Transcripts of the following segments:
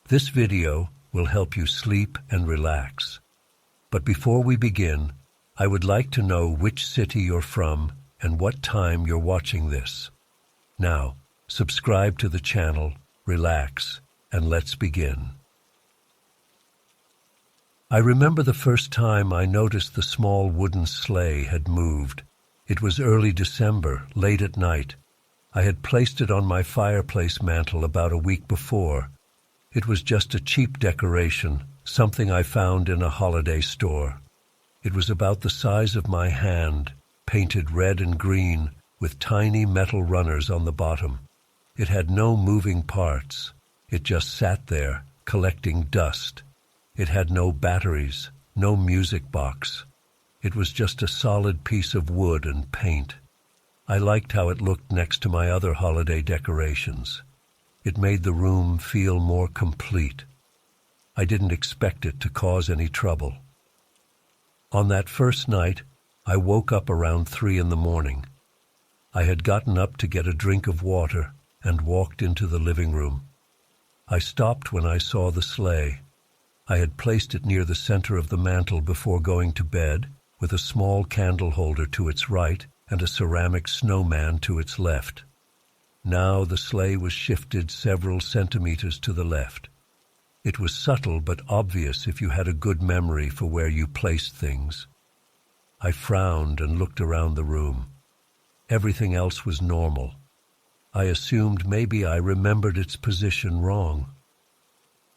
This video will help you sleep and relax. But before we begin, I would like to know which city you're from and what time you're watching this. Now, subscribe to the channel, relax, and let's begin. I remember the first time I noticed the small wooden sleigh had moved. It was early December, late at night. I had placed it on my fireplace mantel about a week before. It was just a cheap decoration, something I found in a holiday store. It was about the size of my hand, painted red and green, with tiny metal runners on the bottom. It had no moving parts. It just sat there, collecting dust. It had no batteries, no music box. It was just a solid piece of wood and paint. I liked how it looked next to my other holiday decorations. It made the room feel more complete. I didn't expect it to cause any trouble. On that first night, I woke up around 3 a.m. I had gotten up to get a drink of water and walked into the living room. I stopped when I saw the sleigh. I had placed it near the center of the mantel before going to bed, with a small candle holder to its right and a ceramic snowman to its left. Now the sleigh was shifted several centimeters to the left. It was subtle but obvious if you had a good memory for where you placed things. I frowned and looked around the room. Everything else was normal. I assumed maybe I remembered its position wrong.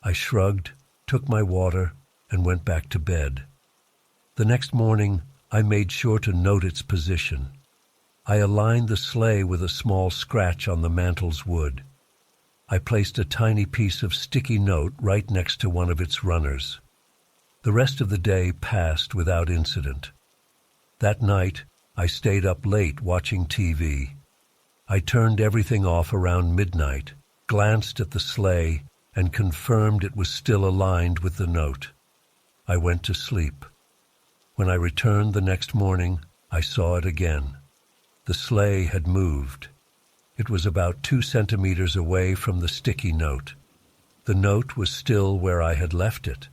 I shrugged, took my water, and went back to bed. The next morning, I made sure to note its position. I aligned the sleigh with a small scratch on the mantel's wood. I placed a tiny piece of sticky note right next to one of its runners. The rest of the day passed without incident. That night, I stayed up late watching TV. I turned everything off around midnight, glanced at the sleigh, and confirmed it was still aligned with the note. I went to sleep. When I returned the next morning, I saw it again. The sleigh had moved. It was about 2 centimeters away from the sticky note. The note was still where I had left it.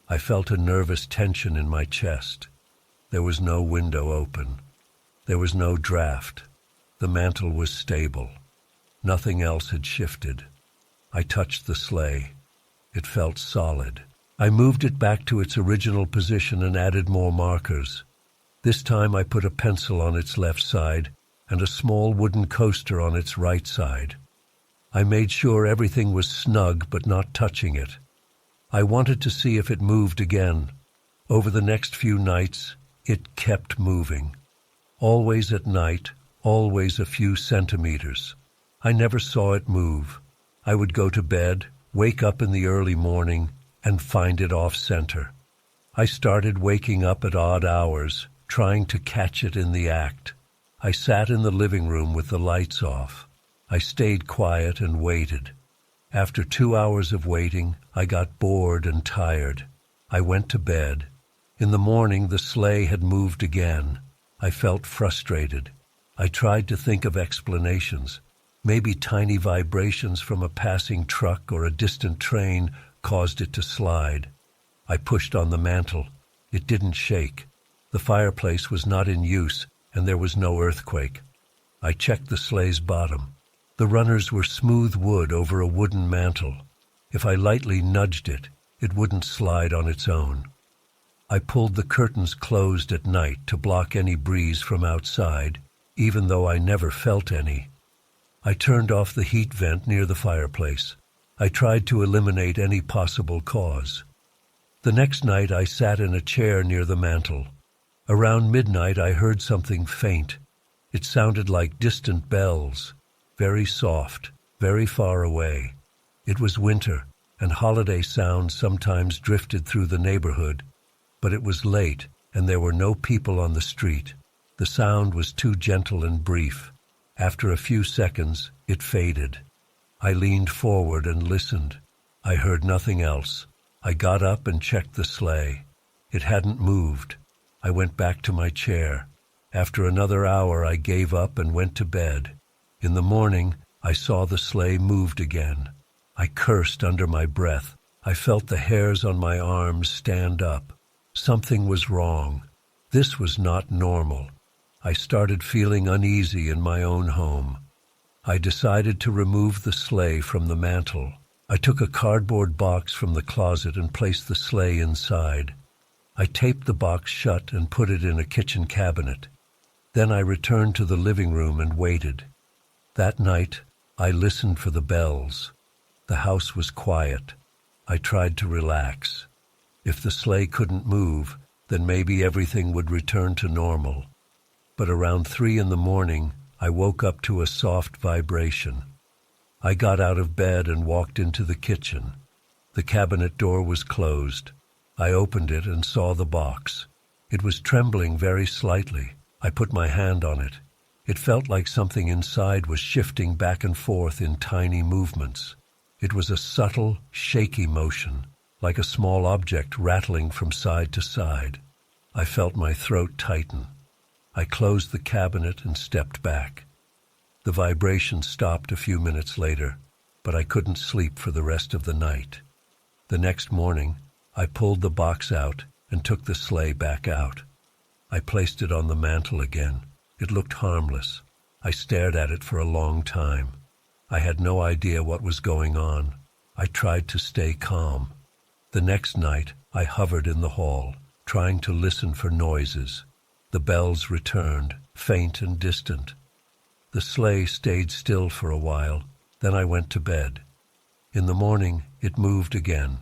I felt a nervous tension in my chest. There was no window open. There was no draft. The mantel was stable. Nothing else had shifted. I touched the sleigh. It felt solid. I moved it back to its original position and added more markers. This time I put a pencil on its left side and a small wooden coaster on its right side. I made sure everything was snug but not touching it. I wanted to see if it moved again. Over the next few nights, it kept moving. Always at night, always a few centimeters. I never saw it move. I would go to bed, wake up in the early morning, and find it off-center. I started waking up at odd hours, trying to catch it in the act. I sat in the living room with the lights off. I stayed quiet and waited. After 2 hours of waiting, I got bored and tired. I went to bed. In the morning, the sleigh had moved again. I felt frustrated. I tried to think of explanations. Maybe tiny vibrations from a passing truck or a distant train caused it to slide. I pushed on the mantel. It didn't shake. The fireplace was not in use, and there was no earthquake. I checked the sleigh's bottom. The runners were smooth wood over a wooden mantel. If I lightly nudged it, it wouldn't slide on its own. I pulled the curtains closed at night to block any breeze from outside, even though I never felt any. I turned off the heat vent near the fireplace. I tried to eliminate any possible cause. The next night I sat in a chair near the mantel. Around midnight I heard something faint. It sounded like distant bells, very soft, very far away. It was winter, and holiday sounds sometimes drifted through the neighborhood. But it was late, and there were no people on the street. The sound was too gentle and brief. After a few seconds, it faded. I leaned forward and listened. I heard nothing else. I got up and checked the sleigh. It hadn't moved. I went back to my chair. After another hour, I gave up and went to bed. In the morning, I saw the sleigh moved again. I cursed under my breath. I felt the hairs on my arms stand up. Something was wrong. This was not normal. I started feeling uneasy in my own home. I decided to remove the sleigh from the mantel. I took a cardboard box from the closet and placed the sleigh inside. I taped the box shut and put it in a kitchen cabinet. Then I returned to the living room and waited. That night, I listened for the bells. The house was quiet. I tried to relax. If the sleigh couldn't move, then maybe everything would return to normal. But around 3 a.m, I woke up to a soft vibration. I got out of bed and walked into the kitchen. The cabinet door was closed. I opened it and saw the box. It was trembling very slightly. I put my hand on it. It felt like something inside was shifting back and forth in tiny movements. It was a subtle, shaky motion, like a small object rattling from side to side. I felt my throat tighten. I closed the cabinet and stepped back. The vibration stopped a few minutes later, but I couldn't sleep for the rest of the night. The next morning, I pulled the box out and took the sleigh back out. I placed it on the mantel again. It looked harmless. I stared at it for a long time. I had no idea what was going on. I tried to stay calm. The next night, I hovered in the hall, trying to listen for noises. The bells returned, faint and distant. The sleigh stayed still for a while. Then I went to bed. In the morning, it moved again.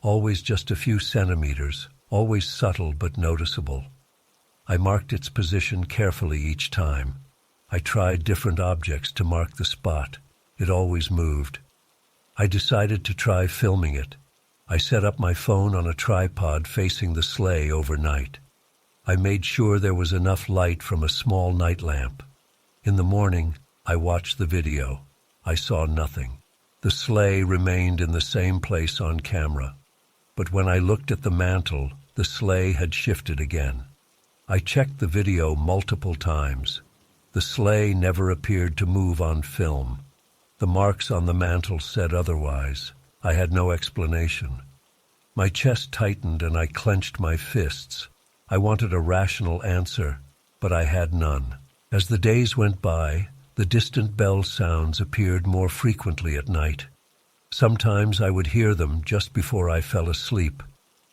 Always just a few centimeters, always subtle but noticeable. I marked its position carefully each time. I tried different objects to mark the spot. It always moved. I decided to try filming it. I set up my phone on a tripod facing the sleigh overnight. I made sure there was enough light from a small night lamp. In the morning, I watched the video. I saw nothing. The sleigh remained in the same place on camera. But when I looked at the mantel, the sleigh had shifted again. I checked the video multiple times. The sleigh never appeared to move on film. The marks on the mantel said otherwise. I had no explanation. My chest tightened and I clenched my fists. I wanted a rational answer, but I had none. As the days went by, the distant bell sounds appeared more frequently at night. Sometimes I would hear them just before I fell asleep.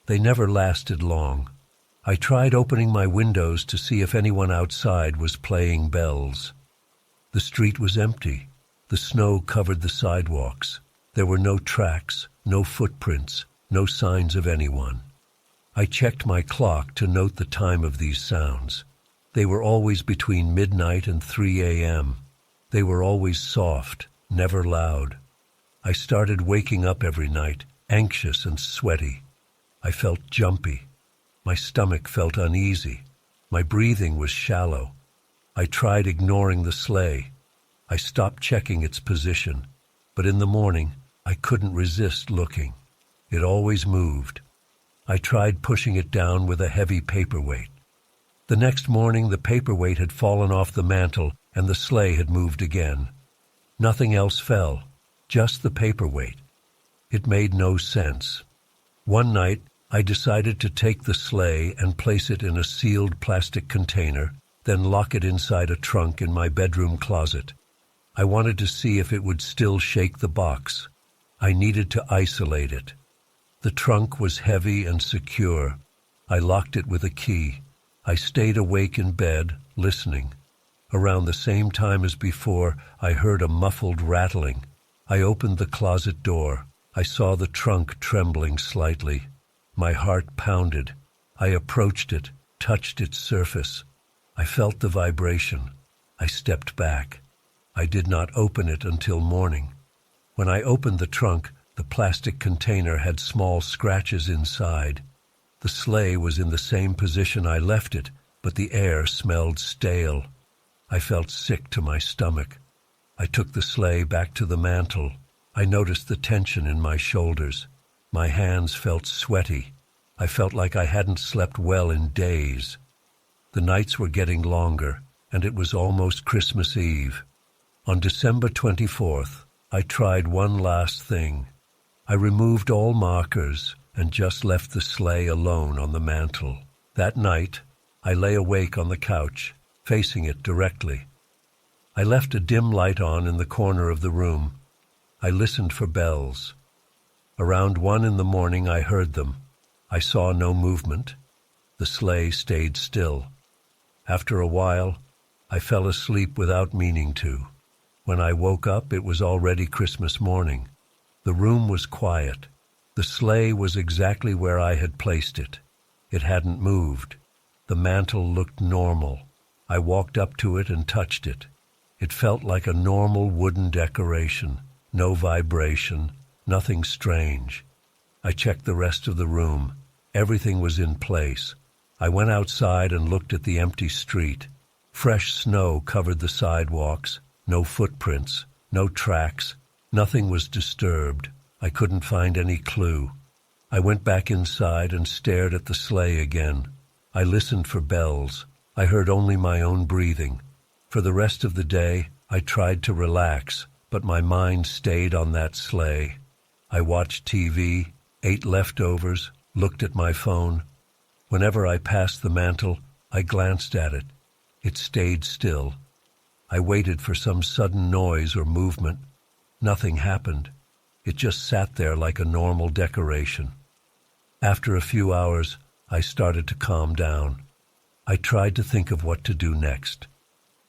They never lasted long. I tried opening my windows to see if anyone outside was playing bells. The street was empty. The snow covered the sidewalks. There were no tracks, no footprints, no signs of anyone. I checked my clock to note the time of these sounds. They were always between midnight and 3 a.m. They were always soft, never loud. I started waking up every night, anxious and sweaty. I felt jumpy. My stomach felt uneasy. My breathing was shallow. I tried ignoring the sleigh. I stopped checking its position, but in the morning, I couldn't resist looking. It always moved. I tried pushing it down with a heavy paperweight. The next morning, the paperweight had fallen off the mantel and the sleigh had moved again. Nothing else fell, just the paperweight. It made no sense. One night, I decided to take the sleigh and place it in a sealed plastic container, then lock it inside a trunk in my bedroom closet. I wanted to see if it would still shake the box. I needed to isolate it. The trunk was heavy and secure. I locked it with a key. I stayed awake in bed, listening. Around the same time as before, I heard a muffled rattling. I opened the closet door. I saw the trunk trembling slightly. My heart pounded. I approached it, touched its surface. I felt the vibration. I stepped back. I did not open it until morning. When I opened the trunk, the plastic container had small scratches inside. The sleigh was in the same position I left it, but the air smelled stale. I felt sick to my stomach. I took the sleigh back to the mantel. I noticed the tension in my shoulders. My hands felt sweaty. I felt like I hadn't slept well in days. The nights were getting longer, and it was almost Christmas Eve. On December 24th, I tried one last thing. I removed all markers and just left the sleigh alone on the mantel. That night, I lay awake on the couch, facing it directly. I left a dim light on in the corner of the room. I listened for bells. Around 1 in the morning I heard them. I saw no movement. The sleigh stayed still. After a while, I fell asleep without meaning to. When I woke up, it was already Christmas morning. The room was quiet. The sleigh was exactly where I had placed it. It hadn't moved. The mantel looked normal. I walked up to it and touched it. It felt like a normal wooden decoration. No vibration, nothing strange. I checked the rest of the room. Everything was in place. I went outside and looked at the empty street. Fresh snow covered the sidewalks. No footprints, no tracks. Nothing was disturbed. I couldn't find any clue. I went back inside and stared at the sleigh again. I listened for bells. I heard only my own breathing. For the rest of the day, I tried to relax, but my mind stayed on that sleigh. I watched TV, ate leftovers, looked at my phone. Whenever I passed the mantel, I glanced at it. It stayed still. I waited for some sudden noise or movement. Nothing happened. It just sat there like a normal decoration. After a few hours, I started to calm down. I tried to think of what to do next.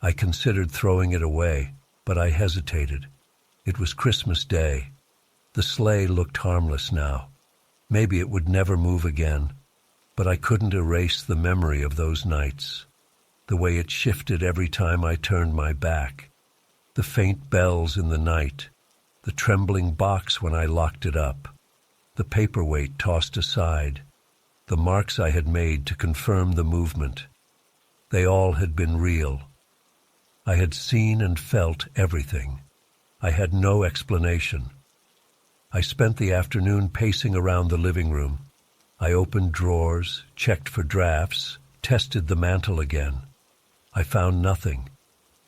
I considered throwing it away, but I hesitated. It was Christmas Day. The sleigh looked harmless now. Maybe it would never move again, but I couldn't erase the memory of those nights. The way it shifted every time I turned my back. The faint bells in the night. The trembling box when I locked it up. The paperweight tossed aside. The marks I had made to confirm the movement. They all had been real. I had seen and felt everything. I had no explanation. I spent the afternoon pacing around the living room. I opened drawers, checked for drafts, tested the mantel again. I found nothing.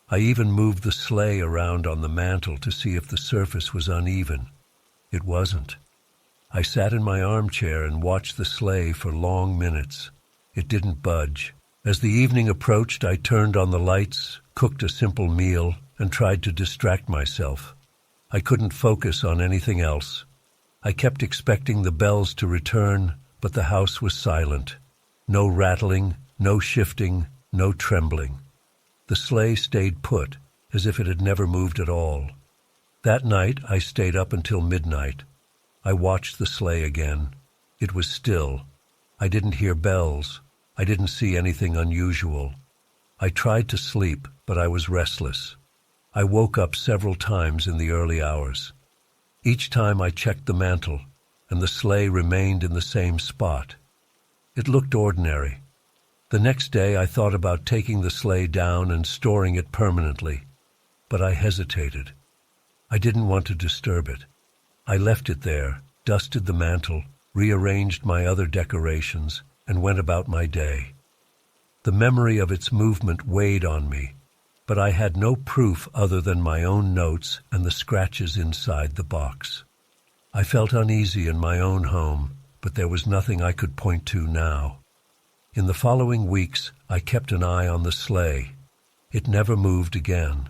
I even moved the sleigh around on the mantel to see if the surface was uneven. It wasn't. I sat in my armchair and watched the sleigh for long minutes. It didn't budge. As the evening approached, I turned on the lights, cooked a simple meal, and tried to distract myself. I couldn't focus on anything else. I kept expecting the bells to return, but the house was silent. No rattling, no shifting, no trembling. The sleigh stayed put, as if it had never moved at all. That night, I stayed up until midnight. I watched the sleigh again. It was still. I didn't hear bells. I didn't see anything unusual. I tried to sleep, but I was restless. I woke up several times in the early hours. Each time I checked the mantel, and the sleigh remained in the same spot. It looked ordinary. The next day I thought about taking the sleigh down and storing it permanently, but I hesitated. I didn't want to disturb it. I left it there, dusted the mantel, rearranged my other decorations, and went about my day. The memory of its movement weighed on me, but I had no proof other than my own notes and the scratches inside the box. I felt uneasy in my own home, but there was nothing I could point to now. In the following weeks, I kept an eye on the sleigh. It never moved again.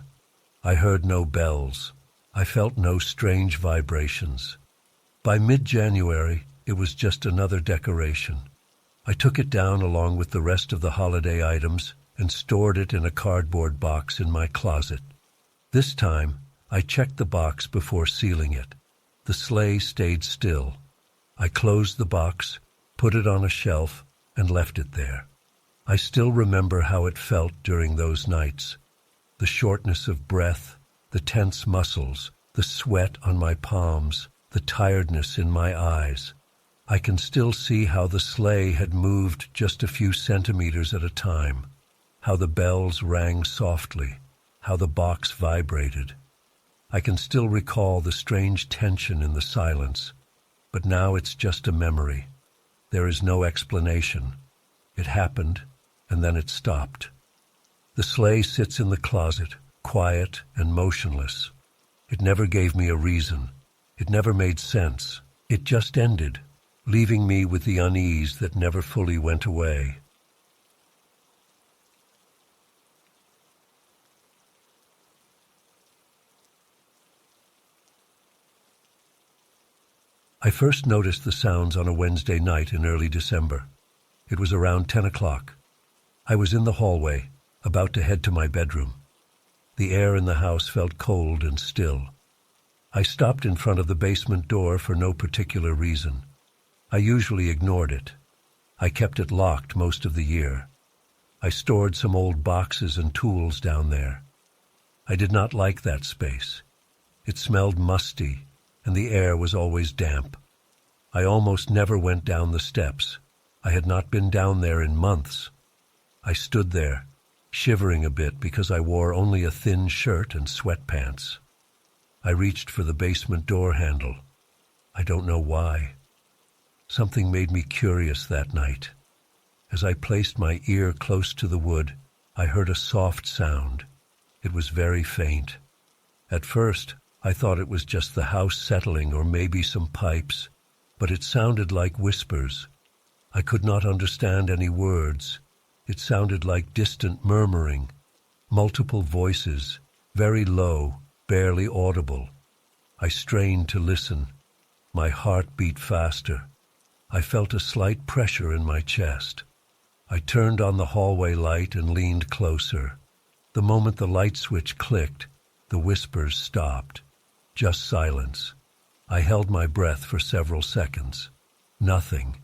I heard no bells. I felt no strange vibrations. By mid-January, it was just another decoration. I took it down along with the rest of the holiday items and stored it in a cardboard box in my closet. This time, I checked the box before sealing it. The sleigh stayed still. I closed the box, put it on a shelf, and left it there. I still remember how it felt during those nights. The shortness of breath, the tense muscles, the sweat on my palms, the tiredness in my eyes. I can still see how the sleigh had moved just a few centimeters at a time, how the bells rang softly, how the box vibrated. I can still recall the strange tension in the silence, but now it's just a memory. There is no explanation. It happened, and then it stopped. The sleigh sits in the closet, quiet and motionless. It never gave me a reason. It never made sense. It just ended, leaving me with the unease that never fully went away. I first noticed the sounds on a Wednesday night in early December. It was around 10 o'clock. I was in the hallway, about to head to my bedroom. The air in the house felt cold and still. I stopped in front of the basement door for no particular reason. I usually ignored it. I kept it locked most of the year. I stored some old boxes and tools down there. I did not like that space. It smelled musty, and the air was always damp. I almost never went down the steps. I had not been down there in months. I stood there, shivering a bit because I wore only a thin shirt and sweatpants. I reached for the basement door handle. I don't know why. Something made me curious that night. As I placed my ear close to the wood, I heard a soft sound. It was very faint. At first, I thought it was just the house settling or maybe some pipes, but it sounded like whispers. I could not understand any words. It sounded like distant murmuring, multiple voices, very low, barely audible. I strained to listen. My heart beat faster. I felt a slight pressure in my chest. I turned on the hallway light and leaned closer. The moment the light switch clicked, the whispers stopped. Just silence. I held my breath for several seconds. Nothing.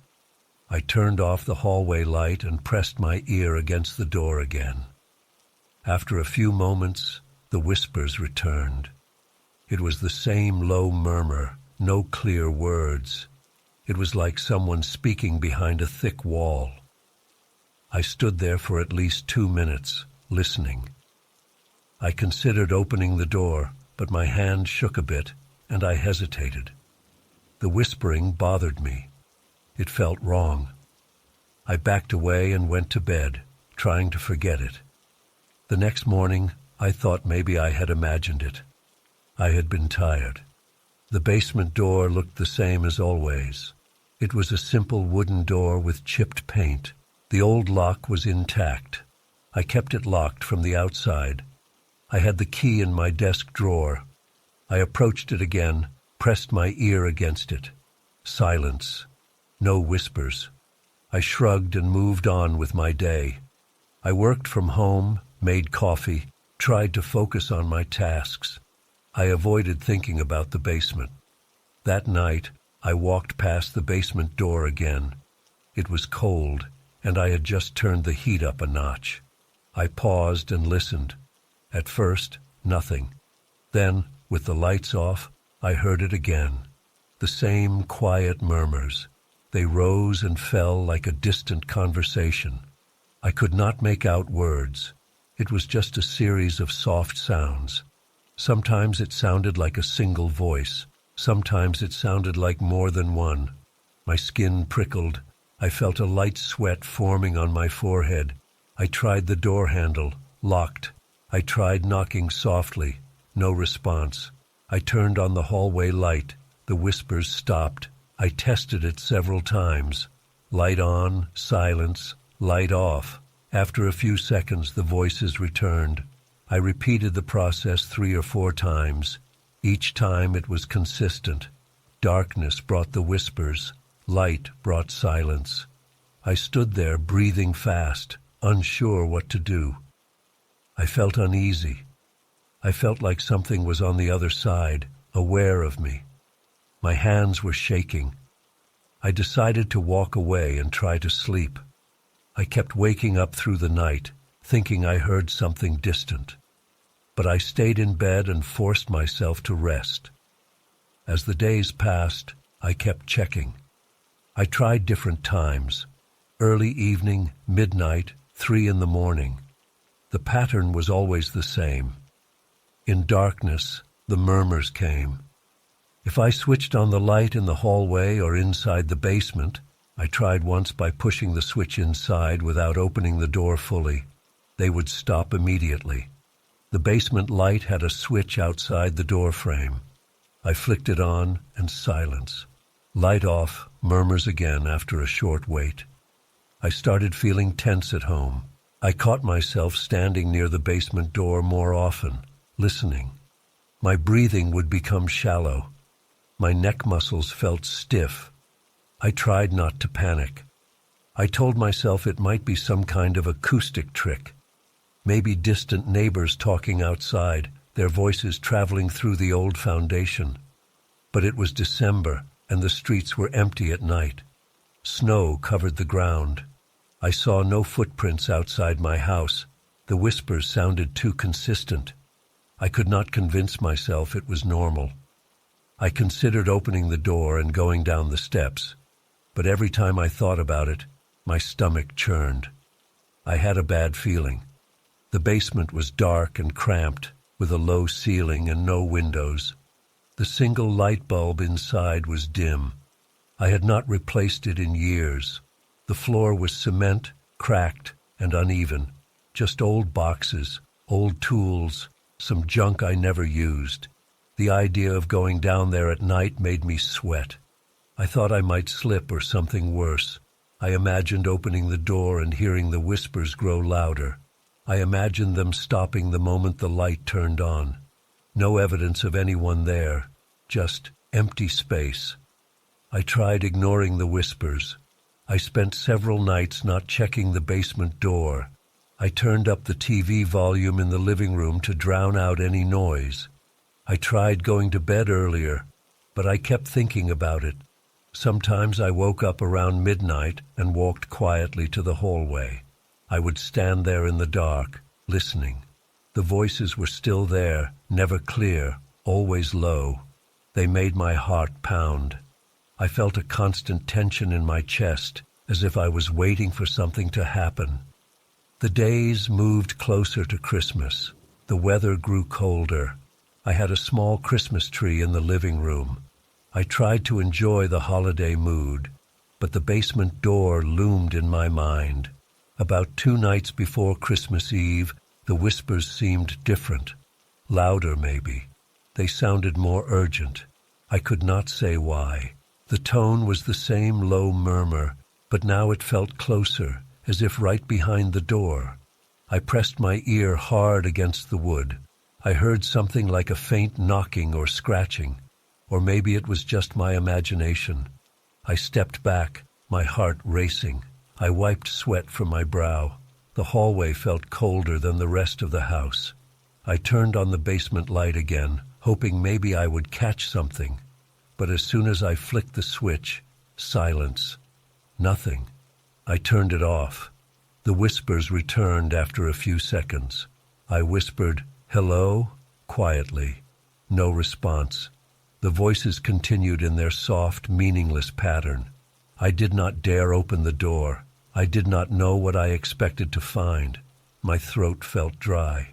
I turned off the hallway light and pressed my ear against the door again. After a few moments, the whispers returned. It was the same low murmur, no clear words. It was like someone speaking behind a thick wall. I stood there for at least 2 minutes, listening. I considered opening the door, but my hand shook a bit, and I hesitated. The whispering bothered me. It felt wrong. I backed away and went to bed, trying to forget it. The next morning, I thought maybe I had imagined it. I had been tired. The basement door looked the same as always. It was a simple wooden door with chipped paint. The old lock was intact. I kept it locked from the outside. I had the key in my desk drawer. I approached it again, pressed my ear against it. Silence. No whispers. I shrugged and moved on with my day. I worked from home, made coffee, tried to focus on my tasks. I avoided thinking about the basement. That night, I walked past the basement door again. It was cold, and I had just turned the heat up a notch. I paused and listened. At first, nothing. Then, with the lights off, I heard it again. The same quiet murmurs. They rose and fell like a distant conversation. I could not make out words. It was just a series of soft sounds. Sometimes it sounded like a single voice. Sometimes it sounded like more than one. My skin prickled. I felt a light sweat forming on my forehead. I tried the door handle, locked. I tried knocking softly. No response. I turned on the hallway light. The whispers stopped. I tested it several times. Light on, silence, light off. After a few seconds, the voices returned. I repeated the process 3 or 4 times. Each time it was consistent. Darkness brought the whispers. Light brought silence. I stood there breathing fast, unsure what to do. I felt uneasy. I felt like something was on the other side, aware of me. My hands were shaking. I decided to walk away and try to sleep. I kept waking up through the night, thinking I heard something distant. But I stayed in bed and forced myself to rest. As the days passed, I kept checking. I tried different times. Early evening, midnight, 3 in the morning. The pattern was always the same. In darkness, the murmurs came. If I switched on the light in the hallway or inside the basement, I tried once by pushing the switch inside without opening the door fully, they would stop immediately. The basement light had a switch outside the door frame. I flicked it on, and silence. Light off, murmurs again after a short wait. I started feeling tense at home. I caught myself standing near the basement door more often, listening. My breathing would become shallow. My neck muscles felt stiff. I tried not to panic. I told myself it might be some kind of acoustic trick. Maybe distant neighbors talking outside, their voices traveling through the old foundation. But it was December, and the streets were empty at night. Snow covered the ground. I saw no footprints outside my house. The whispers sounded too consistent. I could not convince myself it was normal. I considered opening the door and going down the steps, but every time I thought about it, my stomach churned. I had a bad feeling. The basement was dark and cramped, with a low ceiling and no windows. The single light bulb inside was dim. I had not replaced it in years. The floor was cement, cracked and uneven, just old boxes, old tools, some junk I never used. The idea of going down there at night made me sweat. I thought I might slip or something worse. I imagined opening the door and hearing the whispers grow louder. I imagined them stopping the moment the light turned on. No evidence of anyone there, just empty space. I tried ignoring the whispers. I spent several nights not checking the basement door. I turned up the TV volume in the living room to drown out any noise. I tried going to bed earlier, but I kept thinking about it. Sometimes I woke up around midnight and walked quietly to the hallway. I would stand there in the dark, listening. The voices were still there, never clear, always low. They made my heart pound. I felt a constant tension in my chest, as if I was waiting for something to happen. The days moved closer to Christmas. The weather grew colder. I had a small Christmas tree in the living room. I tried to enjoy the holiday mood, but the basement door loomed in my mind. About 2 nights before Christmas Eve, the whispers seemed different. Louder, maybe. They sounded more urgent. I could not say why. The tone was the same low murmur, but now it felt closer, as if right behind the door. I pressed my ear hard against the wood. I heard something like a faint knocking or scratching, or maybe it was just my imagination. I stepped back, my heart racing. I wiped sweat from my brow. The hallway felt colder than the rest of the house. I turned on the basement light again, hoping maybe I would catch something. But as soon as I flicked the switch, silence. Nothing. I turned it off. The whispers returned after a few seconds. I whispered, "Hello?" quietly. No response. The voices continued in their soft, meaningless pattern. I did not dare open the door. I did not know what I expected to find. My throat felt dry.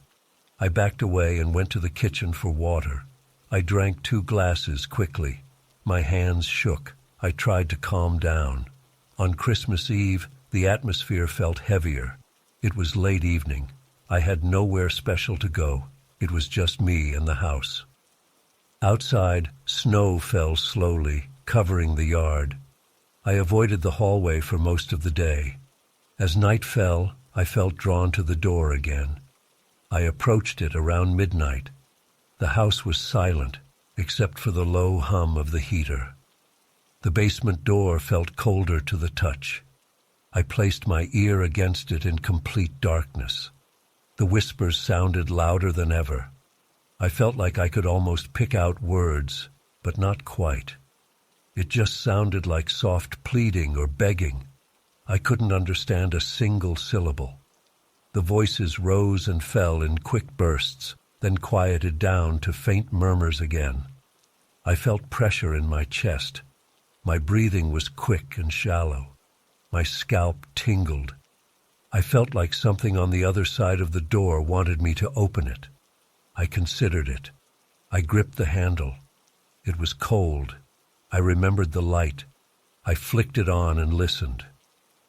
I backed away and went to the kitchen for water. I drank 2 glasses quickly. My hands shook. I tried to calm down. On Christmas Eve, the atmosphere felt heavier. It was late evening. I had nowhere special to go. It was just me and the house. Outside, snow fell slowly, covering the yard. I avoided the hallway for most of the day. As night fell, I felt drawn to the door again. I approached it around midnight. The house was silent, except for the low hum of the heater. The basement door felt colder to the touch. I placed my ear against it in complete darkness. The whispers sounded louder than ever. I felt like I could almost pick out words, but not quite. It just sounded like soft pleading or begging. I couldn't understand a single syllable. The voices rose and fell in quick bursts, then quieted down to faint murmurs again. I felt pressure in my chest. My breathing was quick and shallow. My scalp tingled. I felt like something on the other side of the door wanted me to open it. I considered it. I gripped the handle. It was cold. I remembered the light. I flicked it on and listened.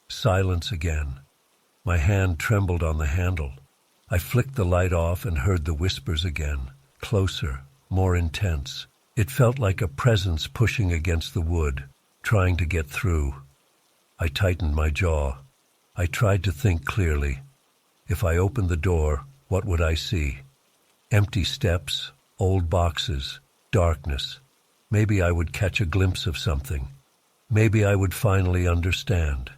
Silence again. My hand trembled on the handle. I flicked the light off and heard the whispers again, closer, more intense. It felt like a presence pushing against the wood, trying to get through. I tightened my jaw. I tried to think clearly. If I opened the door, what would I see? Empty steps, old boxes, darkness. Maybe I would catch a glimpse of something. Maybe I would finally understand.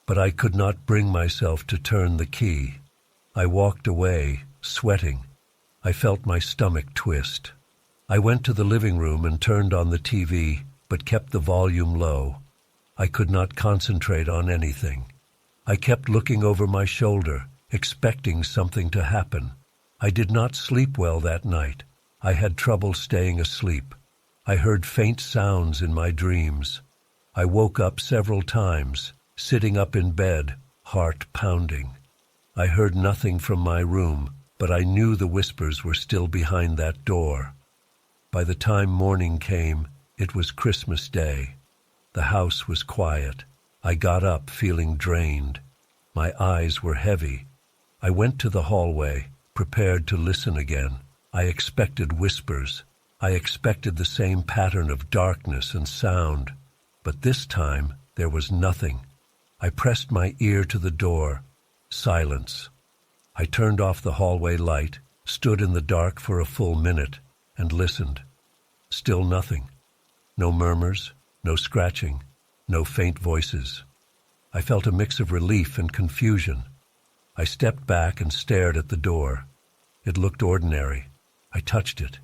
But I could not bring myself to turn the key. I walked away, sweating. I felt my stomach twist. I went to the living room and turned on the TV, but kept the volume low. I could not concentrate on anything. I kept looking over my shoulder, expecting something to happen. I did not sleep well that night. I had trouble staying asleep. I heard faint sounds in my dreams. I woke up several times, sitting up in bed, heart pounding. I heard nothing from my room, but I knew the whispers were still behind that door. By the time morning came, it was Christmas Day. The house was quiet. I got up feeling drained. My eyes were heavy. I went to the hallway, prepared to listen again. I expected whispers. I expected the same pattern of darkness and sound. But this time, there was nothing. I pressed my ear to the door. Silence. I turned off the hallway light, stood in the dark for a full minute, and listened. Still nothing. No murmurs, no scratching, no faint voices. I felt a mix of relief and confusion. I stepped back and stared at the door. It looked ordinary. I touched it.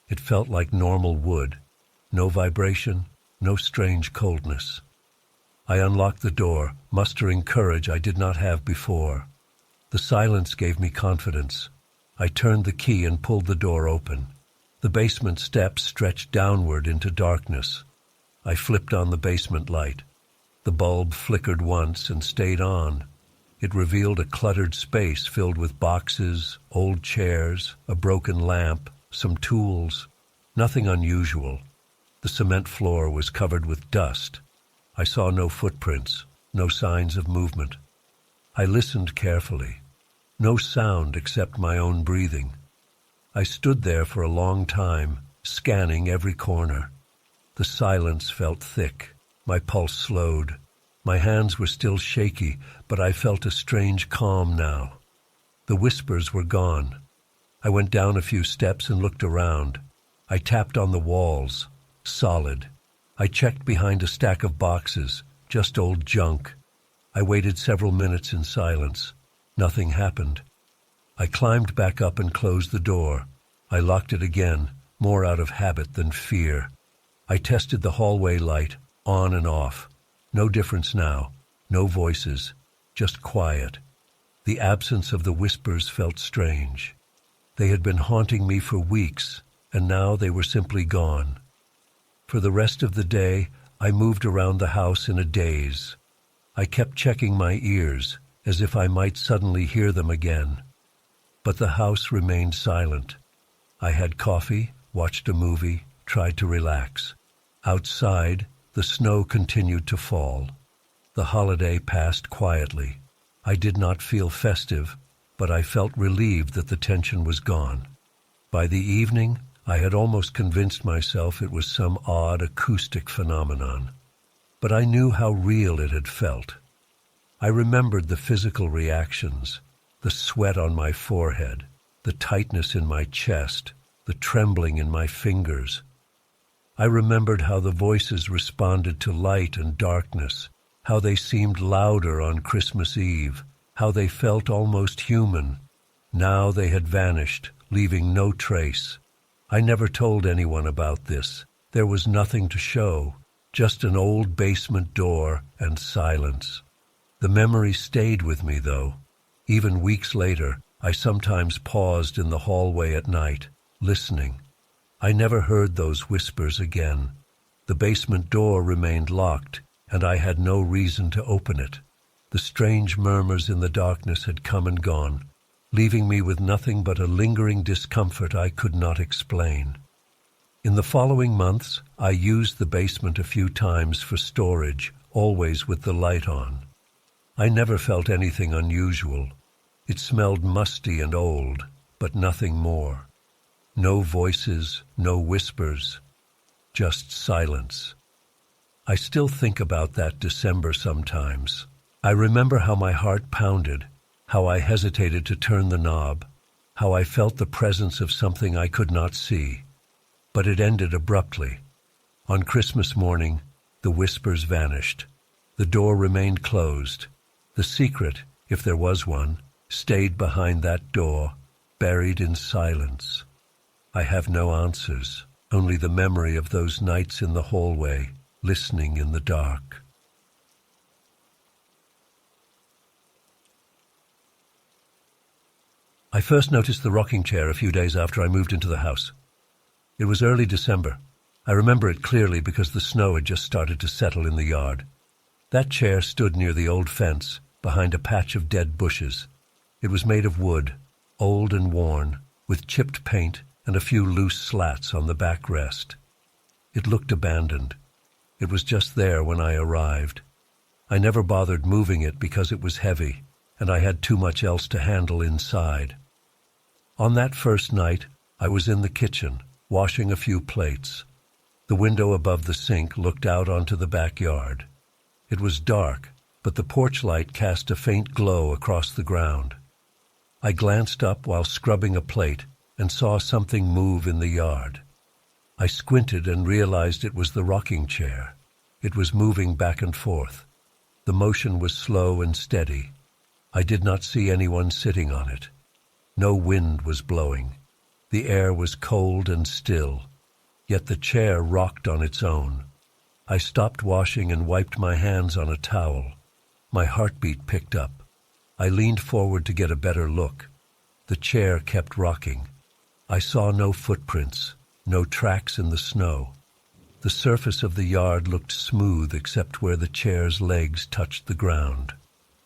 It felt like normal wood. No vibration, no strange coldness. I unlocked the door, mustering courage I did not have before. The silence gave me confidence. I turned the key and pulled the door open. The basement steps stretched downward into darkness. I flipped on the basement light. The bulb flickered once and stayed on. It revealed a cluttered space filled with boxes, old chairs, a broken lamp, some tools. Nothing unusual. The cement floor was covered with dust. I saw no footprints, no signs of movement. I listened carefully. No sound except my own breathing. I stood there for a long time, scanning every corner. The silence felt thick. My pulse slowed. My hands were still shaky, but I felt a strange calm now. The whispers were gone. I went down a few steps and looked around. I tapped on the walls. Solid. I checked behind a stack of boxes, just old junk. I waited several minutes in silence. Nothing happened. I climbed back up and closed the door. I locked it again, more out of habit than fear. I tested the hallway light, on and off. No difference now. No voices. Just quiet. The absence of the whispers felt strange. They had been haunting me for weeks, and now they were simply gone. For the rest of the day, I moved around the house in a daze. I kept checking my ears, as if I might suddenly hear them again. But the house remained silent. I had coffee, watched a movie, tried to relax. Outside, the snow continued to fall. The holiday passed quietly. I did not feel festive, but I felt relieved that the tension was gone. By the evening, I had almost convinced myself it was some odd acoustic phenomenon. But I knew how real it had felt. I remembered the physical reactions, the sweat on my forehead, the tightness in my chest, the trembling in my fingers. I remembered how the voices responded to light and darkness, how they seemed louder on Christmas Eve, how they felt almost human. Now they had vanished, leaving no trace. I never told anyone about this. There was nothing to show, just an old basement door and silence. The memory stayed with me, though. Even weeks later, I sometimes paused in the hallway at night, listening. I never heard those whispers again. The basement door remained locked, and I had no reason to open it. The strange murmurs in the darkness had come and gone, leaving me with nothing but a lingering discomfort I could not explain. In the following months, I used the basement a few times for storage, always with the light on. I never felt anything unusual. It smelled musty and old, but nothing more. No voices, no whispers, just silence. I still think about that December sometimes. I remember how my heart pounded, how I hesitated to turn the knob, how I felt the presence of something I could not see. But it ended abruptly. On Christmas morning, the whispers vanished. The door remained closed. The secret, if there was one, stayed behind that door, buried in silence. I have no answers, only the memory of those nights in the hallway, listening in the dark. I first noticed the rocking chair a few days after I moved into the house. It was early December. I remember it clearly because the snow had just started to settle in the yard. That chair stood near the old fence, behind a patch of dead bushes. It was made of wood, old and worn, with chipped paint and a few loose slats on the backrest. It looked abandoned. It was just there when I arrived. I never bothered moving it because it was heavy, and I had too much else to handle inside. On that first night, I was in the kitchen, washing a few plates. The window above the sink looked out onto the backyard. It was dark, but the porch light cast a faint glow across the ground. I glanced up while scrubbing a plate and saw something move in the yard. I squinted and realized it was the rocking chair. It was moving back and forth. The motion was slow and steady. I did not see anyone sitting on it. No wind was blowing. The air was cold and still, yet the chair rocked on its own. I stopped washing and wiped my hands on a towel. My heartbeat picked up. I leaned forward to get a better look. The chair kept rocking. I saw no footprints, no tracks in the snow. The surface of the yard looked smooth except where the chair's legs touched the ground.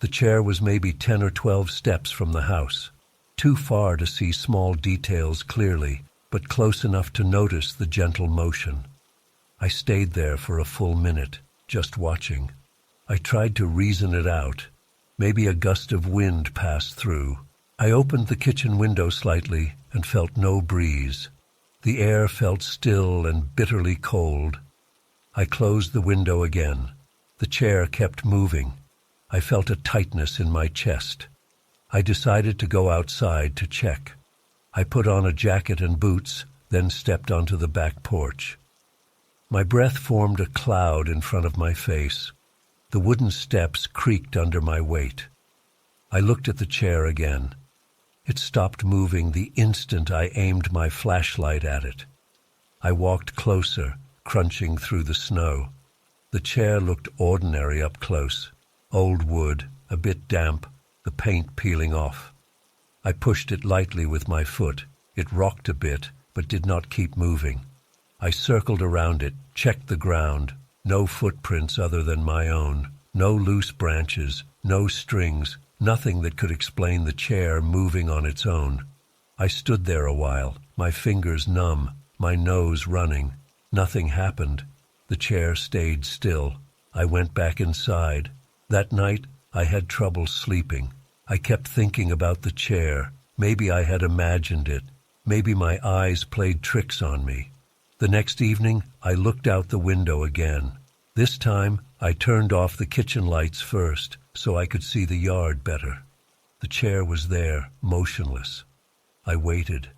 The chair was maybe 10 or 12 steps from the house, too far to see small details clearly, but close enough to notice the gentle motion. I stayed there for a full minute, just watching. I tried to reason it out. Maybe a gust of wind passed through. I opened the kitchen window slightly and felt no breeze. The air felt still and bitterly cold. I closed the window again. The chair kept moving. I felt a tightness in my chest. I decided to go outside to check. I put on a jacket and boots, then stepped onto the back porch. My breath formed a cloud in front of my face. The wooden steps creaked under my weight. I looked at the chair again. It stopped moving the instant I aimed my flashlight at it. I walked closer, crunching through the snow. The chair looked ordinary up close. Old wood, a bit damp, the paint peeling off. I pushed it lightly with my foot. It rocked a bit, but did not keep moving. I circled around it, checked the ground. No footprints other than my own. No loose branches, no strings, nothing that could explain the chair moving on its own. I stood there a while, my fingers numb, my nose running. Nothing happened. The chair stayed still. I went back inside. That night, I had trouble sleeping. I kept thinking about the chair. Maybe I had imagined it. Maybe my eyes played tricks on me. The next evening, I looked out the window again. This time, I turned off the kitchen lights first, so I could see the yard better. The chair was there, motionless. I waited.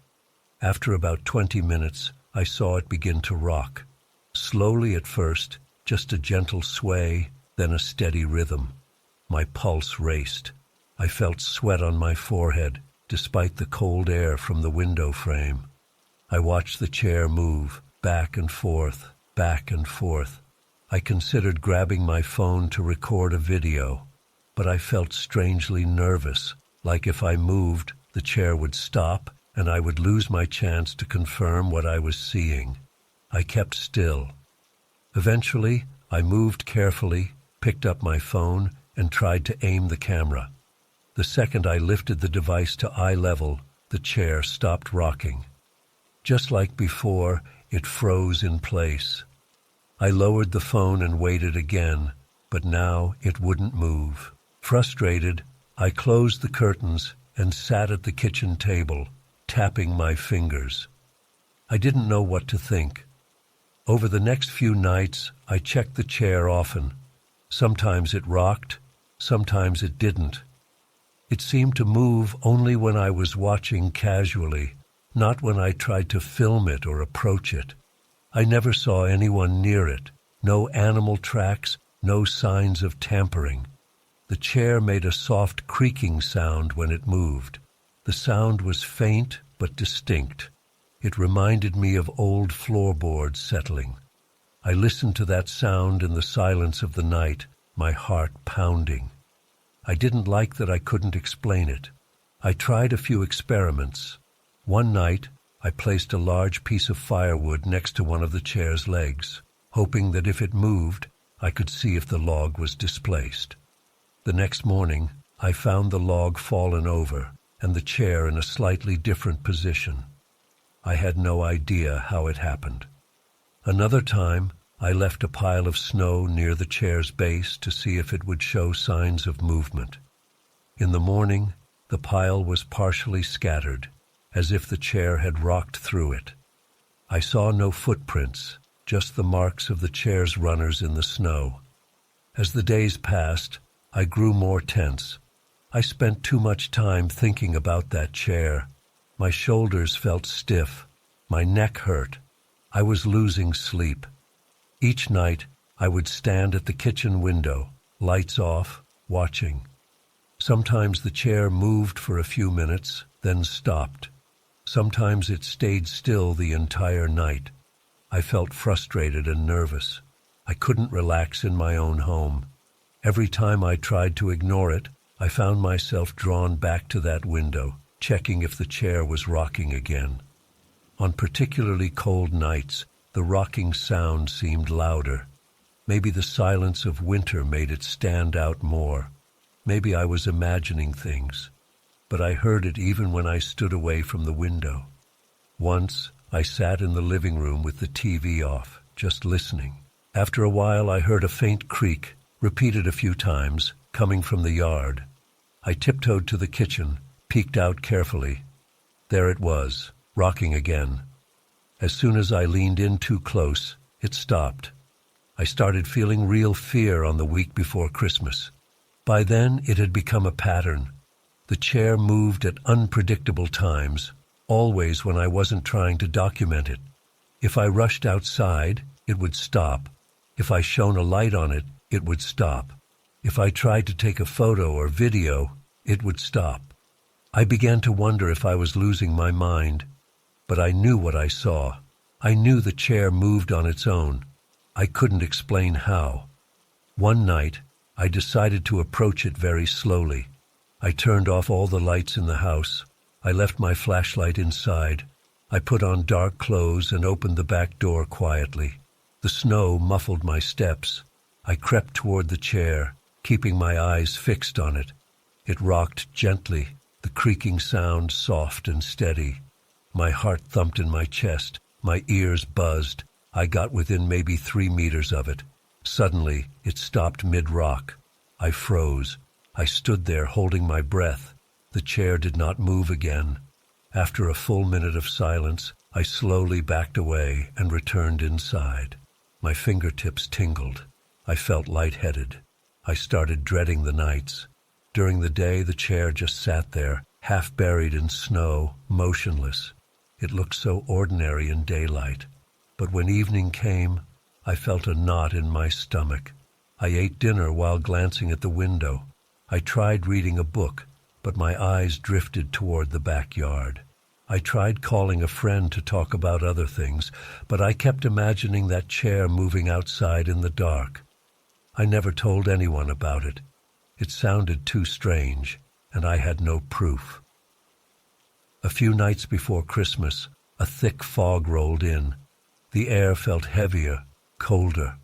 After about 20 minutes, I saw it begin to rock. Slowly at first, just a gentle sway, then a steady rhythm. My pulse raced. I felt sweat on my forehead, despite the cold air from the window frame. I watched the chair move, back and forth, back and forth. I considered grabbing my phone to record a video, but I felt strangely nervous, like if I moved, the chair would stop and I would lose my chance to confirm what I was seeing. I kept still. Eventually, I moved carefully, picked up my phone, and tried to aim the camera. The second I lifted the device to eye level, the chair stopped rocking. Just like before, it froze in place. I lowered the phone and waited again, but now it wouldn't move. Frustrated, I closed the curtains and sat at the kitchen table, tapping my fingers. I didn't know what to think. Over the next few nights, I checked the chair often. Sometimes it rocked, sometimes it didn't. It seemed to move only when I was watching casually, not when I tried to film it or approach it. I never saw anyone near it, no animal tracks, no signs of tampering. The chair made a soft creaking sound when it moved. The sound was faint but distinct. It reminded me of old floorboards settling. I listened to that sound in the silence of the night, my heart pounding. I didn't like that I couldn't explain it. I tried a few experiments. One night, I placed a large piece of firewood next to one of the chair's legs, hoping that if it moved, I could see if the log was displaced. The next morning, I found the log fallen over and the chair in a slightly different position. I had no idea how it happened. Another time, I left a pile of snow near the chair's base to see if it would show signs of movement. In the morning, the pile was partially scattered, as if the chair had rocked through it. I saw no footprints, just the marks of the chair's runners in the snow. As the days passed, I grew more tense. I spent too much time thinking about that chair. My shoulders felt stiff. My neck hurt. I was losing sleep. Each night, I would stand at the kitchen window, lights off, watching. Sometimes the chair moved for a few minutes, then stopped. Sometimes it stayed still the entire night. I felt frustrated and nervous. I couldn't relax in my own home. Every time I tried to ignore it, I found myself drawn back to that window, checking if the chair was rocking again. On particularly cold nights, the rocking sound seemed louder. Maybe the silence of winter made it stand out more. Maybe I was imagining things, but I heard it even when I stood away from the window. Once, I sat in the living room with the TV off, just listening. After a while, I heard a faint creak, repeated a few times, coming from the yard. I tiptoed to the kitchen, peeked out carefully. There it was, rocking again. As soon as I leaned in too close, it stopped. I started feeling real fear on the week before Christmas. By then, it had become a pattern. The chair moved at unpredictable times, always when I wasn't trying to document it. If I rushed outside, it would stop. If I shone a light on it, it would stop. If I tried to take a photo or video, it would stop. I began to wonder if I was losing my mind. But I knew what I saw. I knew the chair moved on its own. I couldn't explain how. One night, I decided to approach it very slowly. I turned off all the lights in the house. I left my flashlight inside. I put on dark clothes and opened the back door quietly. The snow muffled my steps. I crept toward the chair, keeping my eyes fixed on it. It rocked gently, the creaking sound soft and steady. My heart thumped in my chest. My ears buzzed. I got within maybe 3 meters of it. Suddenly, it stopped mid-rock. I froze. I stood there holding my breath. The chair did not move again. After a full minute of silence, I slowly backed away and returned inside. My fingertips tingled. I felt lightheaded. I started dreading the nights. During the day, the chair just sat there, half buried in snow, motionless. It looked so ordinary in daylight. But when evening came, I felt a knot in my stomach. I ate dinner while glancing at the window. I tried reading a book, but my eyes drifted toward the backyard. I tried calling a friend to talk about other things, but I kept imagining that chair moving outside in the dark. I never told anyone about it. It sounded too strange, and I had no proof. A few nights before Christmas, a thick fog rolled in. The air felt heavier, colder.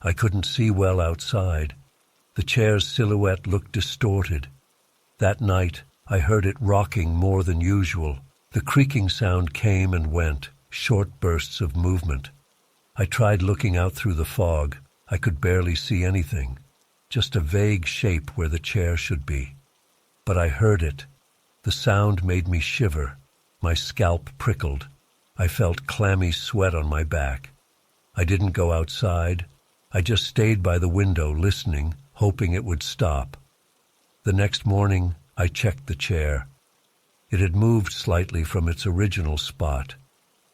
I couldn't see well outside. The chair's silhouette looked distorted. That night, I heard it rocking more than usual. The creaking sound came and went, short bursts of movement. I tried looking out through the fog. I could barely see anything, just a vague shape where the chair should be. But I heard it. The sound made me shiver. My scalp prickled. I felt clammy sweat on my back. I didn't go outside. I just stayed by the window listening, hoping it would stop. The next morning, I checked the chair. It had moved slightly from its original spot.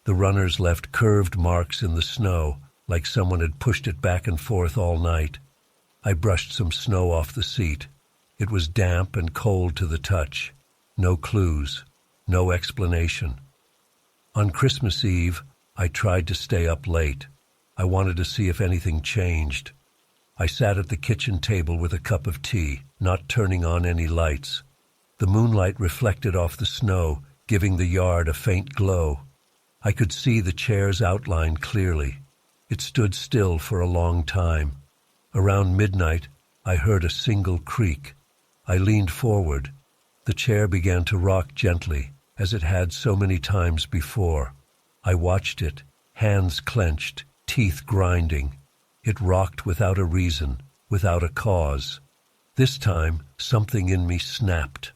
The runners left curved marks in the snow, like someone had pushed it back and forth all night. I brushed some snow off the seat. It was damp and cold to the touch. No clues, no explanation. On Christmas Eve, I tried to stay up late. I wanted to see if anything changed. I sat at the kitchen table with a cup of tea, not turning on any lights. The moonlight reflected off the snow, giving the yard a faint glow. I could see the chair's outline clearly. It stood still for a long time. Around midnight, I heard a single creak. I leaned forward. The chair began to rock gently, as it had so many times before. I watched it, hands clenched, teeth grinding. It rocked without a reason, without a cause. This time, something in me snapped.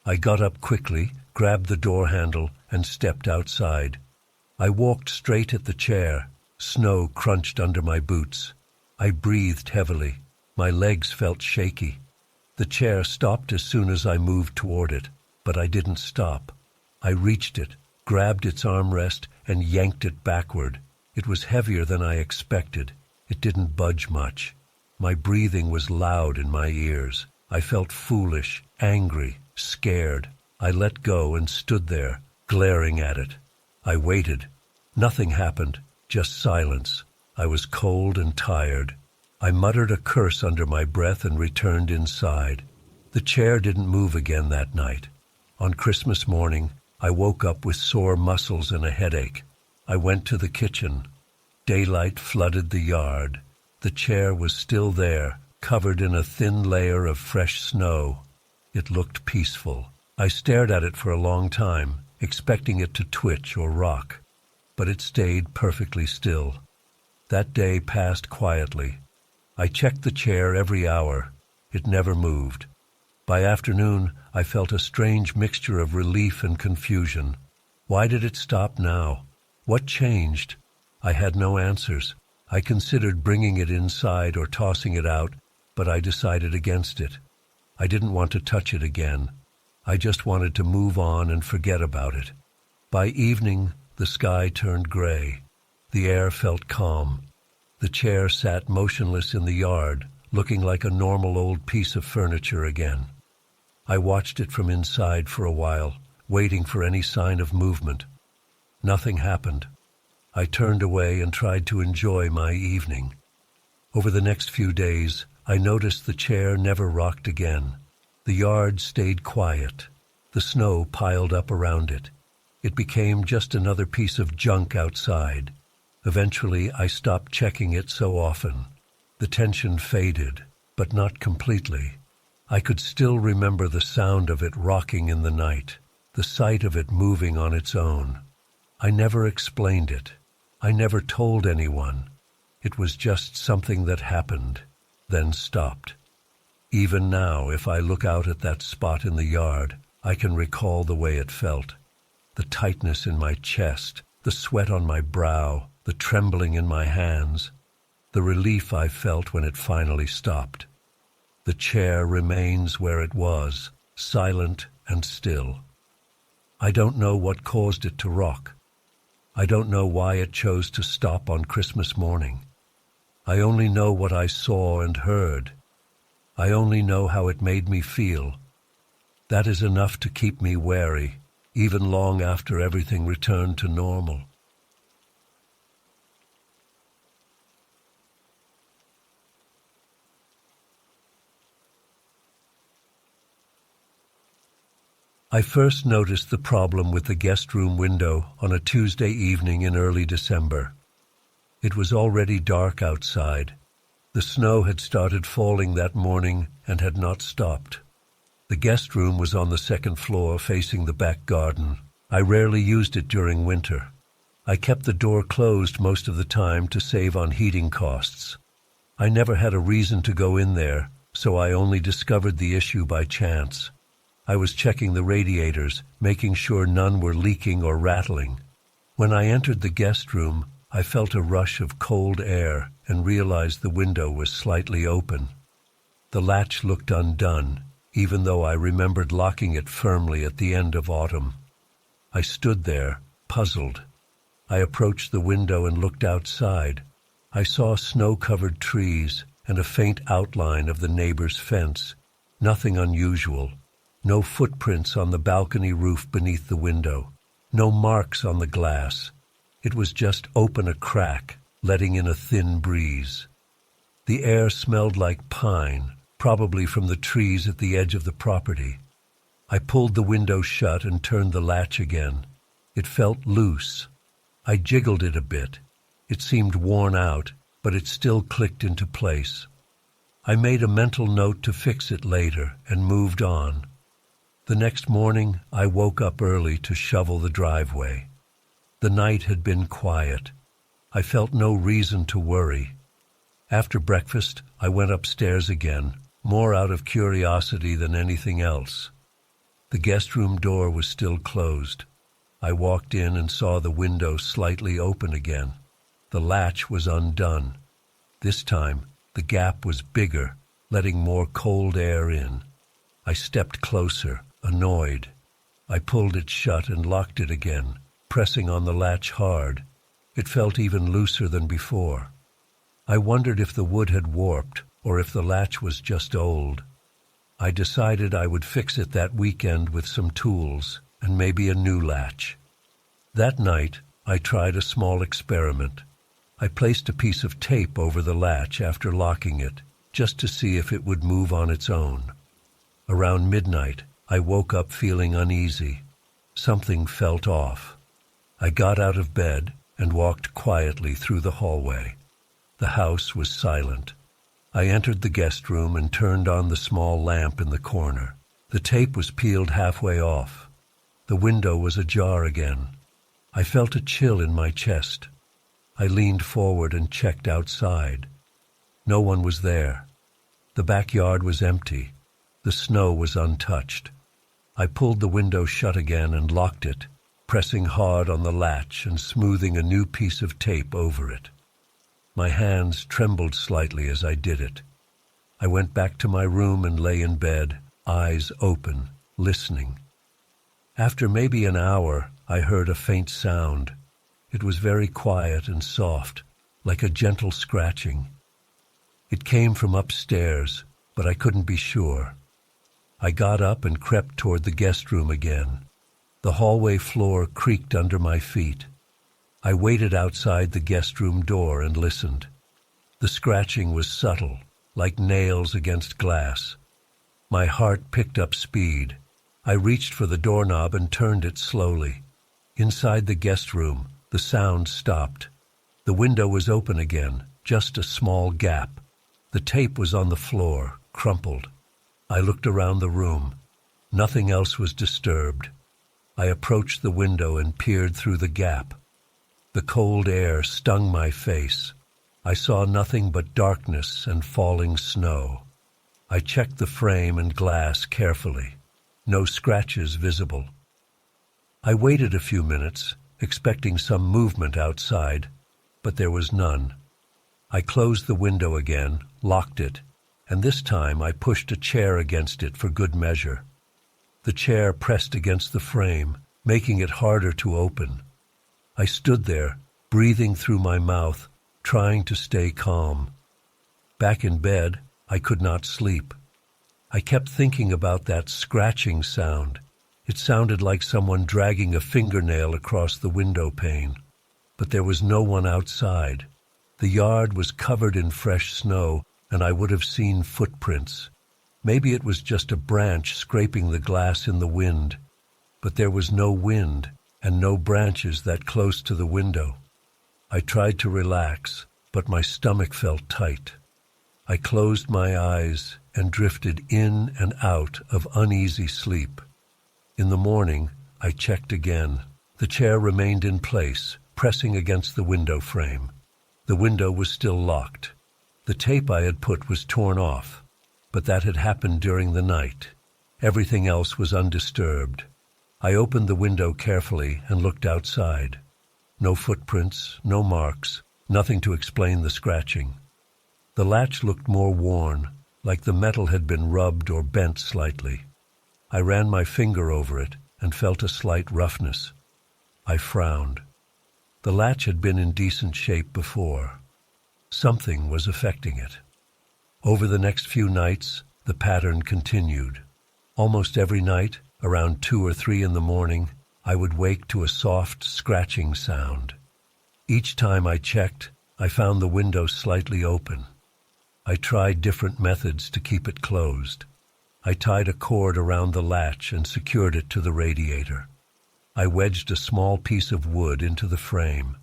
I got up quickly, grabbed the door handle, and stepped outside. I walked straight at the chair. Snow crunched under my boots. I breathed heavily. My legs felt shaky. The chair stopped as soon as I moved toward it, but I didn't stop. I reached it, grabbed its armrest, and yanked it backward. It was heavier than I expected. It didn't budge much. My breathing was loud in my ears. I felt foolish, angry, scared. I let go and stood there, glaring at it. I waited. Nothing happened, just silence. I was cold and tired. I muttered a curse under my breath and returned inside. The chair didn't move again that night. On Christmas morning, I woke up with sore muscles and a headache. I went to the kitchen. Daylight flooded the yard. The chair was still there, covered in a thin layer of fresh snow. It looked peaceful. I stared at it for a long time, expecting it to twitch or rock, but it stayed perfectly still. That day passed quietly. I checked the chair every hour. It never moved. By afternoon, I felt a strange mixture of relief and confusion. Why did it stop now? What changed? I had no answers. I considered bringing it inside or tossing it out, but I decided against it. I didn't want to touch it again. I just wanted to move on and forget about it. By evening, the sky turned gray. The air felt calm. The chair sat motionless in the yard, looking like a normal old piece of furniture again. I watched it from inside for a while, waiting for any sign of movement. Nothing happened. I turned away and tried to enjoy my evening. Over the next few days, I noticed the chair never rocked again. The yard stayed quiet. The snow piled up around it. It became just another piece of junk outside. Eventually, I stopped checking it so often. The tension faded, but not completely. I could still remember the sound of it rocking in the night, the sight of it moving on its own. I never explained it. I never told anyone. It was just something that happened, then stopped. Even now, if I look out at that spot in the yard, I can recall the way it felt. The tightness in my chest, the sweat on my brow, the trembling in my hands, the relief I felt when it finally stopped. The chair remains where it was, silent and still. I don't know what caused it to rock. I don't know why it chose to stop on Christmas morning. I only know what I saw and heard. I only know how it made me feel. That is enough to keep me wary, even long after everything returned to normal. I first noticed the problem with the guest room window on a Tuesday evening in early December. It was already dark outside. The snow had started falling that morning and had not stopped. The guest room was on the second floor facing the back garden. I rarely used it during winter. I kept the door closed most of the time to save on heating costs. I never had a reason to go in there, so I only discovered the issue by chance. I was checking the radiators, making sure none were leaking or rattling. When I entered the guest room, I felt a rush of cold air and realized the window was slightly open. The latch looked undone, even though I remembered locking it firmly at the end of autumn. I stood there, puzzled. I approached the window and looked outside. I saw snow-covered trees and a faint outline of the neighbor's fence. Nothing unusual. No footprints on the balcony roof beneath the window. No marks on the glass. It was just open a crack, letting in a thin breeze. The air smelled like pine, probably from the trees at the edge of the property. I pulled the window shut and turned the latch again. It felt loose. I jiggled it a bit. It seemed worn out, but it still clicked into place. I made a mental note to fix it later and moved on. The next morning, I woke up early to shovel the driveway. The night had been quiet. I felt no reason to worry. After breakfast, I went upstairs again, more out of curiosity than anything else. The guest room door was still closed. I walked in and saw the window slightly open again. The latch was undone. This time, the gap was bigger, letting more cold air in. I stepped closer, annoyed. I pulled it shut and locked it again, pressing on the latch hard. It felt even looser than before. I wondered if the wood had warped or if the latch was just old. I decided I would fix it that weekend with some tools and maybe a new latch. That night, I tried a small experiment. I placed a piece of tape over the latch after locking it, just to see if it would move on its own. Around midnight, I woke up feeling uneasy. Something felt off. I got out of bed and walked quietly through the hallway. The house was silent. I entered the guest room and turned on the small lamp in the corner. The tape was peeled halfway off. The window was ajar again. I felt a chill in my chest. I leaned forward and checked outside. No one was there. The backyard was empty. The snow was untouched. I pulled the window shut again and locked it, pressing hard on the latch and smoothing a new piece of tape over it. My hands trembled slightly as I did it. I went back to my room and lay in bed, eyes open, listening. After maybe an hour, I heard a faint sound. It was very quiet and soft, like a gentle scratching. It came from upstairs, but I couldn't be sure. I got up and crept toward the guest room again. The hallway floor creaked under my feet. I waited outside the guest room door and listened. The scratching was subtle, like nails against glass. My heart picked up speed. I reached for the doorknob and turned it slowly. Inside the guest room, the sound stopped. The window was open again, just a small gap. The tape was on the floor, crumpled. I looked around the room. Nothing else was disturbed. I approached the window and peered through the gap. The cold air stung my face. I saw nothing but darkness and falling snow. I checked the frame and glass carefully. No scratches visible. I waited a few minutes, expecting some movement outside, but there was none. I closed the window again, locked it, and this time I pushed a chair against it for good measure. The chair pressed against the frame, making it harder to open. I stood there, breathing through my mouth, trying to stay calm. Back in bed, I could not sleep. I kept thinking about that scratching sound. It sounded like someone dragging a fingernail across the window pane. But there was no one outside. The yard was covered in fresh snow, and I would have seen footprints. Maybe it was just a branch scraping the glass in the wind. But there was no wind, and no branches that close to the window. I tried to relax, but my stomach felt tight. I closed my eyes and drifted in and out of uneasy sleep. In the morning, I checked again. The chair remained in place, pressing against the window frame. The window was still locked. The tape I had put was torn off, but that had happened during the night. Everything else was undisturbed. I opened the window carefully and looked outside. No footprints, no marks, nothing to explain the scratching. The latch looked more worn, like the metal had been rubbed or bent slightly. I ran my finger over it and felt a slight roughness. I frowned. The latch had been in decent shape before. Something was affecting it. Over the next few nights, the pattern continued. Almost every night, around 2 or 3 in the morning, I would wake to a soft, scratching sound. Each time I checked, I found the window slightly open. I tried different methods to keep it closed. I tied a cord around the latch and secured it to the radiator. I wedged a small piece of wood into the frame.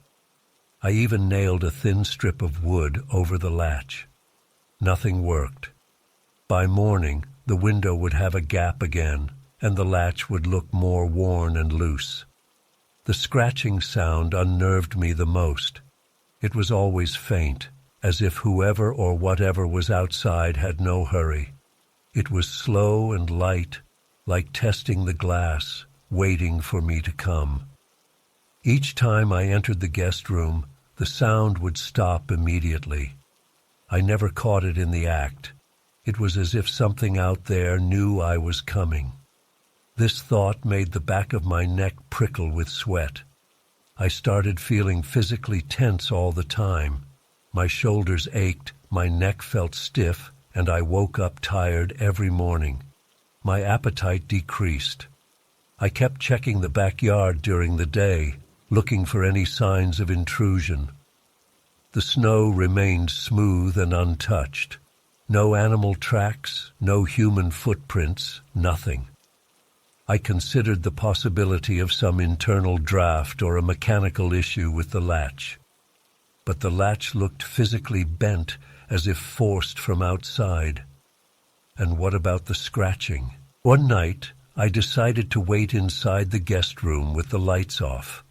I even nailed a thin strip of wood over the latch. Nothing worked. By morning, the window would have a gap again, and the latch would look more worn and loose. The scratching sound unnerved me the most. It was always faint, as if whoever or whatever was outside had no hurry. It was slow and light, like testing the glass, waiting for me to come. Each time I entered the guest room, the sound would stop immediately. I never caught it in the act. It was as if something out there knew I was coming. This thought made the back of my neck prickle with sweat. I started feeling physically tense all the time. My shoulders ached, my neck felt stiff, and I woke up tired every morning. My appetite decreased. I kept checking the backyard during the day, looking for any signs of intrusion. The snow remained smooth and untouched. No animal tracks, no human footprints, nothing. I considered the possibility of some internal draft or a mechanical issue with the latch. But the latch looked physically bent, as if forced from outside. And what about the scratching? One night, I decided to wait inside the guest room with the lights off.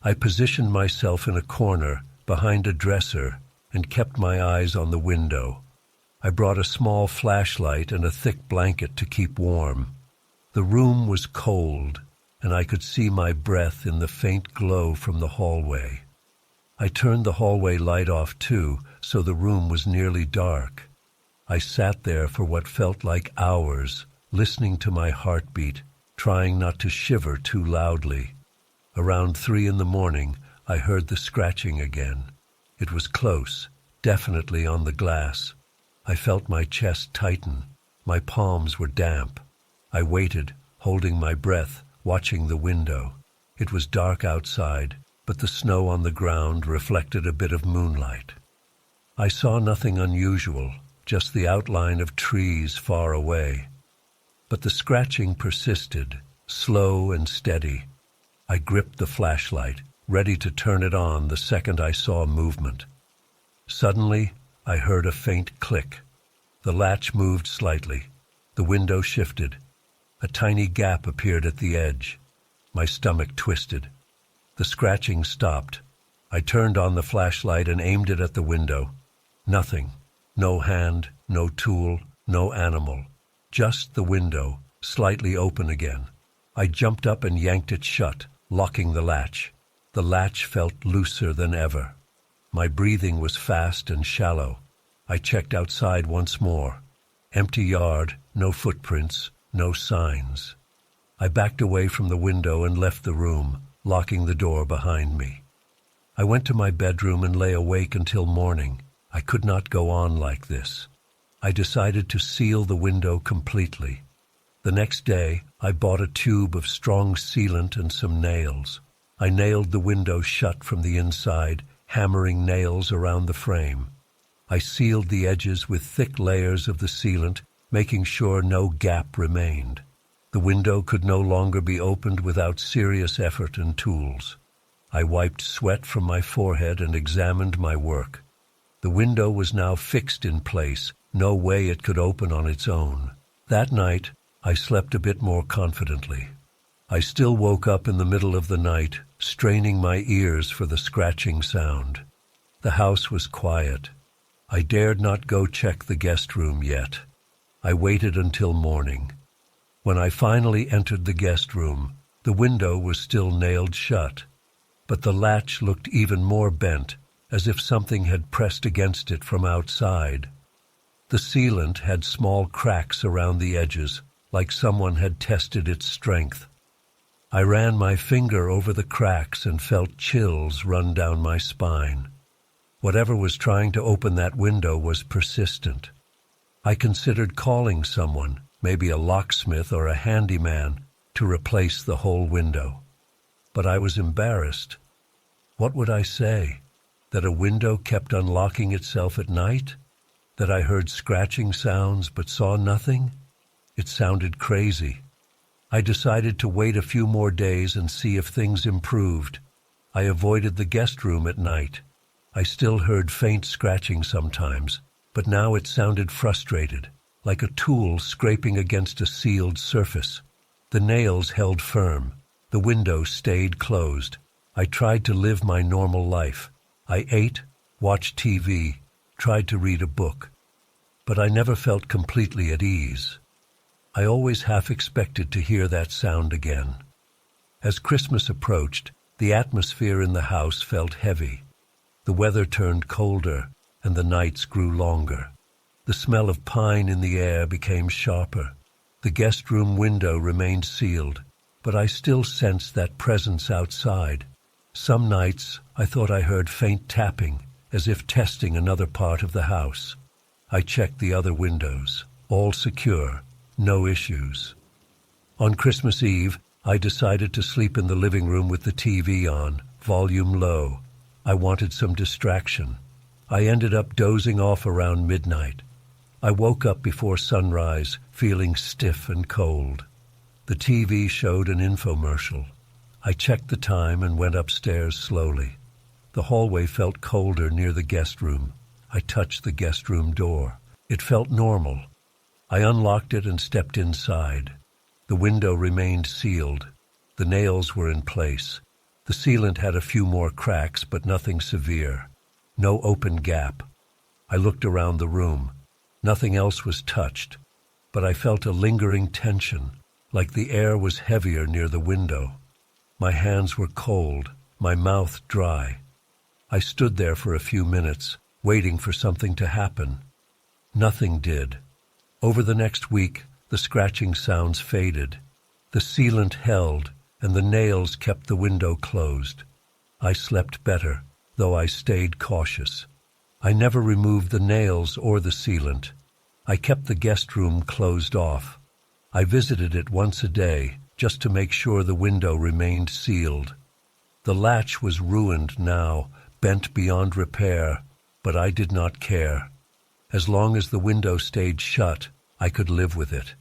I positioned myself in a corner, behind a dresser, and kept my eyes on the window. I brought a small flashlight and a thick blanket to keep warm. The room was cold, and I could see my breath in the faint glow from the hallway. I turned the hallway light off too, so the room was nearly dark. I sat there for what felt like hours, listening to my heartbeat, trying not to shiver too loudly. Around 3 in the morning, I heard the scratching again. It was close, definitely on the glass. I felt my chest tighten. My palms were damp. I waited, holding my breath, watching the window. It was dark outside, but the snow on the ground reflected a bit of moonlight. I saw nothing unusual, just the outline of trees far away. But the scratching persisted, slow and steady. I gripped the flashlight, ready to turn it on the second I saw movement. Suddenly, I heard a faint click. The latch moved slightly. The window shifted. A tiny gap appeared at the edge. My stomach twisted. The scratching stopped. I turned on the flashlight and aimed it at the window. Nothing. No hand, no tool, no animal. Just the window, slightly open again. I jumped up and yanked it shut, locking the latch. The latch felt looser than ever. My breathing was fast and shallow. I checked outside once more. Empty yard, no footprints, no signs. I backed away from the window and left the room, locking the door behind me. I went to my bedroom and lay awake until morning. I could not go on like this. I decided to seal the window completely. The next day, I bought a tube of strong sealant and some nails. I nailed the window shut from the inside, hammering nails around the frame. I sealed the edges with thick layers of the sealant, making sure no gap remained. The window could no longer be opened without serious effort and tools. I wiped sweat from my forehead and examined my work. The window was now fixed in place, no way it could open on its own. That night, I slept a bit more confidently. I still woke up in the middle of the night, straining my ears for the scratching sound. The house was quiet. I dared not go check the guest room yet. I waited until morning. When I finally entered the guest room, the window was still nailed shut, but the latch looked even more bent, as if something had pressed against it from outside. The sealant had small cracks around the edges, like someone had tested its strength. I ran my finger over the cracks and felt chills run down my spine. Whatever was trying to open that window was persistent. I considered calling someone, maybe a locksmith or a handyman, to replace the whole window. But I was embarrassed. What would I say? That a window kept unlocking itself at night? That I heard scratching sounds but saw nothing? It sounded crazy. I decided to wait a few more days and see if things improved. I avoided the guest room at night. I still heard faint scratching sometimes, but now it sounded frustrated, like a tool scraping against a sealed surface. The nails held firm. The window stayed closed. I tried to live my normal life. I ate, watched TV, tried to read a book. But I never felt completely at ease. I always half expected to hear that sound again. As Christmas approached, the atmosphere in the house felt heavy. The weather turned colder, and the nights grew longer. The smell of pine in the air became sharper. The guest room window remained sealed, but I still sensed that presence outside. Some nights I thought I heard faint tapping, as if testing another part of the house. I checked the other windows, all secure, no issues. On Christmas Eve, I decided to sleep in the living room with the TV on, volume low. I wanted some distraction. I ended up dozing off around midnight. I woke up before sunrise, feeling stiff and cold. The TV showed an infomercial. I checked the time and went upstairs slowly. The hallway felt colder near the guest room. I touched the guest room door. It felt normal. I unlocked it and stepped inside. The window remained sealed. The nails were in place. The sealant had a few more cracks, but nothing severe. No open gap. I looked around the room. Nothing else was touched, but I felt a lingering tension, like the air was heavier near the window. My hands were cold, my mouth dry. I stood there for a few minutes, waiting for something to happen. Nothing did. Over the next week, the scratching sounds faded. The sealant held, and the nails kept the window closed. I slept better, though I stayed cautious. I never removed the nails or the sealant. I kept the guest room closed off. I visited it once a day, just to make sure the window remained sealed. The latch was ruined now, bent beyond repair, but I did not care. As long as the window stayed shut, I could live with it.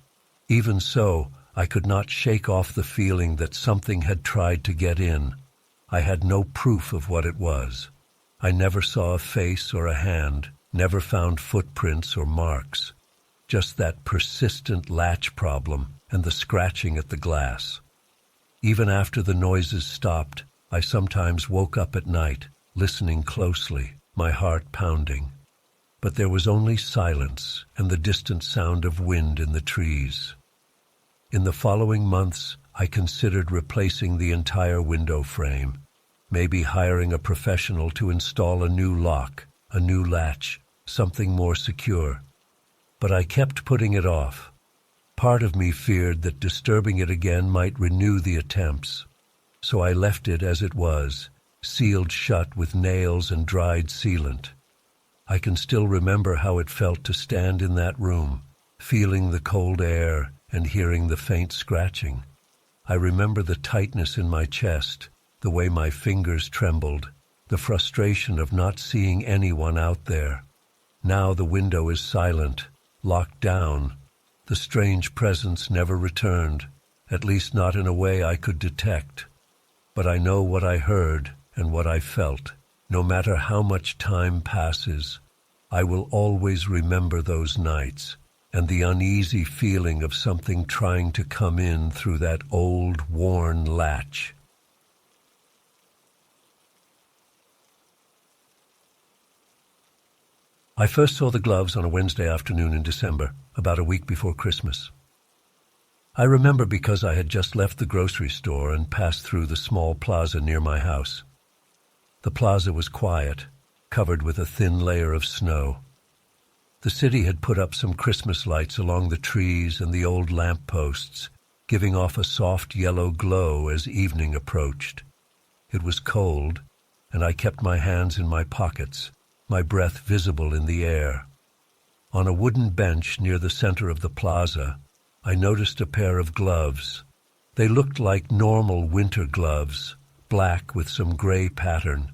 Even so, I could not shake off the feeling that something had tried to get in. I had no proof of what it was. I never saw a face or a hand, never found footprints or marks. Just that persistent latch problem and the scratching at the glass. Even after the noises stopped, I sometimes woke up at night, listening closely, my heart pounding. But there was only silence and the distant sound of wind in the trees. In the following months, I considered replacing the entire window frame, maybe hiring a professional to install a new lock, a new latch, something more secure. But I kept putting it off. Part of me feared that disturbing it again might renew the attempts. So I left it as it was, sealed shut with nails and dried sealant. I can still remember how it felt to stand in that room, feeling the cold air and hearing the faint scratching. I remember the tightness in my chest, the way my fingers trembled, the frustration of not seeing anyone out there. Now the window is silent, locked down. The strange presence never returned, at least not in a way I could detect. But I know what I heard and what I felt. No matter how much time passes, I will always remember those nights and the uneasy feeling of something trying to come in through that old, worn latch. I first saw the gloves on a Wednesday afternoon in December, about a week before Christmas. I remember because I had just left the grocery store and passed through the small plaza near my house. The plaza was quiet, covered with a thin layer of snow. The city had put up some Christmas lights along the trees and the old lamp posts, giving off a soft yellow glow as evening approached. It was cold, and I kept my hands in my pockets, my breath visible in the air. On a wooden bench near the center of the plaza, I noticed a pair of gloves. They looked like normal winter gloves, black with some gray pattern.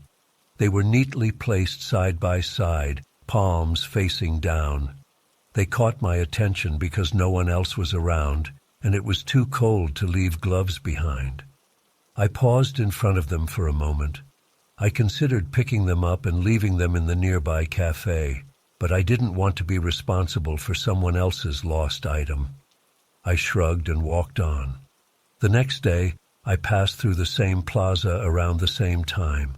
They were neatly placed side by side, palms facing down. They caught my attention because no one else was around, and it was too cold to leave gloves behind. I paused in front of them for a moment. I considered picking them up and leaving them in the nearby cafe, but I didn't want to be responsible for someone else's lost item. I shrugged and walked on. The next day, I passed through the same plaza around the same time.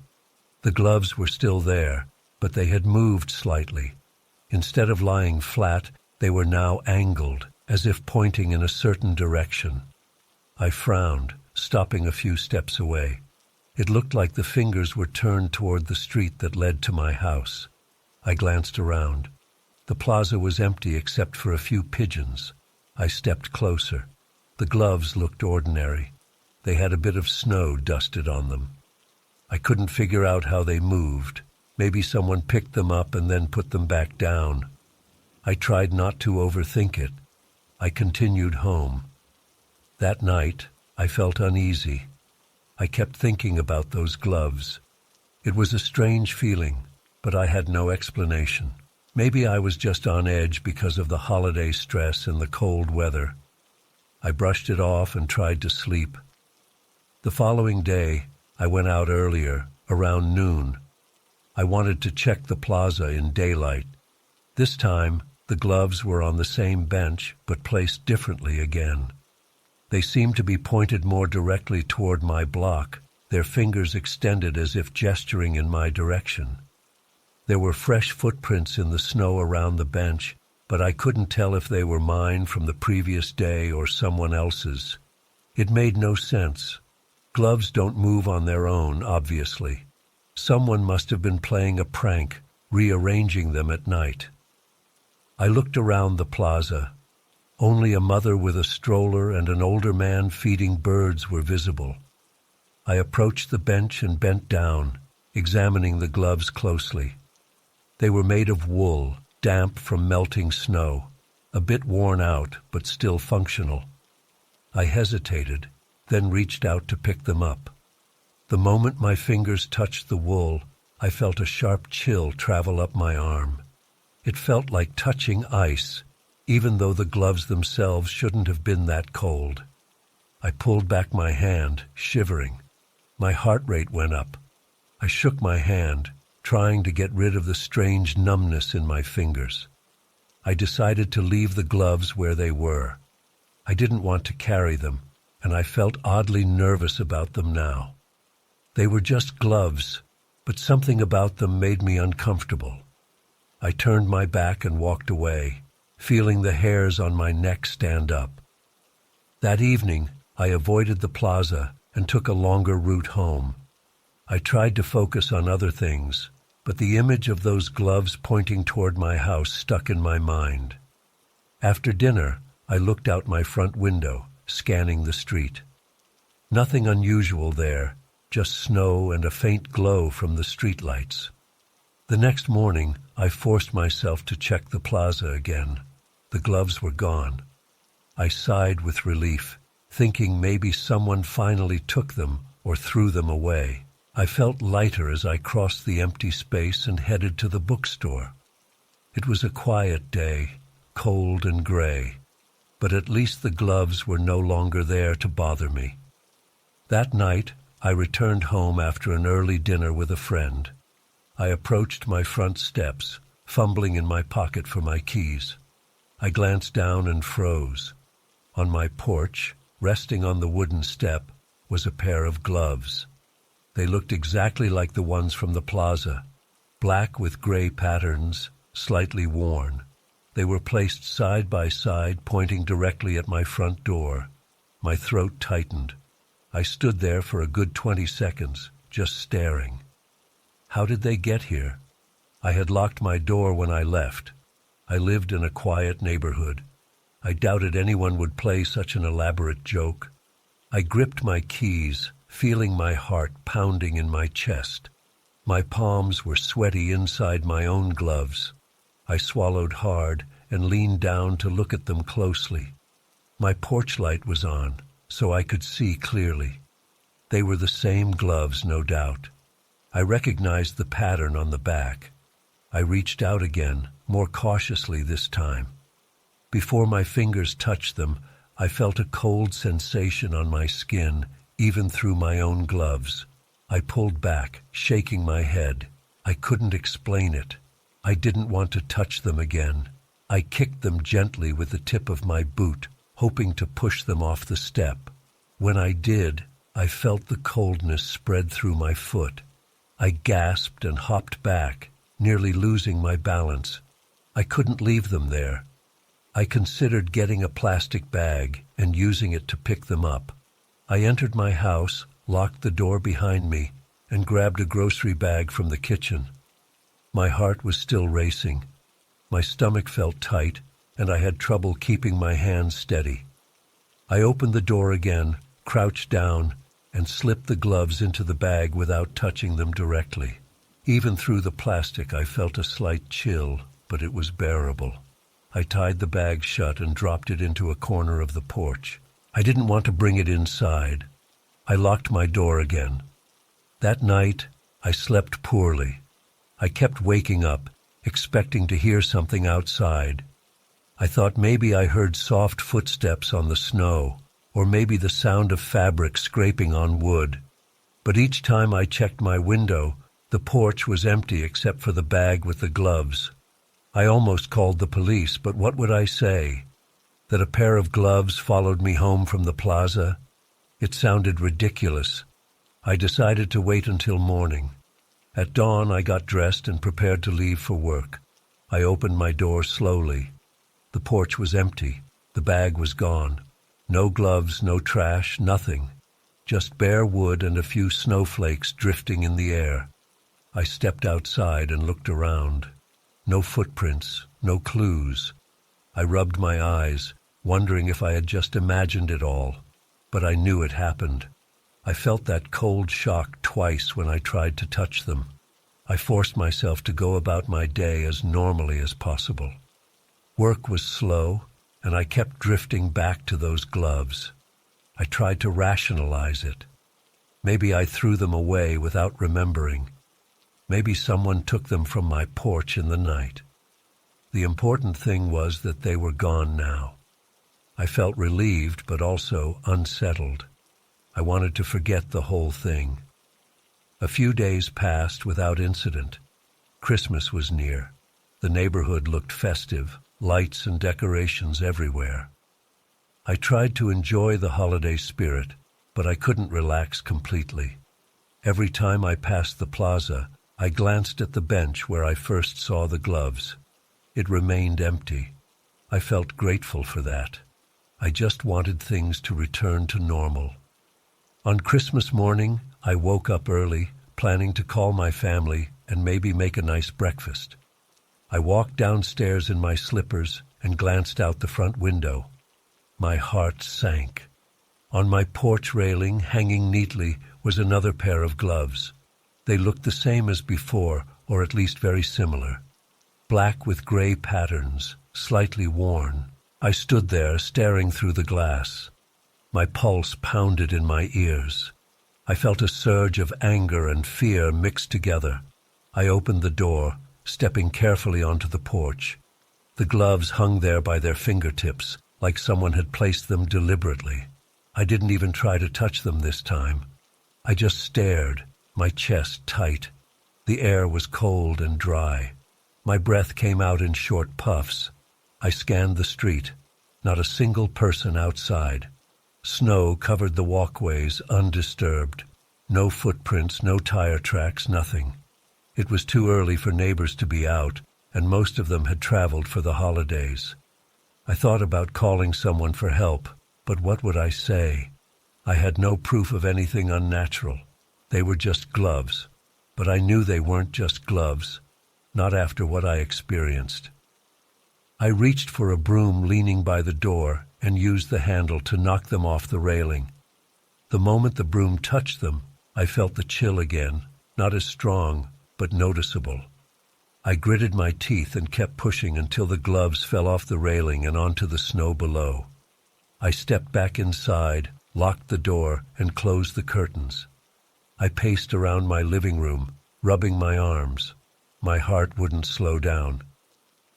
The gloves were still there, but they had moved slightly. Instead of lying flat, they were now angled, as if pointing in a certain direction. I frowned, stopping a few steps away. It looked like the fingers were turned toward the street that led to my house. I glanced around. The plaza was empty except for a few pigeons. I stepped closer. The gloves looked ordinary. They had a bit of snow dusted on them. I couldn't figure out how they moved. Maybe someone picked them up and then put them back down. I tried not to overthink it. I continued home. That night, I felt uneasy. I kept thinking about those gloves. It was a strange feeling, but I had no explanation. Maybe I was just on edge because of the holiday stress and the cold weather. I brushed it off and tried to sleep. The following day, I went out earlier, around noon. I wanted to check the plaza in daylight. This time, the gloves were on the same bench, but placed differently again. They seemed to be pointed more directly toward my block, their fingers extended as if gesturing in my direction. There were fresh footprints in the snow around the bench, but I couldn't tell if they were mine from the previous day or someone else's. It made no sense. Gloves don't move on their own, obviously. Someone must have been playing a prank, rearranging them at night. I looked around the plaza. Only a mother with a stroller and an older man feeding birds were visible. I approached the bench and bent down, examining the gloves closely. They were made of wool, damp from melting snow, a bit worn out but still functional. I hesitated, then reached out to pick them up. The moment my fingers touched the wool, I felt a sharp chill travel up my arm. It felt like touching ice, even though the gloves themselves shouldn't have been that cold. I pulled back my hand, shivering. My heart rate went up. I shook my hand, trying to get rid of the strange numbness in my fingers. I decided to leave the gloves where they were. I didn't want to carry them, and I felt oddly nervous about them now. They were just gloves, but something about them made me uncomfortable. I turned my back and walked away, feeling the hairs on my neck stand up. That evening, I avoided the plaza and took a longer route home. I tried to focus on other things, but the image of those gloves pointing toward my house stuck in my mind. After dinner, I looked out my front window, scanning the street. Nothing unusual there, just snow and a faint glow from the streetlights. The next morning, I forced myself to check the plaza again. The gloves were gone. I sighed with relief, thinking maybe someone finally took them or threw them away. I felt lighter as I crossed the empty space and headed to the bookstore. It was a quiet day, cold and gray, but at least the gloves were no longer there to bother me. That night, I returned home after an early dinner with a friend. I approached my front steps, fumbling in my pocket for my keys. I glanced down and froze. On my porch, resting on the wooden step, was a pair of gloves. They looked exactly like the ones from the plaza, black with gray patterns, slightly worn. They were placed side by side, pointing directly at my front door. My throat tightened. I stood there for a good 20 seconds, just staring. How did they get here? I had locked my door when I left. I lived in a quiet neighborhood. I doubted anyone would play such an elaborate joke. I gripped my keys, feeling my heart pounding in my chest. My palms were sweaty inside my own gloves. I swallowed hard and leaned down to look at them closely. My porch light was on, so I could see clearly. They were the same gloves, no doubt. I recognized the pattern on the back. I reached out again, more cautiously this time. Before my fingers touched them, I felt a cold sensation on my skin, even through my own gloves. I pulled back, shaking my head. I couldn't explain it. I didn't want to touch them again. I kicked them gently with the tip of my boot, hoping to push them off the step. When I did, I felt the coldness spread through my foot. I gasped and hopped back, nearly losing my balance. I couldn't leave them there. I considered getting a plastic bag and using it to pick them up. I entered my house, locked the door behind me, and grabbed a grocery bag from the kitchen. My heart was still racing. My stomach felt tight, and I had trouble keeping my hands steady. I opened the door again, crouched down, and slipped the gloves into the bag without touching them directly. Even through the plastic, I felt a slight chill, but it was bearable. I tied the bag shut and dropped it into a corner of the porch. I didn't want to bring it inside. I locked my door again. That night, I slept poorly. I kept waking up, expecting to hear something outside. I thought maybe I heard soft footsteps on the snow, or maybe the sound of fabric scraping on wood. But each time I checked my window, the porch was empty except for the bag with the gloves. I almost called the police, but what would I say? That a pair of gloves followed me home from the plaza? It sounded ridiculous. I decided to wait until morning. At dawn, I got dressed and prepared to leave for work. I opened my door slowly. The porch was empty. The bag was gone. No gloves, no trash, nothing. Just bare wood and a few snowflakes drifting in the air. I stepped outside and looked around. No footprints, no clues. I rubbed my eyes, wondering if I had just imagined it all. But I knew it happened. I felt that cold shock twice when I tried to touch them. I forced myself to go about my day as normally as possible. Work was slow, and I kept drifting back to those gloves. I tried to rationalize it. Maybe I threw them away without remembering. Maybe someone took them from my porch in the night. The important thing was that they were gone now. I felt relieved, but also unsettled. I wanted to forget the whole thing. A few days passed without incident. Christmas was near. The neighborhood looked festive, lights and decorations everywhere. I tried to enjoy the holiday spirit, but I couldn't relax completely. Every time I passed the plaza, I glanced at the bench where I first saw the gloves. It remained empty. I felt grateful for that. I just wanted things to return to normal. On Christmas morning, I woke up early, planning to call my family and maybe make a nice breakfast. I walked downstairs in my slippers and glanced out the front window. My heart sank. On my porch railing, hanging neatly, was another pair of gloves. They looked the same as before, or at least very similar. Black with gray patterns, slightly worn. I stood there, staring through the glass. My pulse pounded in my ears. I felt a surge of anger and fear mixed together. I opened the door, stepping carefully onto the porch. The gloves hung there by their fingertips, like someone had placed them deliberately. I didn't even try to touch them this time. I just stared, my chest tight. The air was cold and dry. My breath came out in short puffs. I scanned the street. Not a single person outside. Snow covered the walkways undisturbed. No footprints, no tire tracks, nothing. It was too early for neighbors to be out, and most of them had traveled for the holidays. I thought about calling someone for help, but what would I say? I had no proof of anything unnatural. They were just gloves, but I knew they weren't just gloves, not after what I experienced. I reached for a broom leaning by the door and used the handle to knock them off the railing. The moment the broom touched them, I felt the chill again, not as strong, but noticeable. I gritted my teeth and kept pushing until the gloves fell off the railing and onto the snow below. I stepped back inside, locked the door, and closed the curtains. I paced around my living room, rubbing my arms. My heart wouldn't slow down.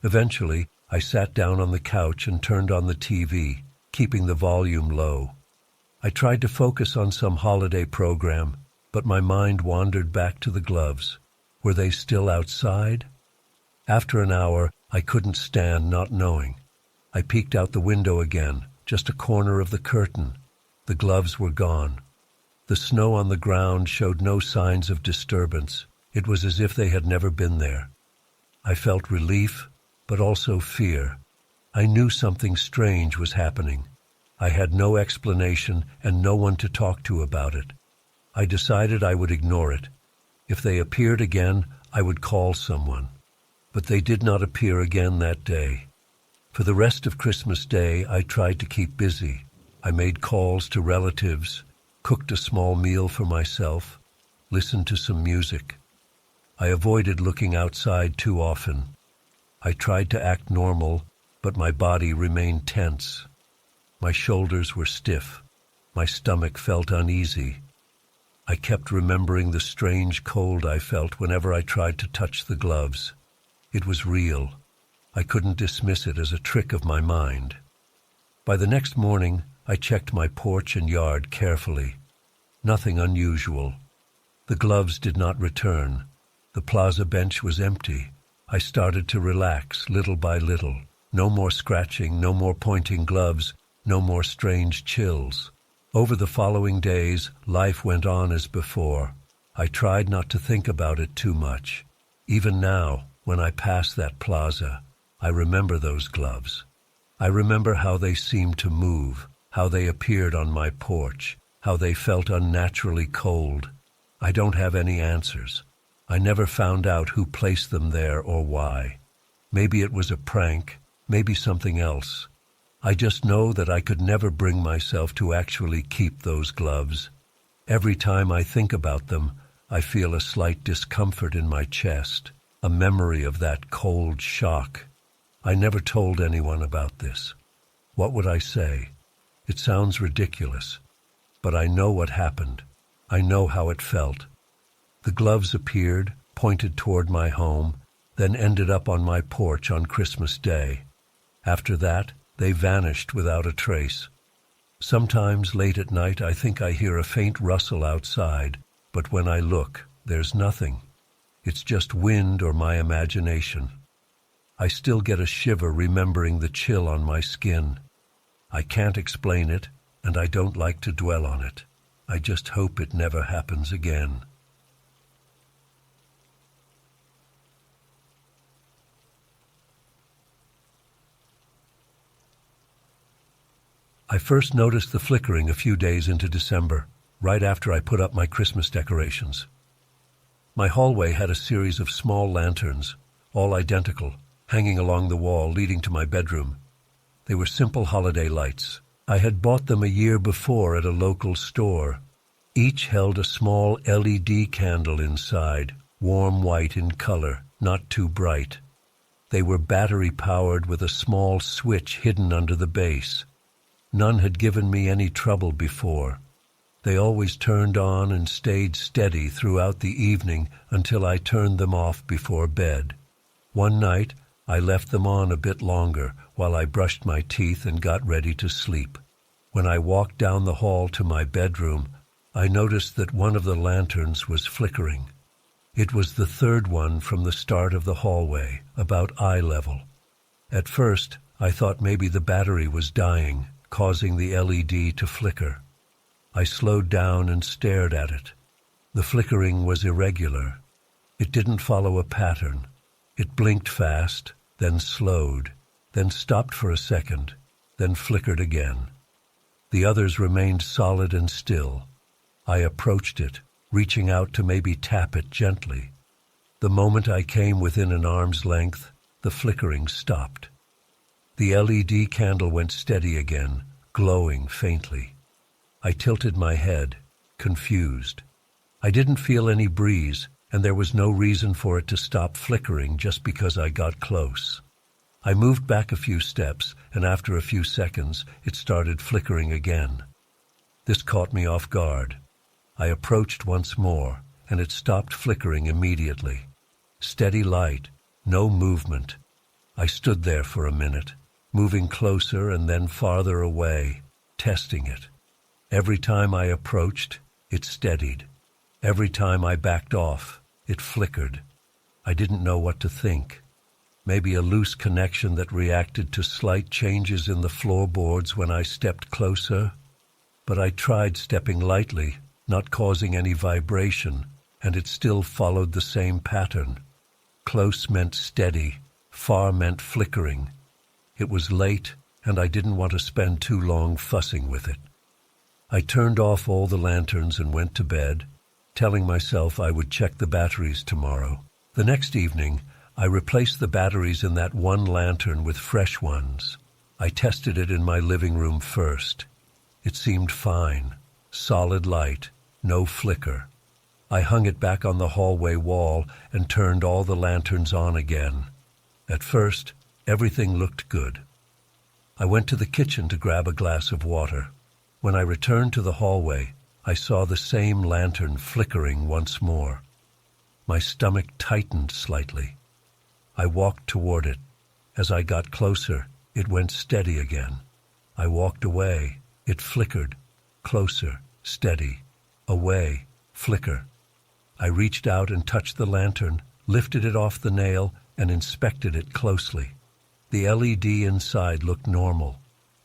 Eventually, I sat down on the couch and turned on the TV, keeping the volume low. I tried to focus on some holiday program, but my mind wandered back to the gloves. Were they still outside? After an hour, I couldn't stand not knowing. I peeked out the window again, just a corner of the curtain. The gloves were gone. The snow on the ground showed no signs of disturbance. It was as if they had never been there. I felt relief, but also fear. I knew something strange was happening. I had no explanation and no one to talk to about it. I decided I would ignore it. If they appeared again, I would call someone. But they did not appear again that day. For the rest of Christmas Day, I tried to keep busy. I made calls to relatives, cooked a small meal for myself, listened to some music. I avoided looking outside too often. I tried to act normal, but my body remained tense. My shoulders were stiff. My stomach felt uneasy. I kept remembering the strange cold I felt whenever I tried to touch the gloves. It was real. I couldn't dismiss it as a trick of my mind. By the next morning, I checked my porch and yard carefully. Nothing unusual. The gloves did not return. The plaza bench was empty. I started to relax little by little. No more scratching, no more pointing gloves, no more strange chills. Over the following days, life went on as before. I tried not to think about it too much. Even now, when I pass that plaza, I remember those gloves. I remember how they seemed to move, how they appeared on my porch, how they felt unnaturally cold. I don't have any answers. I never found out who placed them there or why. Maybe it was a prank, maybe something else. I just know that I could never bring myself to actually keep those gloves. Every time I think about them, I feel a slight discomfort in my chest, a memory of that cold shock. I never told anyone about this. What would I say? It sounds ridiculous, but I know what happened. I know how it felt. The gloves appeared, pointed toward my home, then ended up on my porch on Christmas Day. After that, they vanished without a trace. Sometimes late at night I think I hear a faint rustle outside, but when I look, there's nothing. It's just wind or my imagination. I still get a shiver remembering the chill on my skin. I can't explain it, and I don't like to dwell on it. I just hope it never happens again. I first noticed the flickering a few days into December, right after I put up my Christmas decorations. My hallway had a series of small lanterns, all identical, hanging along the wall leading to my bedroom. They were simple holiday lights. I had bought them a year before at a local store. Each held a small LED candle inside, warm white in color, not too bright. They were battery-powered with a small switch hidden under the base. None had given me any trouble before. They always turned on and stayed steady throughout the evening until I turned them off before bed. One night, I left them on a bit longer while I brushed my teeth and got ready to sleep. When I walked down the hall to my bedroom, I noticed that one of the lanterns was flickering. It was the third one from the start of the hallway, about eye level. At first, I thought maybe the battery was dying, causing the LED to flicker. I slowed down and stared at it. The flickering was irregular. It didn't follow a pattern. It blinked fast, then slowed, then stopped for a second, then flickered again. The others remained solid and still. I approached it, reaching out to maybe tap it gently. The moment I came within an arm's length, the flickering stopped. The LED candle went steady again, glowing faintly. I tilted my head, confused. I didn't feel any breeze, and there was no reason for it to stop flickering just because I got close. I moved back a few steps, and after a few seconds, it started flickering again. This caught me off guard. I approached once more, and it stopped flickering immediately. Steady light, no movement. I stood there for a minute, moving closer and then farther away, testing it. Every time I approached, it steadied. Every time I backed off, it flickered. I didn't know what to think. Maybe a loose connection that reacted to slight changes in the floorboards when I stepped closer. But I tried stepping lightly, not causing any vibration, and it still followed the same pattern. Close meant steady, far meant flickering. It was late, and I didn't want to spend too long fussing with it. I turned off all the lanterns and went to bed, telling myself I would check the batteries tomorrow. The next evening, I replaced the batteries in that one lantern with fresh ones. I tested it in my living room first. It seemed fine, solid light, no flicker. I hung it back on the hallway wall and turned all the lanterns on again. At first, everything looked good. I went to the kitchen to grab a glass of water. When I returned to the hallway, I saw the same lantern flickering once more. My stomach tightened slightly. I walked toward it. As I got closer, it went steady again. I walked away. It flickered. Closer, steady. Away, flicker. I reached out and touched the lantern, lifted it off the nail, and inspected it closely. The LED inside looked normal.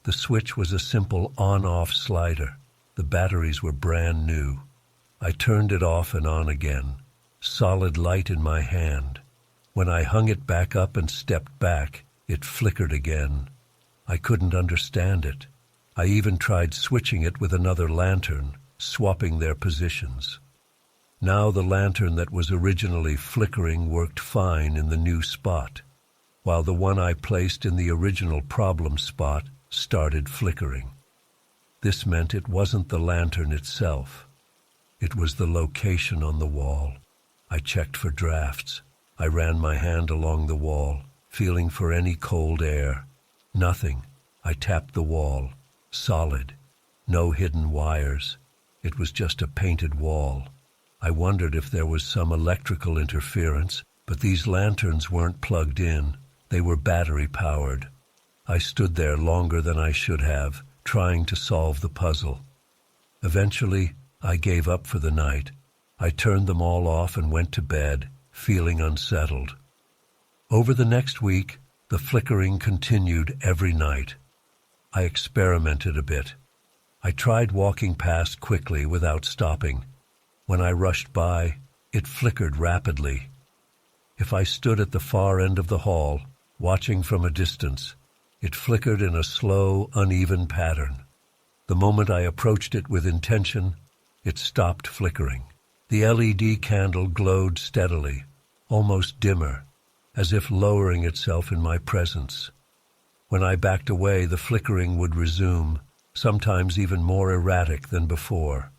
The switch was a simple on-off slider. The batteries were brand new. I turned it off and on again. Solid light in my hand. When I hung it back up and stepped back, it flickered again. I couldn't understand it. I even tried switching it with another lantern, swapping their positions. Now the lantern that was originally flickering worked fine in the new spot, while the one I placed in the original problem spot started flickering. This meant it wasn't the lantern itself. It was the location on the wall. I checked for drafts. I ran my hand along the wall, feeling for any cold air. Nothing. I tapped the wall. Solid. No hidden wires. It was just a painted wall. I wondered if there was some electrical interference, but these lanterns weren't plugged in. They were battery-powered. I stood there longer than I should have, trying to solve the puzzle. Eventually, I gave up for the night. I turned them all off and went to bed, feeling unsettled. Over the next week, the flickering continued every night. I experimented a bit. I tried walking past quickly without stopping. When I rushed by, it flickered rapidly. If I stood at the far end of the hall, watching from a distance, it flickered in a slow, uneven pattern. The moment I approached it with intention, it stopped flickering. The LED candle glowed steadily, almost dimmer, as if lowering itself in my presence. When I backed away, the flickering would resume, sometimes even more erratic than before.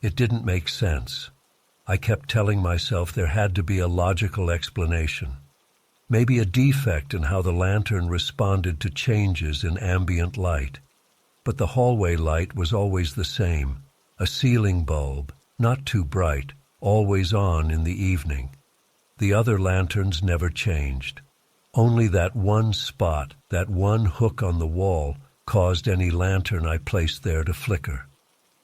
It didn't make sense. I kept telling myself there had to be a logical explanation. Maybe a defect in how the lantern responded to changes in ambient light. But the hallway light was always the same, a ceiling bulb, not too bright, always on in the evening. The other lanterns never changed. Only that one spot, that one hook on the wall, caused any lantern I placed there to flicker.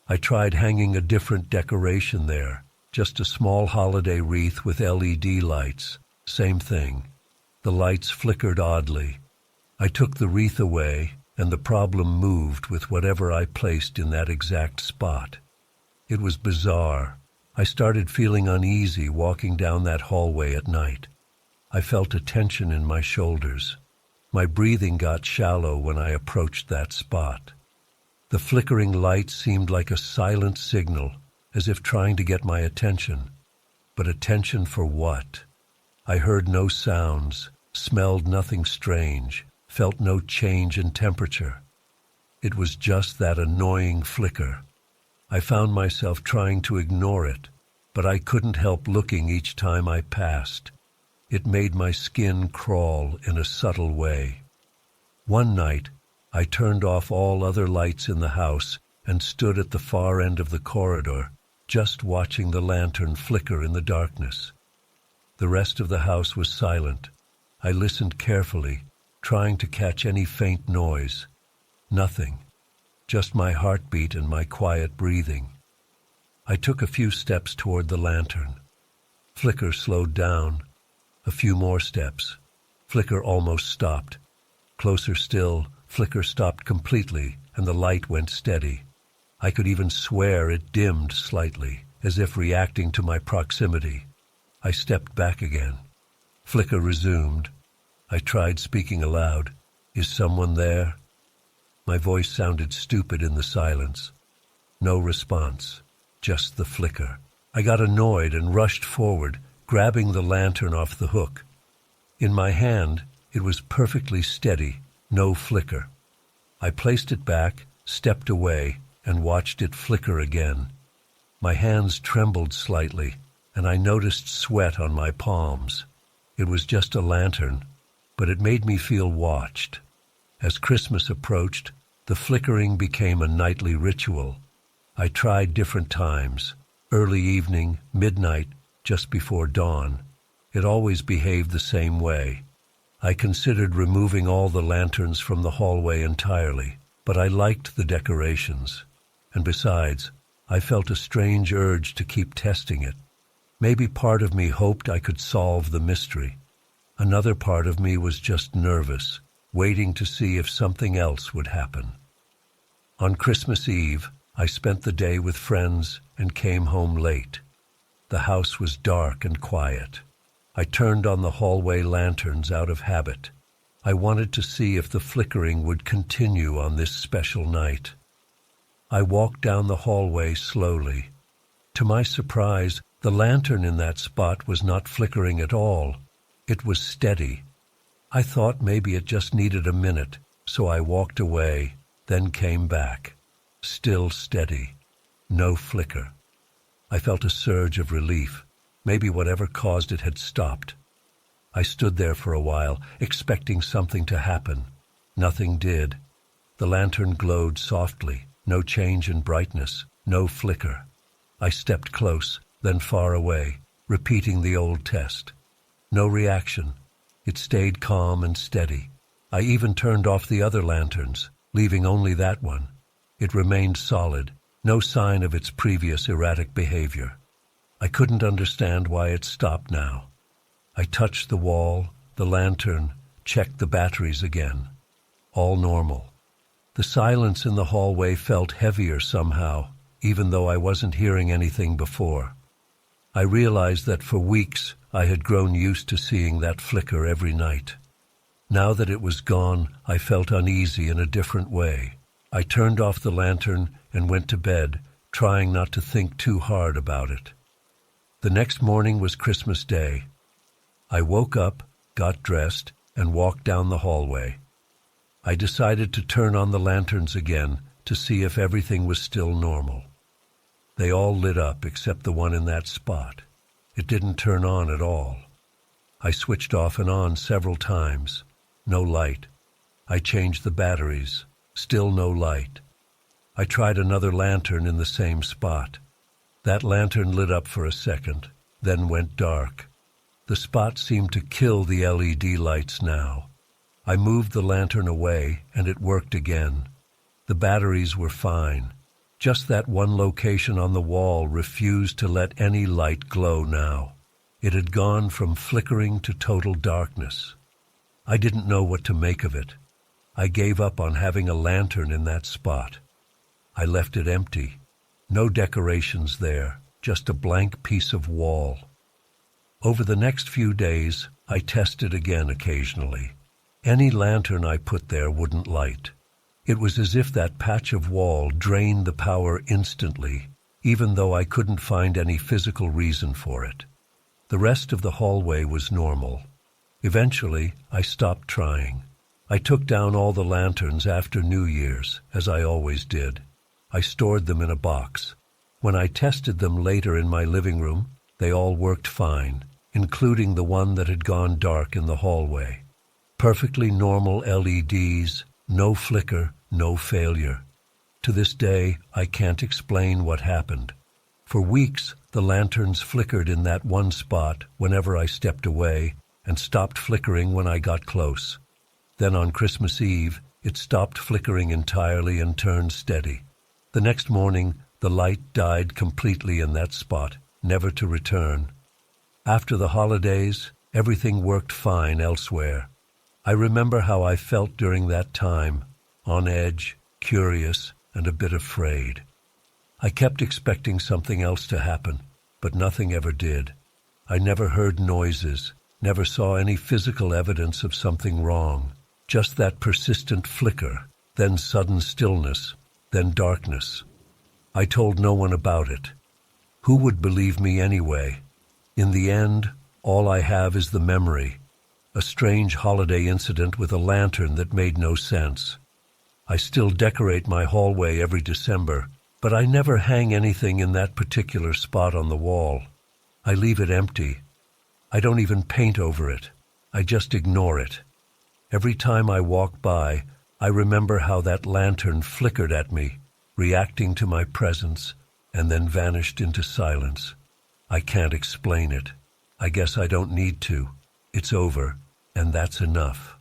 I tried hanging a different decoration there, just a small holiday wreath with LED lights. Same thing. The lights flickered oddly. I took the wreath away, and the problem moved with whatever I placed in that exact spot. It was bizarre. I started feeling uneasy walking down that hallway at night. I felt a tension in my shoulders. My breathing got shallow when I approached that spot. The flickering light seemed like a silent signal, as if trying to get my attention. But attention for what? I heard no sounds, smelled nothing strange, felt no change in temperature. It was just that annoying flicker. I found myself trying to ignore it, but I couldn't help looking each time I passed. It made my skin crawl in a subtle way. One night, I turned off all other lights in the house and stood at the far end of the corridor, just watching the lantern flicker in the darkness. The rest of the house was silent. I listened carefully, trying to catch any faint noise. Nothing. Just my heartbeat and my quiet breathing. I took a few steps toward the lantern. Flicker slowed down. A few more steps. Flicker almost stopped. Closer still, flicker stopped completely, and the light went steady. I could even swear it dimmed slightly, as if reacting to my proximity. I stepped back again. Flicker resumed. I tried speaking aloud. "Is someone there?" My voice sounded stupid in the silence. No response, just the flicker. I got annoyed and rushed forward, grabbing the lantern off the hook. In my hand, it was perfectly steady, no flicker. I placed it back, stepped away, and watched it flicker again. My hands trembled slightly, and I noticed sweat on my palms. It was just a lantern, but it made me feel watched. As Christmas approached, the flickering became a nightly ritual. I tried different times, early evening, midnight, just before dawn. It always behaved the same way. I considered removing all the lanterns from the hallway entirely, but I liked the decorations. And besides, I felt a strange urge to keep testing it. Maybe part of me hoped I could solve the mystery. Another part of me was just nervous, waiting to see if something else would happen. On Christmas Eve, I spent the day with friends and came home late. The house was dark and quiet. I turned on the hallway lanterns out of habit. I wanted to see if the flickering would continue on this special night. I walked down the hallway slowly. To my surprise, the lantern in that spot was not flickering at all. It was steady. I thought maybe it just needed a minute, so I walked away, then came back. Still steady. No flicker. I felt a surge of relief. Maybe whatever caused it had stopped. I stood there for a while, expecting something to happen. Nothing did. The lantern glowed softly, no change in brightness, no flicker. I stepped close, then far away, repeating the old test. No reaction. It stayed calm and steady. I even turned off the other lanterns, leaving only that one. It remained solid, no sign of its previous erratic behavior. I couldn't understand why it stopped now. I touched the wall, the lantern, checked the batteries again. All normal. The silence in the hallway felt heavier somehow, even though I wasn't hearing anything before. I realized that for weeks I had grown used to seeing that flicker every night. Now that it was gone, I felt uneasy in a different way. I turned off the lantern and went to bed, trying not to think too hard about it. The next morning was Christmas Day. I woke up, got dressed, and walked down the hallway. I decided to turn on the lanterns again to see if everything was still normal. They all lit up except the one in that spot. It didn't turn on at all. I switched off and on several times. No light. I changed the batteries. Still no light. I tried another lantern in the same spot. That lantern lit up for a second, then went dark. The spot seemed to kill the LED lights now. I moved the lantern away, and it worked again. The batteries were fine. Just that one location on the wall refused to let any light glow now. It had gone from flickering to total darkness. I didn't know what to make of it. I gave up on having a lantern in that spot. I left it empty. No decorations there, just a blank piece of wall. Over the next few days, I tested again occasionally. Any lantern I put there wouldn't light. It was as if that patch of wall drained the power instantly, even though I couldn't find any physical reason for it. The rest of the hallway was normal. Eventually, I stopped trying. I took down all the lanterns after New Year's, as I always did. I stored them in a box. When I tested them later in my living room, they all worked fine, including the one that had gone dark in the hallway. Perfectly normal LEDs, no flicker, no failure. To this day, I can't explain what happened. For weeks, the lanterns flickered in that one spot whenever I stepped away and stopped flickering when I got close. Then on Christmas Eve, it stopped flickering entirely and turned steady. The next morning, the light died completely in that spot, never to return. After the holidays, everything worked fine elsewhere. I remember how I felt during that time, on edge, curious, and a bit afraid. I kept expecting something else to happen, but nothing ever did. I never heard noises, never saw any physical evidence of something wrong, just that persistent flicker, then sudden stillness, then darkness. I told no one about it. Who would believe me anyway? In the end, all I have is the memory, a strange holiday incident with a lantern that made no sense. I still decorate my hallway every December, but I never hang anything in that particular spot on the wall. I leave it empty. I don't even paint over it. I just ignore it. Every time I walk by, I remember how that lantern flickered at me, reacting to my presence, and then vanished into silence. I can't explain it. I guess I don't need to. It's over, and that's enough.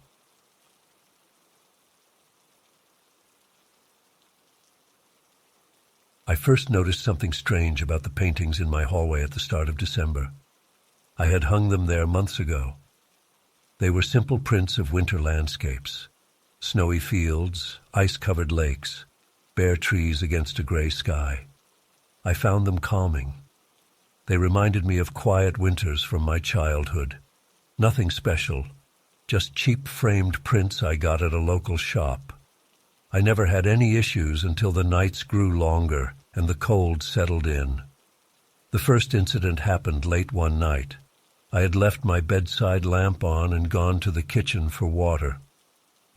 I first noticed something strange about the paintings in my hallway at the start of December. I had hung them there months ago. They were simple prints of winter landscapes, snowy fields, ice-covered lakes, bare trees against a gray sky. I found them calming. They reminded me of quiet winters from my childhood. Nothing special, just cheap framed prints I got at a local shop. I never had any issues until the nights grew longer and the cold settled in. The first incident happened late one night. I had left my bedside lamp on and gone to the kitchen for water.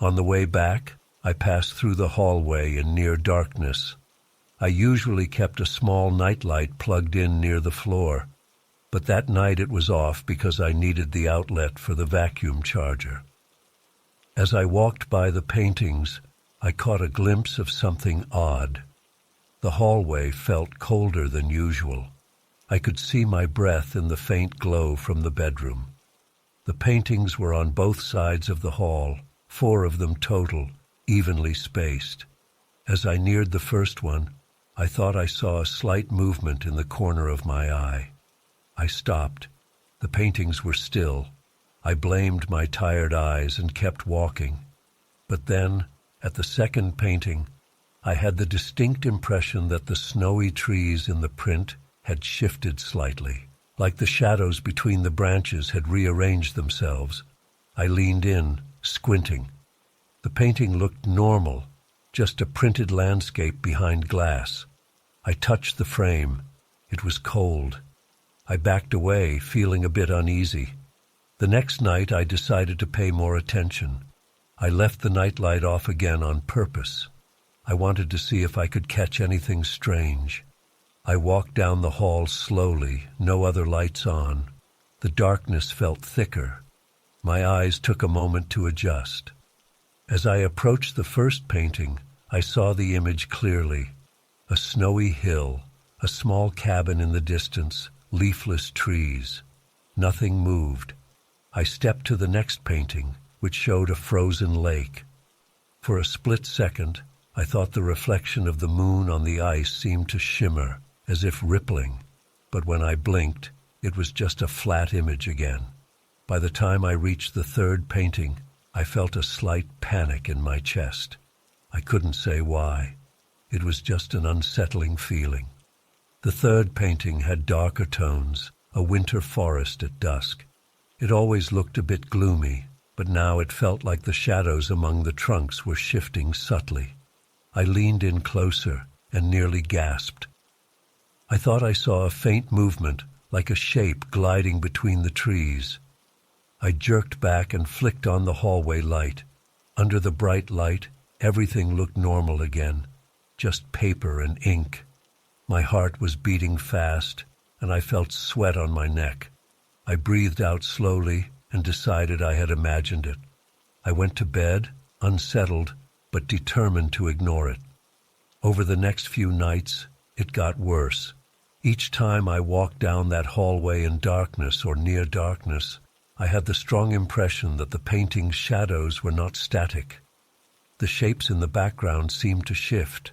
On the way back, I passed through the hallway in near darkness. I usually kept a small nightlight plugged in near the floor, but that night it was off because I needed the outlet for the vacuum charger. As I walked by the paintings, I caught a glimpse of something odd. The hallway felt colder than usual. I could see my breath in the faint glow from the bedroom. The paintings were on both sides of the hall, 4 of them total, evenly spaced. As I neared the first one, I thought I saw a slight movement in the corner of my eye. I stopped. The paintings were still. I blamed my tired eyes and kept walking. But then, at the second painting, I had the distinct impression that the snowy trees in the print had shifted slightly, like the shadows between the branches had rearranged themselves. I leaned in, squinting. The painting looked normal, just a printed landscape behind glass. I touched the frame. It was cold. I backed away, feeling a bit uneasy. The next night I decided to pay more attention. I left the nightlight off again on purpose. I wanted to see if I could catch anything strange. I walked down the hall slowly, no other lights on. The darkness felt thicker. My eyes took a moment to adjust. As I approached the first painting, I saw the image clearly. A snowy hill, a small cabin in the distance, leafless trees. Nothing moved. I stepped to the next painting, which showed a frozen lake. For a split second, I thought the reflection of the moon on the ice seemed to shimmer, as if rippling. But when I blinked, it was just a flat image again. By the time I reached the third painting, I felt a slight panic in my chest. I couldn't say why. It was just an unsettling feeling. The third painting had darker tones, a winter forest at dusk. It always looked a bit gloomy, but now it felt like the shadows among the trunks were shifting subtly. I leaned in closer and nearly gasped. I thought I saw a faint movement, like a shape gliding between the trees. I jerked back and flicked on the hallway light. Under the bright light, everything looked normal again, just paper and ink. My heart was beating fast, and I felt sweat on my neck. I breathed out slowly and decided I had imagined it. I went to bed, unsettled, but determined to ignore it. Over the next few nights, it got worse. Each time I walked down that hallway in darkness or near darkness, I had the strong impression that the painting's shadows were not static. The shapes in the background seemed to shift.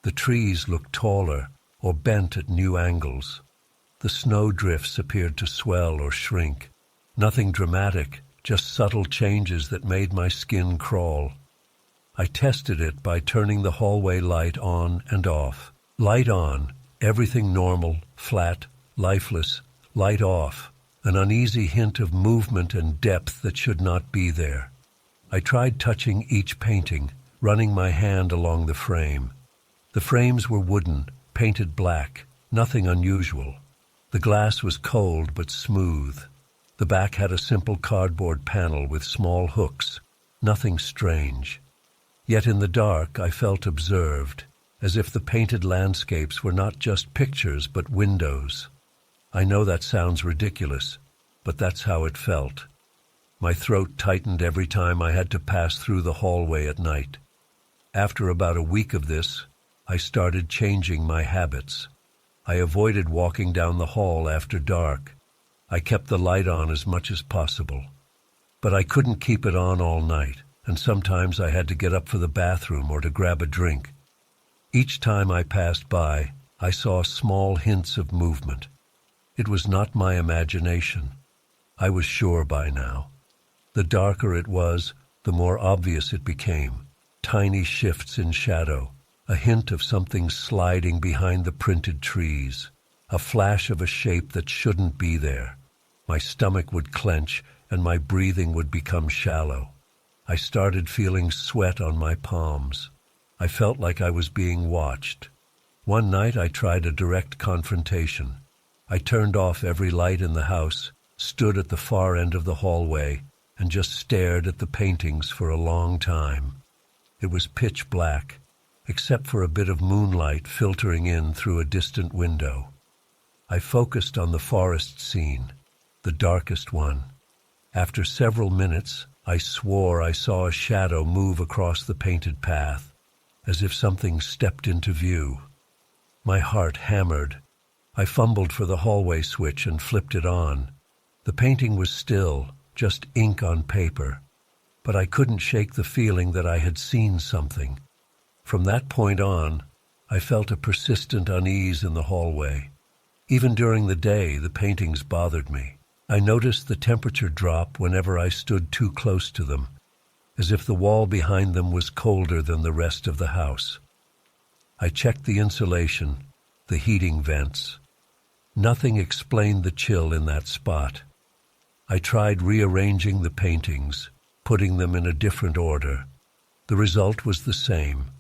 The trees looked taller or bent at new angles. The snow drifts appeared to swell or shrink. Nothing dramatic, just subtle changes that made my skin crawl. I tested it by turning the hallway light on and off. Light on, everything normal, flat, lifeless. Light off, an uneasy hint of movement and depth that should not be there. I tried touching each painting, running my hand along the frame. The frames were wooden, painted black, nothing unusual. The glass was cold but smooth. The back had a simple cardboard panel with small hooks, nothing strange. Yet in the dark I felt observed, as if the painted landscapes were not just pictures but windows. I know that sounds ridiculous, but that's how it felt. My throat tightened every time I had to pass through the hallway at night. After about a week of this, I started changing my habits. I avoided walking down the hall after dark. I kept the light on as much as possible. But I couldn't keep it on all night, and sometimes I had to get up for the bathroom or to grab a drink. Each time I passed by, I saw small hints of movement. It was not my imagination. I was sure by now. The darker it was, the more obvious it became. Tiny shifts in shadow, a hint of something sliding behind the printed trees, a flash of a shape that shouldn't be there. My stomach would clench and my breathing would become shallow. I started feeling sweat on my palms. I felt like I was being watched. One night I tried a direct confrontation. I turned off every light in the house, stood at the far end of the hallway, and just stared at the paintings for a long time. It was pitch black, except for a bit of moonlight filtering in through a distant window. I focused on the forest scene, the darkest one. After several minutes, I swore I saw a shadow move across the painted path, as if something stepped into view. My heart hammered. I fumbled for the hallway switch and flipped it on. The painting was still, just ink on paper, but I couldn't shake the feeling that I had seen something. From that point on, I felt a persistent unease in the hallway. Even during the day, the paintings bothered me. I noticed the temperature drop whenever I stood too close to them, as if the wall behind them was colder than the rest of the house. I checked the insulation, the heating vents. Nothing explained the chill in that spot. I tried rearranging the paintings, putting them in a different order. The result was the same.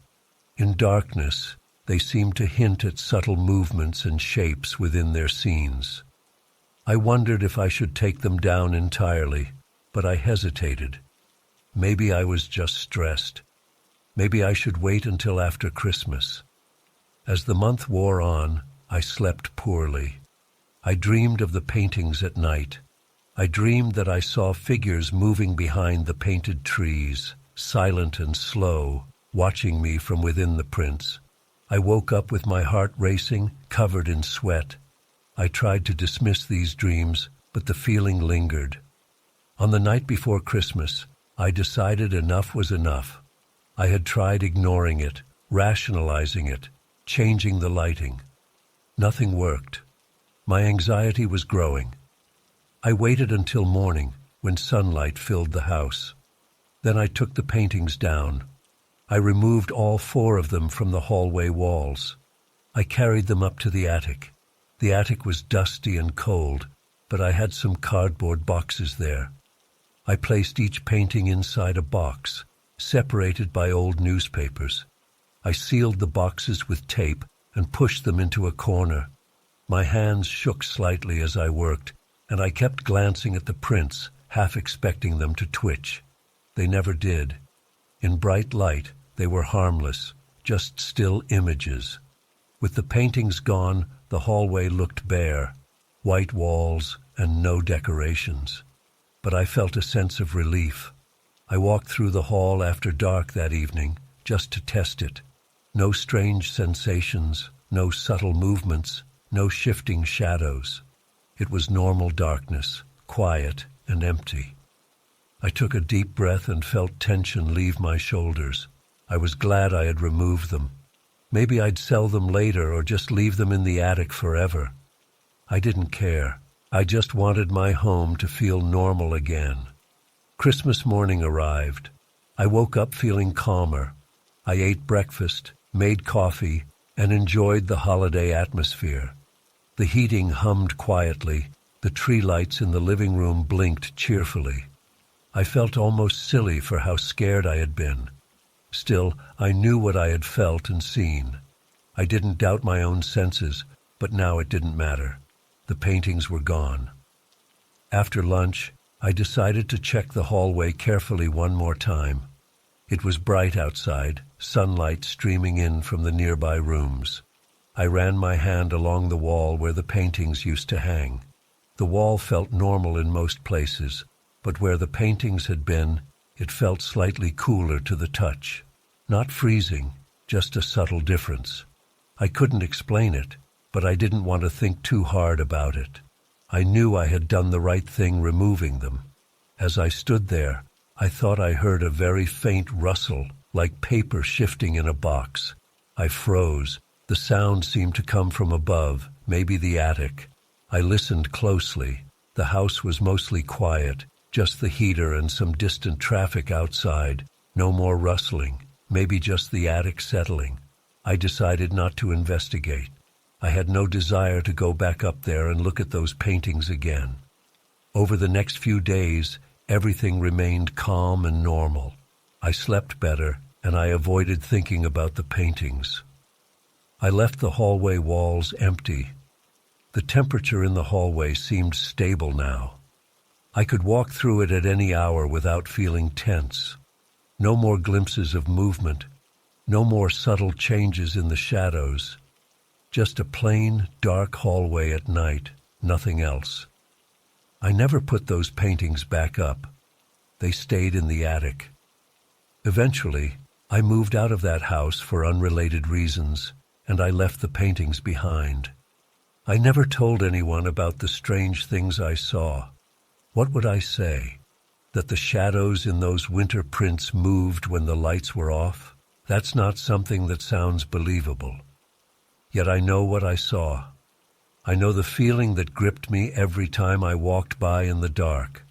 In darkness, they seemed to hint at subtle movements and shapes within their scenes. I wondered if I should take them down entirely, but I hesitated. Maybe I was just stressed. Maybe I should wait until after Christmas. As the month wore on, I slept poorly. I dreamed of the paintings at night. I dreamed that I saw figures moving behind the painted trees, silent and slow, watching me from within the prints. I woke up with my heart racing, covered in sweat. I tried to dismiss these dreams, but the feeling lingered. On the night before Christmas, I decided enough was enough. I had tried ignoring it, rationalizing it, changing the lighting. Nothing worked. My anxiety was growing. I waited until morning, when sunlight filled the house. Then I took the paintings down. I removed all 4 of them from the hallway walls. I carried them up to the attic. The attic was dusty and cold, but I had some cardboard boxes there. I placed each painting inside a box, separated by old newspapers. I sealed the boxes with tape and pushed them into a corner. My hands shook slightly as I worked, and I kept glancing at the prints, half expecting them to twitch. They never did. In bright light, they were harmless, just still images. With the paintings gone, the hallway looked bare, white walls and no decorations. But I felt a sense of relief. I walked through the hall after dark that evening, just to test it. No strange sensations, no subtle movements, no shifting shadows. It was normal darkness, quiet and empty. I took a deep breath and felt tension leave my shoulders. I was glad I had removed them. Maybe I'd sell them later or just leave them in the attic forever. I didn't care. I just wanted my home to feel normal again. Christmas morning arrived. I woke up feeling calmer. I ate breakfast, made coffee, and enjoyed the holiday atmosphere. The heating hummed quietly. The tree lights in the living room blinked cheerfully. I felt almost silly for how scared I had been. Still, I knew what I had felt and seen. I didn't doubt my own senses, but now it didn't matter. The paintings were gone. After lunch, I decided to check the hallway carefully one more time. It was bright outside, sunlight streaming in from the nearby rooms. I ran my hand along the wall where the paintings used to hang. The wall felt normal in most places, but where the paintings had been, it felt slightly cooler to the touch. Not freezing, just a subtle difference. I couldn't explain it, but I didn't want to think too hard about it. I knew I had done the right thing removing them. As I stood there, I thought I heard a very faint rustle, like paper shifting in a box. I froze. The sound seemed to come from above, maybe the attic. I listened closely. The house was mostly quiet, just the heater and some distant traffic outside. No more rustling, maybe just the attic settling. I decided not to investigate. I had no desire to go back up there and look at those paintings again. Over the next few days, everything remained calm and normal. I slept better, and I avoided thinking about the paintings. I left the hallway walls empty. The temperature in the hallway seemed stable now. I could walk through it at any hour without feeling tense. No more glimpses of movement, no more subtle changes in the shadows. Just a plain, dark hallway at night, nothing else. I never put those paintings back up. They stayed in the attic. Eventually, I moved out of that house for unrelated reasons, and I left the paintings behind. I never told anyone about the strange things I saw. What would I say? That the shadows in those winter prints moved when the lights were off? That's not something that sounds believable. Yet I know what I saw. I know the feeling that gripped me every time I walked by in the dark.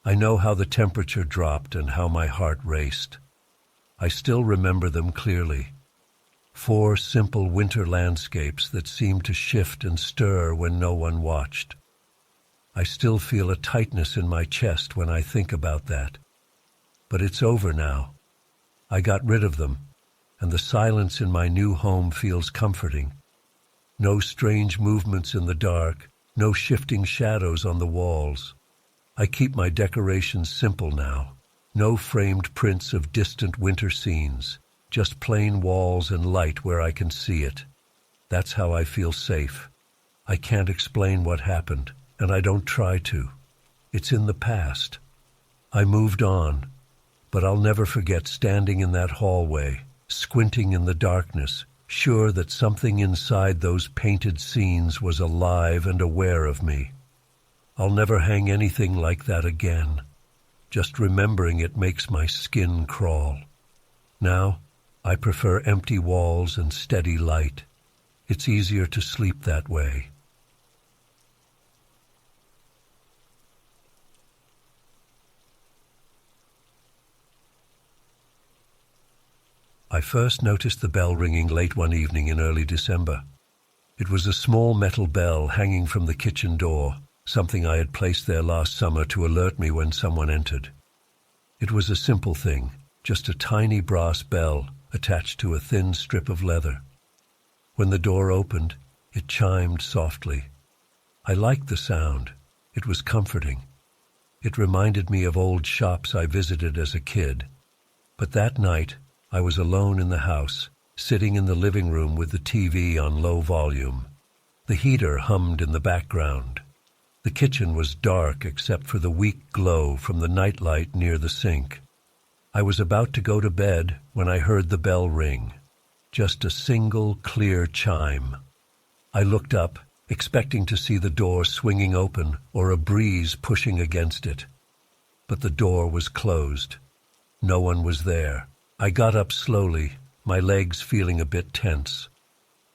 I know how the temperature dropped and how my heart raced. I still remember them clearly. 4 simple winter landscapes that seemed to shift and stir when no one watched. I still feel a tightness in my chest when I think about that. But it's over now. I got rid of them, and the silence in my new home feels comforting. No strange movements in the dark, no shifting shadows on the walls. I keep my decorations simple now. No framed prints of distant winter scenes, just plain walls and light where I can see it. That's how I feel safe. I can't explain what happened, and I don't try to. It's in the past. I moved on, but I'll never forget standing in that hallway, squinting in the darkness, sure that something inside those painted scenes was alive and aware of me. I'll never hang anything like that again. Just remembering it makes my skin crawl. Now, I prefer empty walls and steady light. It's easier to sleep that way. I first noticed the bell ringing late one evening in early December. It was a small metal bell hanging from the kitchen door, something I had placed there last summer to alert me when someone entered. It was a simple thing, just a tiny brass bell attached to a thin strip of leather. When the door opened, it chimed softly. I liked the sound. It was comforting. It reminded me of old shops I visited as a kid. But that night, I was alone in the house, sitting in the living room with the TV on low volume. The heater hummed in the background. The kitchen was dark except for the weak glow from the nightlight near the sink. I was about to go to bed when I heard the bell ring. Just a single, clear chime. I looked up, expecting to see the door swinging open or a breeze pushing against it. But the door was closed. No one was there. I got up slowly, my legs feeling a bit tense.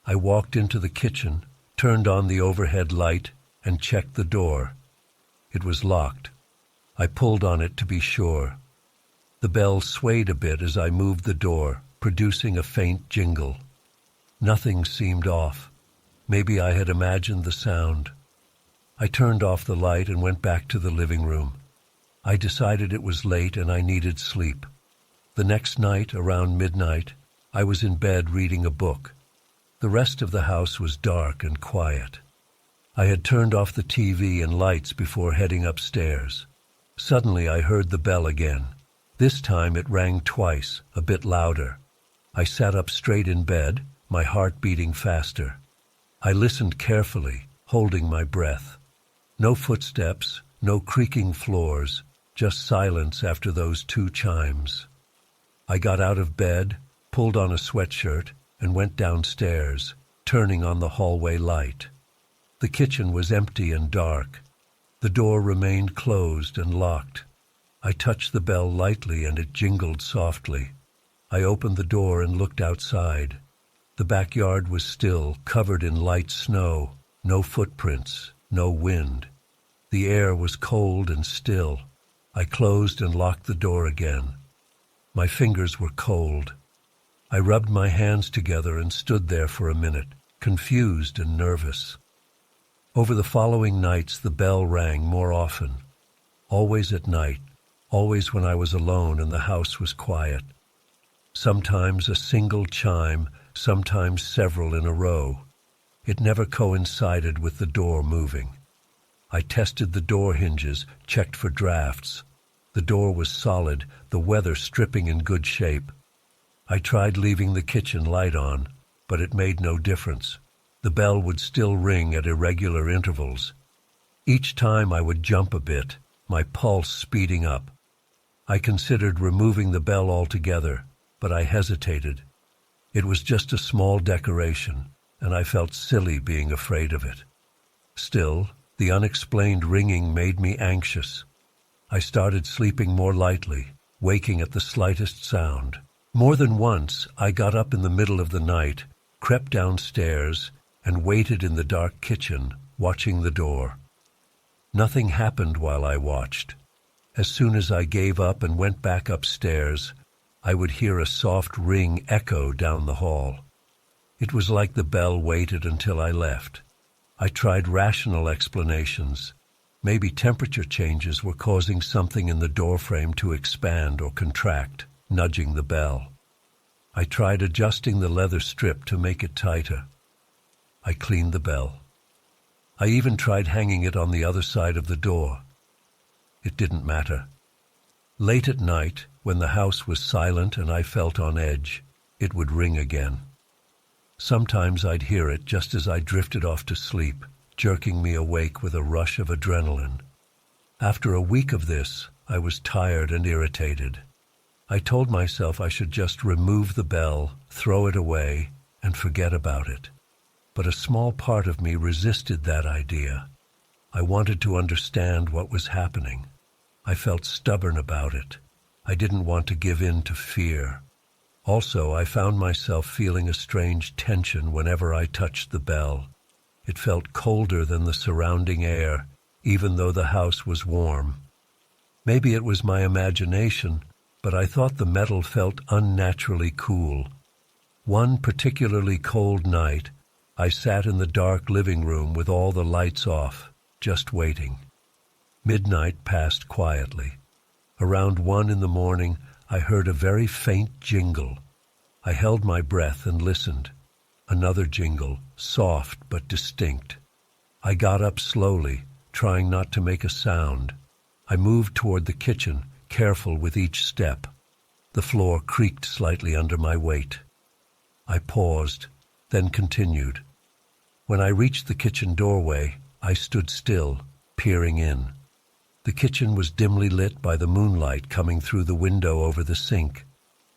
I walked into the kitchen, turned on the overhead light, and checked the door. It was locked. I pulled on it to be sure. The bell swayed a bit as I moved the door, producing a faint jingle. Nothing seemed off. Maybe I had imagined the sound. I turned off the light and went back to the living room. I decided it was late and I needed sleep. The next night, around midnight, I was in bed reading a book. The rest of the house was dark and quiet. I had turned off the TV and lights before heading upstairs. Suddenly I heard the bell again. This time it rang twice, a bit louder. I sat up straight in bed, my heart beating faster. I listened carefully, holding my breath. No footsteps, no creaking floors, just silence after those two chimes. I got out of bed, pulled on a sweatshirt, and went downstairs, turning on the hallway light. The kitchen was empty and dark. The door remained closed and locked. I touched the bell lightly and it jingled softly. I opened the door and looked outside. The backyard was still, covered in light snow, no footprints, no wind. The air was cold and still. I closed and locked the door again. My fingers were cold. I rubbed my hands together and stood there for a minute, confused and nervous. Over the following nights, the bell rang more often. Always at night, always when I was alone and the house was quiet. Sometimes a single chime, sometimes several in a row. It never coincided with the door moving. I tested the door hinges, checked for drafts. The door was solid, the weather stripping in good shape. I tried leaving the kitchen light on, but it made no difference. The bell would still ring at irregular intervals. Each time I would jump a bit, my pulse speeding up. I considered removing the bell altogether, but I hesitated. It was just a small decoration, and I felt silly being afraid of it. Still, the unexplained ringing made me anxious. I started sleeping more lightly, waking at the slightest sound. More than once, I got up in the middle of the night, crept downstairs, and waited in the dark kitchen, watching the door. Nothing happened while I watched. As soon as I gave up and went back upstairs, I would hear a soft ring echo down the hall. It was like the bell waited until I left. I tried rational explanations. Maybe temperature changes were causing something in the doorframe to expand or contract, nudging the bell. I tried adjusting the leather strip to make it tighter. I cleaned the bell. I even tried hanging it on the other side of the door. It didn't matter. Late at night, when the house was silent and I felt on edge, it would ring again. Sometimes I'd hear it just as I drifted off to sleep, jerking me awake with a rush of adrenaline. After a week of this, I was tired and irritated. I told myself I should just remove the bell, throw it away, and forget about it. But a small part of me resisted that idea. I wanted to understand what was happening. I felt stubborn about it. I didn't want to give in to fear. Also, I found myself feeling a strange tension whenever I touched the bell. It felt colder than the surrounding air, even though the house was warm. Maybe it was my imagination, but I thought the metal felt unnaturally cool. One particularly cold night, I sat in the dark living room with all the lights off. just waiting. Midnight passed quietly. Around 1 in the morning, I heard a very faint jingle. I held my breath and listened. Another jingle, soft but distinct. I got up slowly, trying not to make a sound. I moved toward the kitchen, careful with each step. The floor creaked slightly under my weight. I paused, then continued. When I reached the kitchen doorway, I stood still, peering in. The kitchen was dimly lit by the moonlight coming through the window over the sink.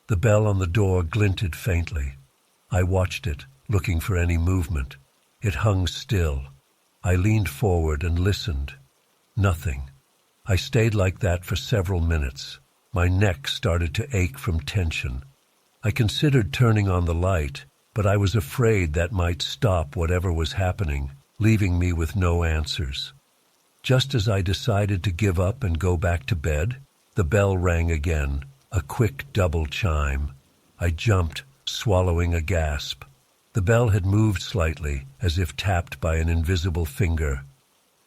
The bell on the door glinted faintly. I watched it, looking for any movement. It hung still. I leaned forward and listened. Nothing. I stayed like that for several minutes. My neck started to ache from tension. I considered turning on the light, but I was afraid that might stop whatever was happening, leaving me with no answers. Just as I decided to give up and go back to bed, the bell rang again, a quick double chime. I jumped, swallowing a gasp. The bell had moved slightly, as if tapped by an invisible finger.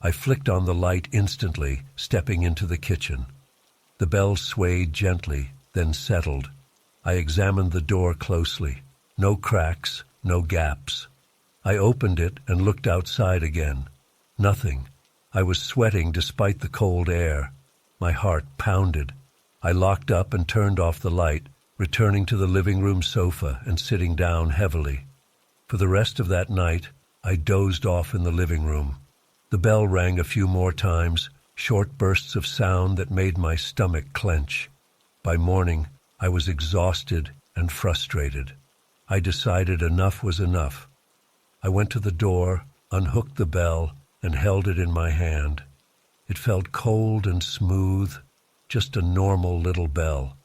I flicked on the light instantly, stepping into the kitchen. The bell swayed gently, then settled. I examined the door closely. No cracks, no gaps. I opened it and looked outside again. Nothing. I was sweating despite the cold air. My heart pounded. I locked up and turned off the light, returning to the living room sofa and sitting down heavily. For the rest of that night, I dozed off in the living room. The bell rang a few more times, short bursts of sound that made my stomach clench. By morning, I was exhausted and frustrated. I decided enough was enough. I went to the door, unhooked the bell, and held it in my hand. It felt cold and smooth, just a normal little bell.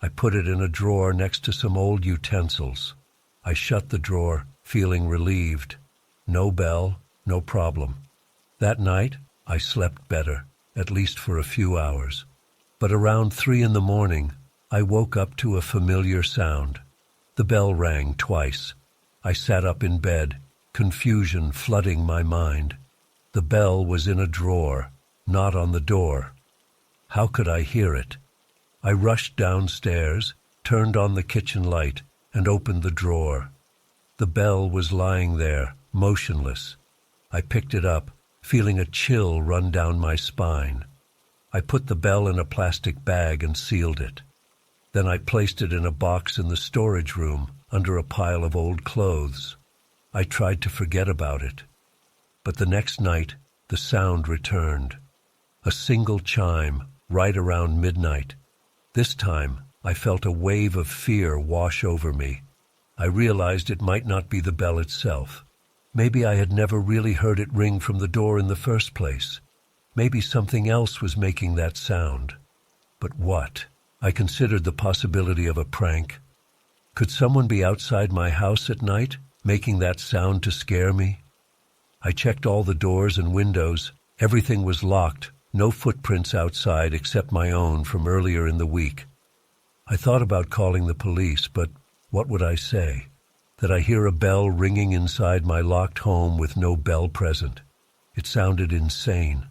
I put it in a drawer next to some old utensils. I shut the drawer, feeling relieved. No bell, no problem. That night, I slept better, at least for a few hours. But around 3 in the morning, I woke up to a familiar sound. The bell rang twice. I sat up in bed, confusion flooding my mind. The bell was in a drawer, not on the door. How could I hear it? I rushed downstairs, turned on the kitchen light, and opened the drawer. The bell was lying there, motionless. I picked it up, feeling a chill run down my spine. I put the bell in a plastic bag and sealed it. Then I placed it in a box in the storage room under a pile of old clothes. I tried to forget about it. But the next night, the sound returned. A single chime, right around midnight. This time, I felt a wave of fear wash over me. I realized it might not be the bell itself. Maybe I had never really heard it ring from the door in the first place. Maybe something else was making that sound. But what? I considered the possibility of a prank. Could someone be outside my house at night, making that sound to scare me? I checked all the doors and windows. Everything was locked, no footprints outside except my own from earlier in the week. I thought about calling the police, but what would I say? That I hear a bell ringing inside my locked home with no bell present. It sounded insane.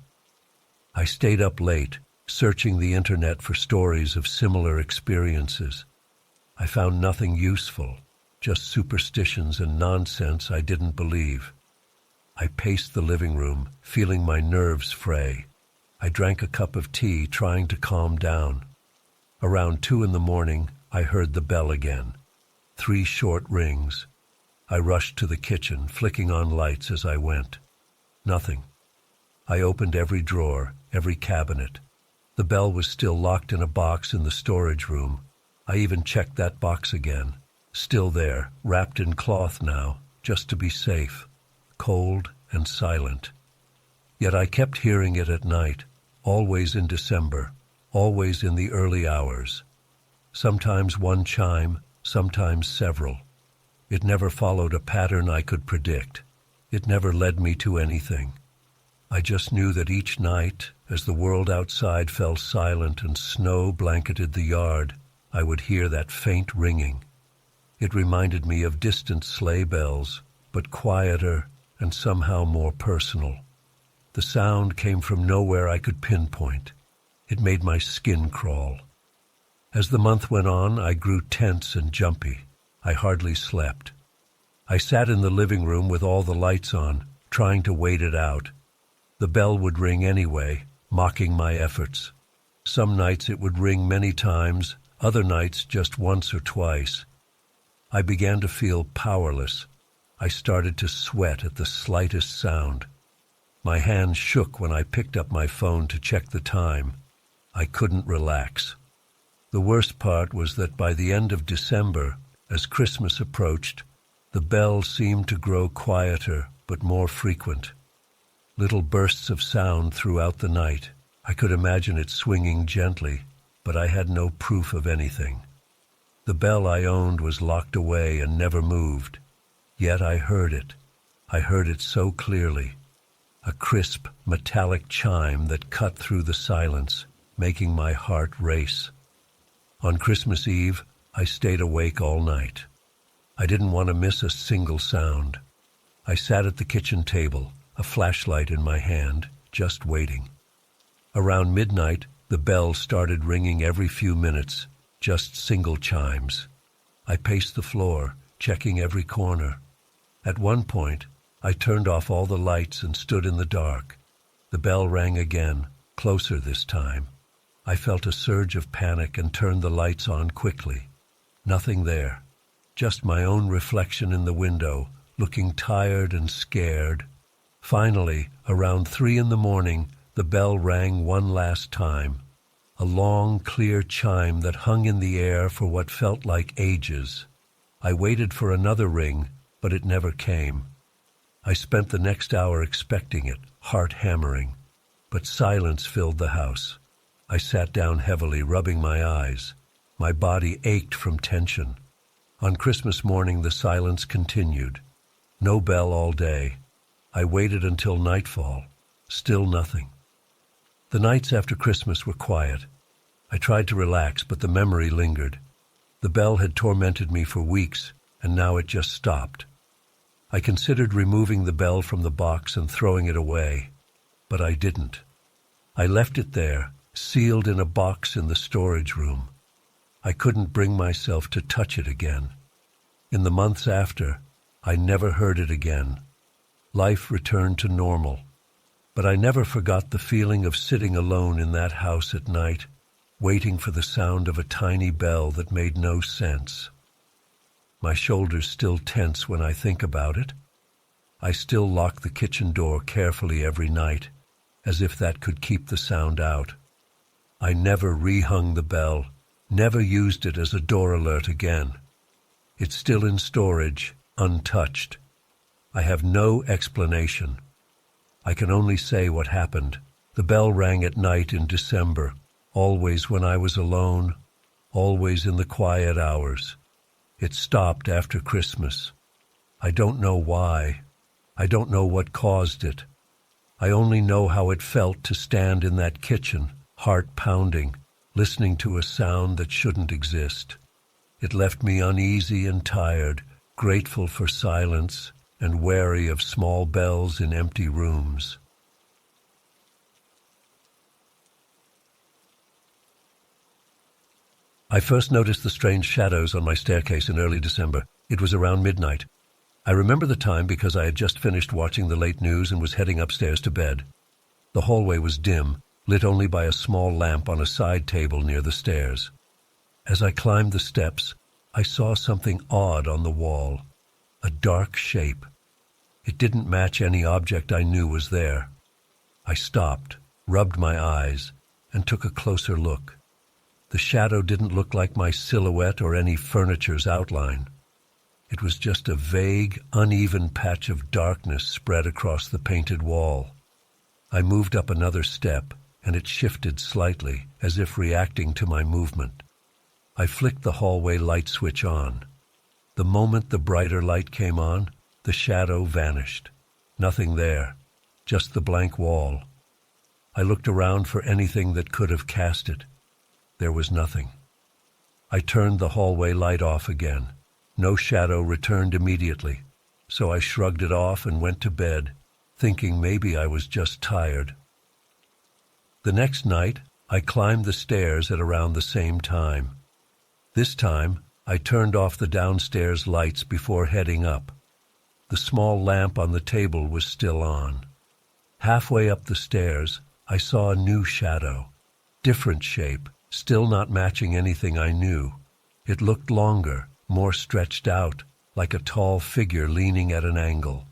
I stayed up late, searching the internet for stories of similar experiences. I found nothing useful, just superstitions and nonsense I didn't believe. I paced the living room, feeling my nerves fray. I drank a cup of tea, trying to calm down. Around 2 in the morning, I heard the bell again. 3 short rings. I rushed to the kitchen, flicking on lights as I went. Nothing. I opened every drawer, every cabinet. The bell was still locked in a box in the storage room. I even checked that box again. Still there, wrapped in cloth now, just to be safe. Cold and silent. Yet I kept hearing it at night, always in December, always in the early hours. Sometimes one chime, sometimes several. It never followed a pattern I could predict. It never led me to anything. I just knew that each night, as the world outside fell silent and snow blanketed the yard, I would hear that faint ringing. It reminded me of distant sleigh bells, but quieter and somehow more personal. The sound came from nowhere I could pinpoint. It made my skin crawl. As the month went on, I grew tense and jumpy. I hardly slept. I sat in the living room with all the lights on, trying to wait it out. The bell would ring anyway, mocking my efforts. Some nights it would ring many times, other nights just once or twice. I began to feel powerless. I started to sweat at the slightest sound. My hands shook when I picked up my phone to check the time. I couldn't relax. The worst part was that by the end of December, as Christmas approached, the bell seemed to grow quieter but more frequent. Little bursts of sound throughout the night. I could imagine it swinging gently, but I had no proof of anything. The bell I owned was locked away and never moved. Yet I heard it. I heard it so clearly. A crisp, metallic chime that cut through the silence, making my heart race. On Christmas Eve, I stayed awake all night. I didn't want to miss a single sound. I sat at the kitchen table, a flashlight in my hand, just waiting. Around midnight, the bell started ringing every few minutes, just single chimes. I paced the floor, checking every corner. At one point, I turned off all the lights and stood in the dark. The bell rang again, closer this time. I felt a surge of panic and turned the lights on quickly. Nothing there. Just my own reflection in the window, looking tired and scared. Finally, around 3 a.m, the bell rang one last time. A long, clear chime that hung in the air for what felt like ages. I waited for another ring, but it never came. I spent the next hour expecting it, heart hammering. But silence filled the house. I sat down heavily, rubbing my eyes. My body ached from tension. On Christmas morning, the silence continued. No bell all day. I waited until nightfall. Still nothing. The nights after Christmas were quiet. I tried to relax, but the memory lingered. The bell had tormented me for weeks, and now it just stopped. I considered removing the bell from the box and throwing it away, but I didn't. I left it there, sealed in a box in the storage room. I couldn't bring myself to touch it again. In the months after, I never heard it again. Life returned to normal, but I never forgot the feeling of sitting alone in that house at night, waiting for the sound of a tiny bell that made no sense. My shoulders still tense when I think about it. I still lock the kitchen door carefully every night, as if that could keep the sound out. I never rehung the bell, never used it as a door alert again. It's still in storage, untouched. I have no explanation. I can only say what happened. The bell rang at night in December, always when I was alone, always in the quiet hours. It stopped after Christmas. I don't know why. I don't know what caused it. I only know how it felt to stand in that kitchen, heart pounding, listening to a sound that shouldn't exist. It left me uneasy and tired, grateful for silence, and wary of small bells in empty rooms. I first noticed the strange shadows on my staircase in early December. It was around midnight. I remember the time because I had just finished watching the late news and was heading upstairs to bed. The hallway was dim, lit only by a small lamp on a side table near the stairs. As I climbed the steps, I saw something odd on the wall, a dark shape. It didn't match any object I knew was there. I stopped, rubbed my eyes, and took a closer look. The shadow didn't look like my silhouette or any furniture's outline. It was just a vague, uneven patch of darkness spread across the painted wall. I moved up another step, and it shifted slightly, as if reacting to my movement. I flicked the hallway light switch on. The moment the brighter light came on, the shadow vanished. Nothing there, just the blank wall. I looked around for anything that could have cast it. There was nothing. I turned the hallway light off again. No shadow returned immediately, so I shrugged it off and went to bed, thinking maybe I was just tired. The next night, I climbed the stairs at around the same time. This time, I turned off the downstairs lights before heading up. The small lamp on the table was still on. Halfway up the stairs, I saw a new shadow. Different shape, still not matching anything I knew. It looked longer, more stretched out, like a tall figure leaning at an angle.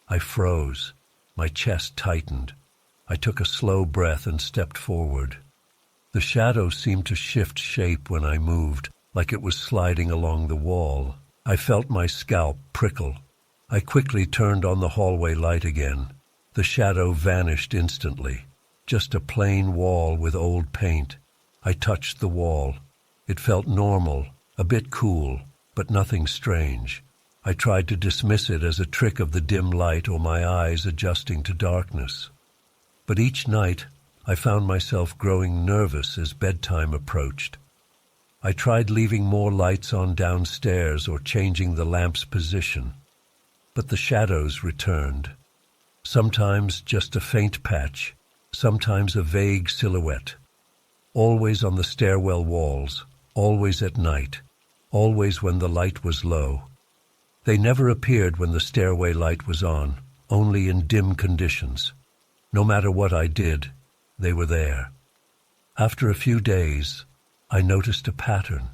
I froze. My chest tightened. I took a slow breath and stepped forward. The shadow seemed to shift shape when I moved, like it was sliding along the wall. I felt my scalp prickle. I quickly turned on the hallway light again. The shadow vanished instantly. Just a plain wall with old paint. I touched the wall. It felt normal, a bit cool, but nothing strange. I tried to dismiss it as a trick of the dim light or my eyes adjusting to darkness. But each night, I found myself growing nervous as bedtime approached. I tried leaving more lights on downstairs or changing the lamp's position. But the shadows returned. Sometimes just a faint patch, sometimes a vague silhouette. Always on the stairwell walls, always at night, always when the light was low. They never appeared when the stairway light was on, only in dim conditions. No matter what I did, they were there. After a few days, I noticed a pattern.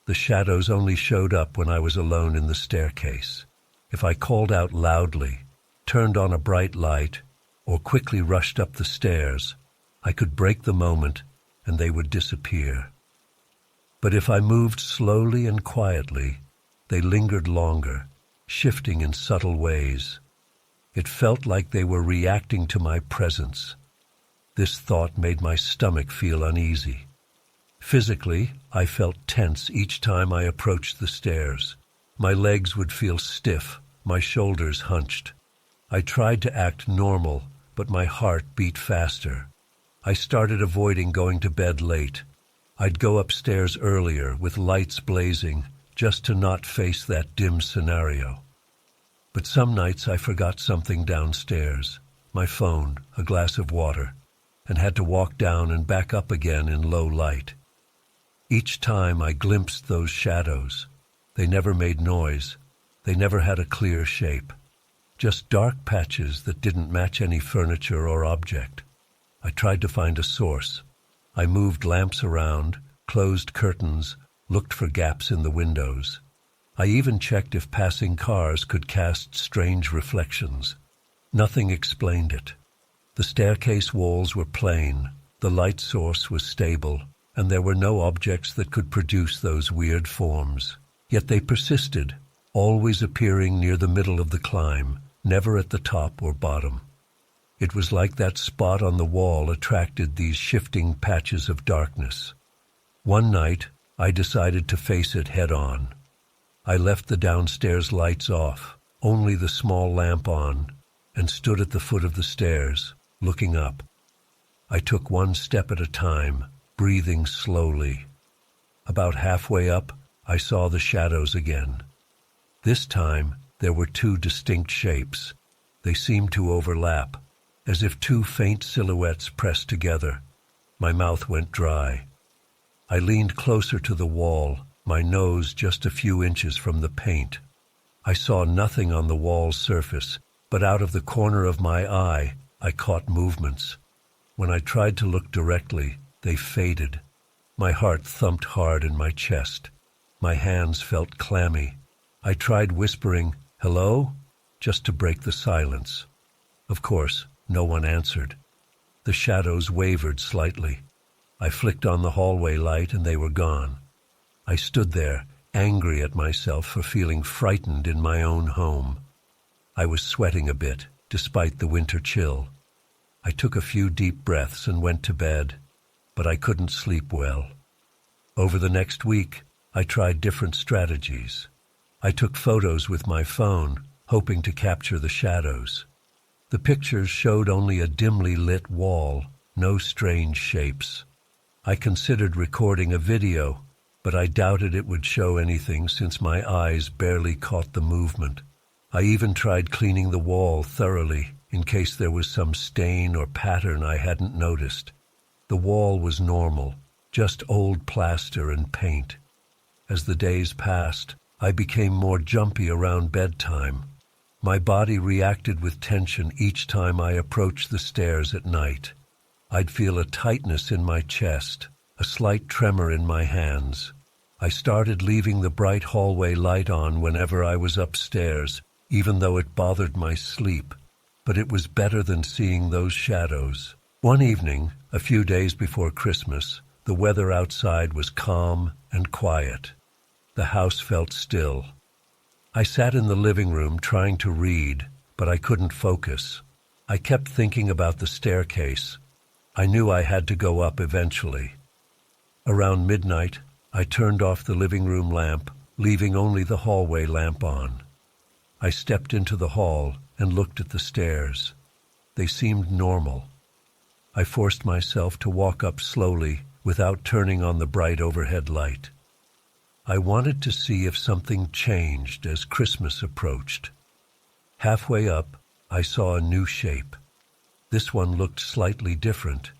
The shadows only showed up when I was alone in the staircase. If I called out loudly, turned on a bright light, or quickly rushed up the stairs, I could break the moment and they would disappear. But if I moved slowly and quietly, they lingered longer, shifting in subtle ways. It felt like they were reacting to my presence. This thought made my stomach feel uneasy. Physically, I felt tense each time I approached the stairs. My legs would feel stiff, my shoulders hunched. I tried to act normal, but my heart beat faster. I started avoiding going to bed late. I'd go upstairs earlier with lights blazing, just to not face that dim scenario. But some nights I forgot something downstairs, my phone, a glass of water, and had to walk down and back up again in low light. Each time I glimpsed those shadows. They never made noise. They never had a clear shape. Just dark patches that didn't match any furniture or object. I tried to find a source. I moved lamps around, closed curtains, looked for gaps in the windows. I even checked if passing cars could cast strange reflections. Nothing explained it. The staircase walls were plain, the light source was stable, and there were no objects that could produce those weird forms. Yet they persisted, always appearing near the middle of the climb, never at the top or bottom. It was like that spot on the wall attracted these shifting patches of darkness. One night, I decided to face it head-on. I left the downstairs lights off, only the small lamp on, and stood at the foot of the stairs, looking up. I took one step at a time, breathing slowly. About halfway up, I saw the shadows again. This time, there were two distinct shapes. They seemed to overlap, as if two faint silhouettes pressed together. My mouth went dry. I leaned closer to the wall, my nose just a few inches from the paint. I saw nothing on the wall's surface, but out of the corner of my eye, I caught movements. When I tried to look directly, they faded. My heart thumped hard in my chest. My hands felt clammy. I tried whispering, "Hello?" just to break the silence. Of course, no one answered. The shadows wavered slightly. I flicked on the hallway light and they were gone. I stood there, angry at myself for feeling frightened in my own home. I was sweating a bit, despite the winter chill. I took a few deep breaths and went to bed, but I couldn't sleep well. Over the next week, I tried different strategies. I took photos with my phone, hoping to capture the shadows. The pictures showed only a dimly lit wall, no strange shapes. I considered recording a video, but I doubted it would show anything since my eyes barely caught the movement. I even tried cleaning the wall thoroughly, in case there was some stain or pattern I hadn't noticed. The wall was normal, just old plaster and paint. As the days passed, I became more jumpy around bedtime. My body reacted with tension each time I approached the stairs at night. I'd feel a tightness in my chest, a slight tremor in my hands. I started leaving the bright hallway light on whenever I was upstairs, even though it bothered my sleep. But it was better than seeing those shadows. One evening, a few days before Christmas, the weather outside was calm and quiet. The house felt still. I sat in the living room trying to read, but I couldn't focus. I kept thinking about the staircase. I knew I had to go up eventually. Around midnight, I turned off the living room lamp, leaving only the hallway lamp on. I stepped into the hall and looked at the stairs. They seemed normal. I forced myself to walk up slowly without turning on the bright overhead light. I wanted to see if something changed as Christmas approached. Halfway up, I saw a new shape. This one looked slightly different.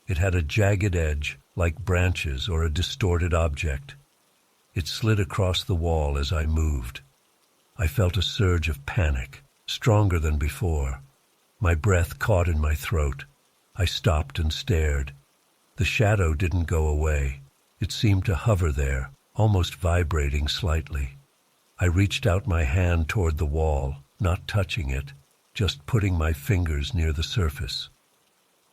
It had a jagged edge, like branches or a distorted object. It slid across the wall as I moved. I felt a surge of panic, stronger than before. My breath caught in my throat. I stopped and stared. The shadow didn't go away. It seemed to hover there, almost vibrating slightly. I reached out my hand toward the wall, not touching it, just putting my fingers near the surface.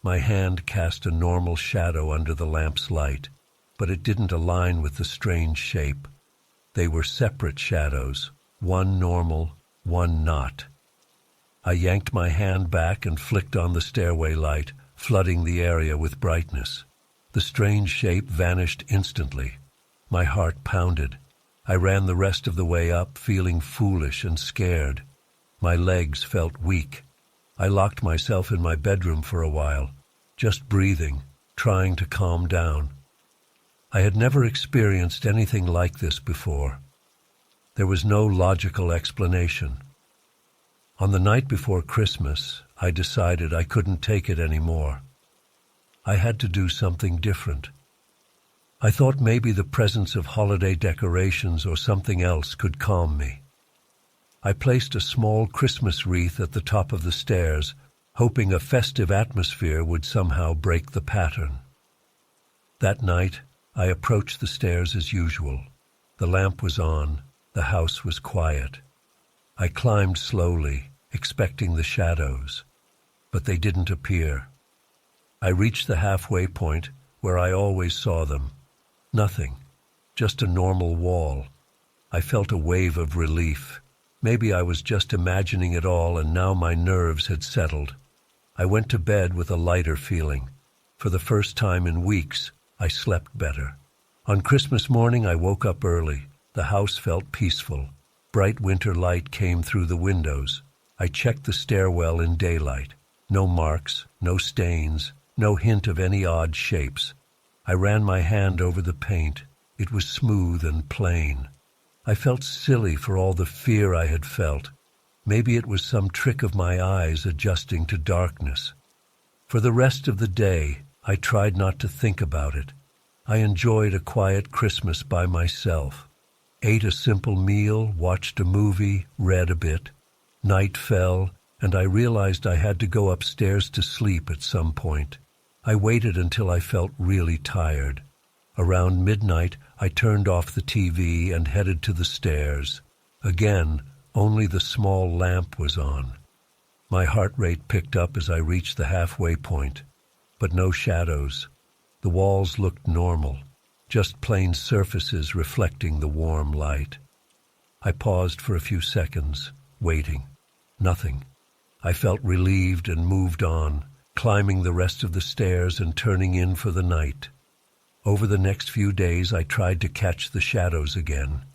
My hand cast a normal shadow under the lamp's light, but it didn't align with the strange shape. They were separate shadows, one normal, one not. I yanked my hand back and flicked on the stairway light, flooding the area with brightness. The strange shape vanished instantly. My heart pounded. I ran the rest of the way up, feeling foolish and scared. My legs felt weak. I locked myself in my bedroom for a while, just breathing, trying to calm down. I had never experienced anything like this before. There was no logical explanation. On the night before Christmas, I decided I couldn't take it anymore. I had to do something different. I thought maybe the presence of holiday decorations or something else could calm me. I placed a small Christmas wreath at the top of the stairs, hoping a festive atmosphere would somehow break the pattern. That night, I approached the stairs as usual. The lamp was on. The house was quiet. I climbed slowly, expecting the shadows, but they didn't appear. I reached the halfway point where I always saw them. Nothing, just a normal wall. I felt a wave of relief. Maybe I was just imagining it all and now my nerves had settled. I went to bed with a lighter feeling. For the first time in weeks, I slept better. On Christmas morning, I woke up early. The house felt peaceful. Bright winter light came through the windows. I checked the stairwell in daylight. No marks, no stains, no hint of any odd shapes. I ran my hand over the paint. It was smooth and plain. I felt silly for all the fear I had felt. Maybe it was some trick of my eyes adjusting to darkness. For the rest of the day, I tried not to think about it. I enjoyed a quiet Christmas by myself. Ate a simple meal, watched a movie, read a bit. Night fell, and I realized I had to go upstairs to sleep at some point. I waited until I felt really tired. Around midnight, I turned off the TV and headed to the stairs. Again, only the small lamp was on. My heart rate picked up as I reached the halfway point, but no shadows. The walls looked normal, just plain surfaces reflecting the warm light. I paused for a few seconds, waiting. Nothing. I felt relieved and moved on, climbing the rest of the stairs and turning in for the night. Over the next few days, I tried to catch the shadows again.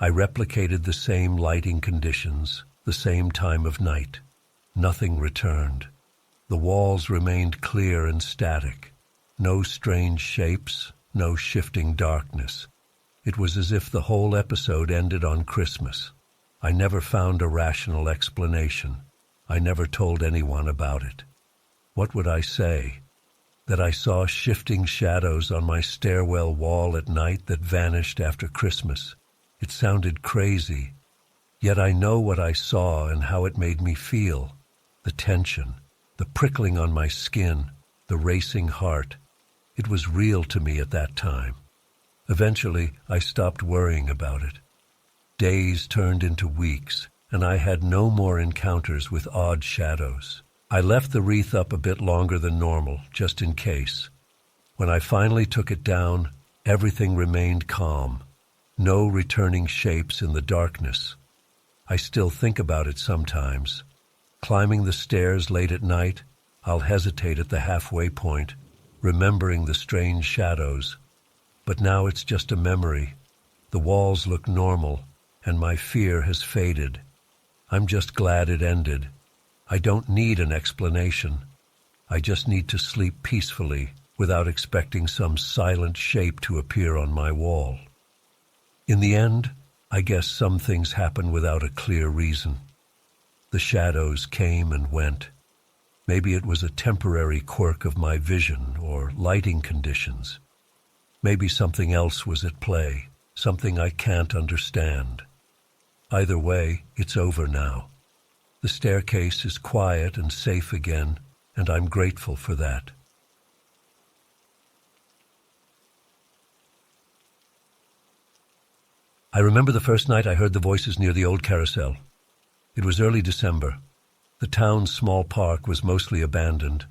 I replicated the same lighting conditions, the same time of night. Nothing returned. The walls remained clear and static. No strange shapes, no shifting darkness. It was as if the whole episode ended on Christmas. I never found a rational explanation. I never told anyone about it. What would I say? That I saw shifting shadows on my stairwell wall at night that vanished after Christmas. It sounded crazy, yet I know what I saw and how it made me feel. The tension, the prickling on my skin, the racing heart. It was real to me at that time. Eventually, I stopped worrying about it. Days turned into weeks, and I had no more encounters with odd shadows. I left the wreath up a bit longer than normal, just in case. When I finally took it down, everything remained calm. No returning shapes in the darkness. I still think about it sometimes. Climbing the stairs late at night, I'll hesitate at the halfway point, remembering the strange shadows. But now it's just a memory. The walls look normal, and my fear has faded. I'm just glad it ended. I don't need an explanation. I just need to sleep peacefully without expecting some silent shape to appear on my wall. In the end, I guess some things happen without a clear reason. The shadows came and went. Maybe it was a temporary quirk of my vision or lighting conditions. Maybe something else was at play, something I can't understand. Either way, it's over now. The staircase is quiet and safe again, and I'm grateful for that. I remember the first night I heard the voices near the old carousel. It was early December. The town's small park was mostly abandoned.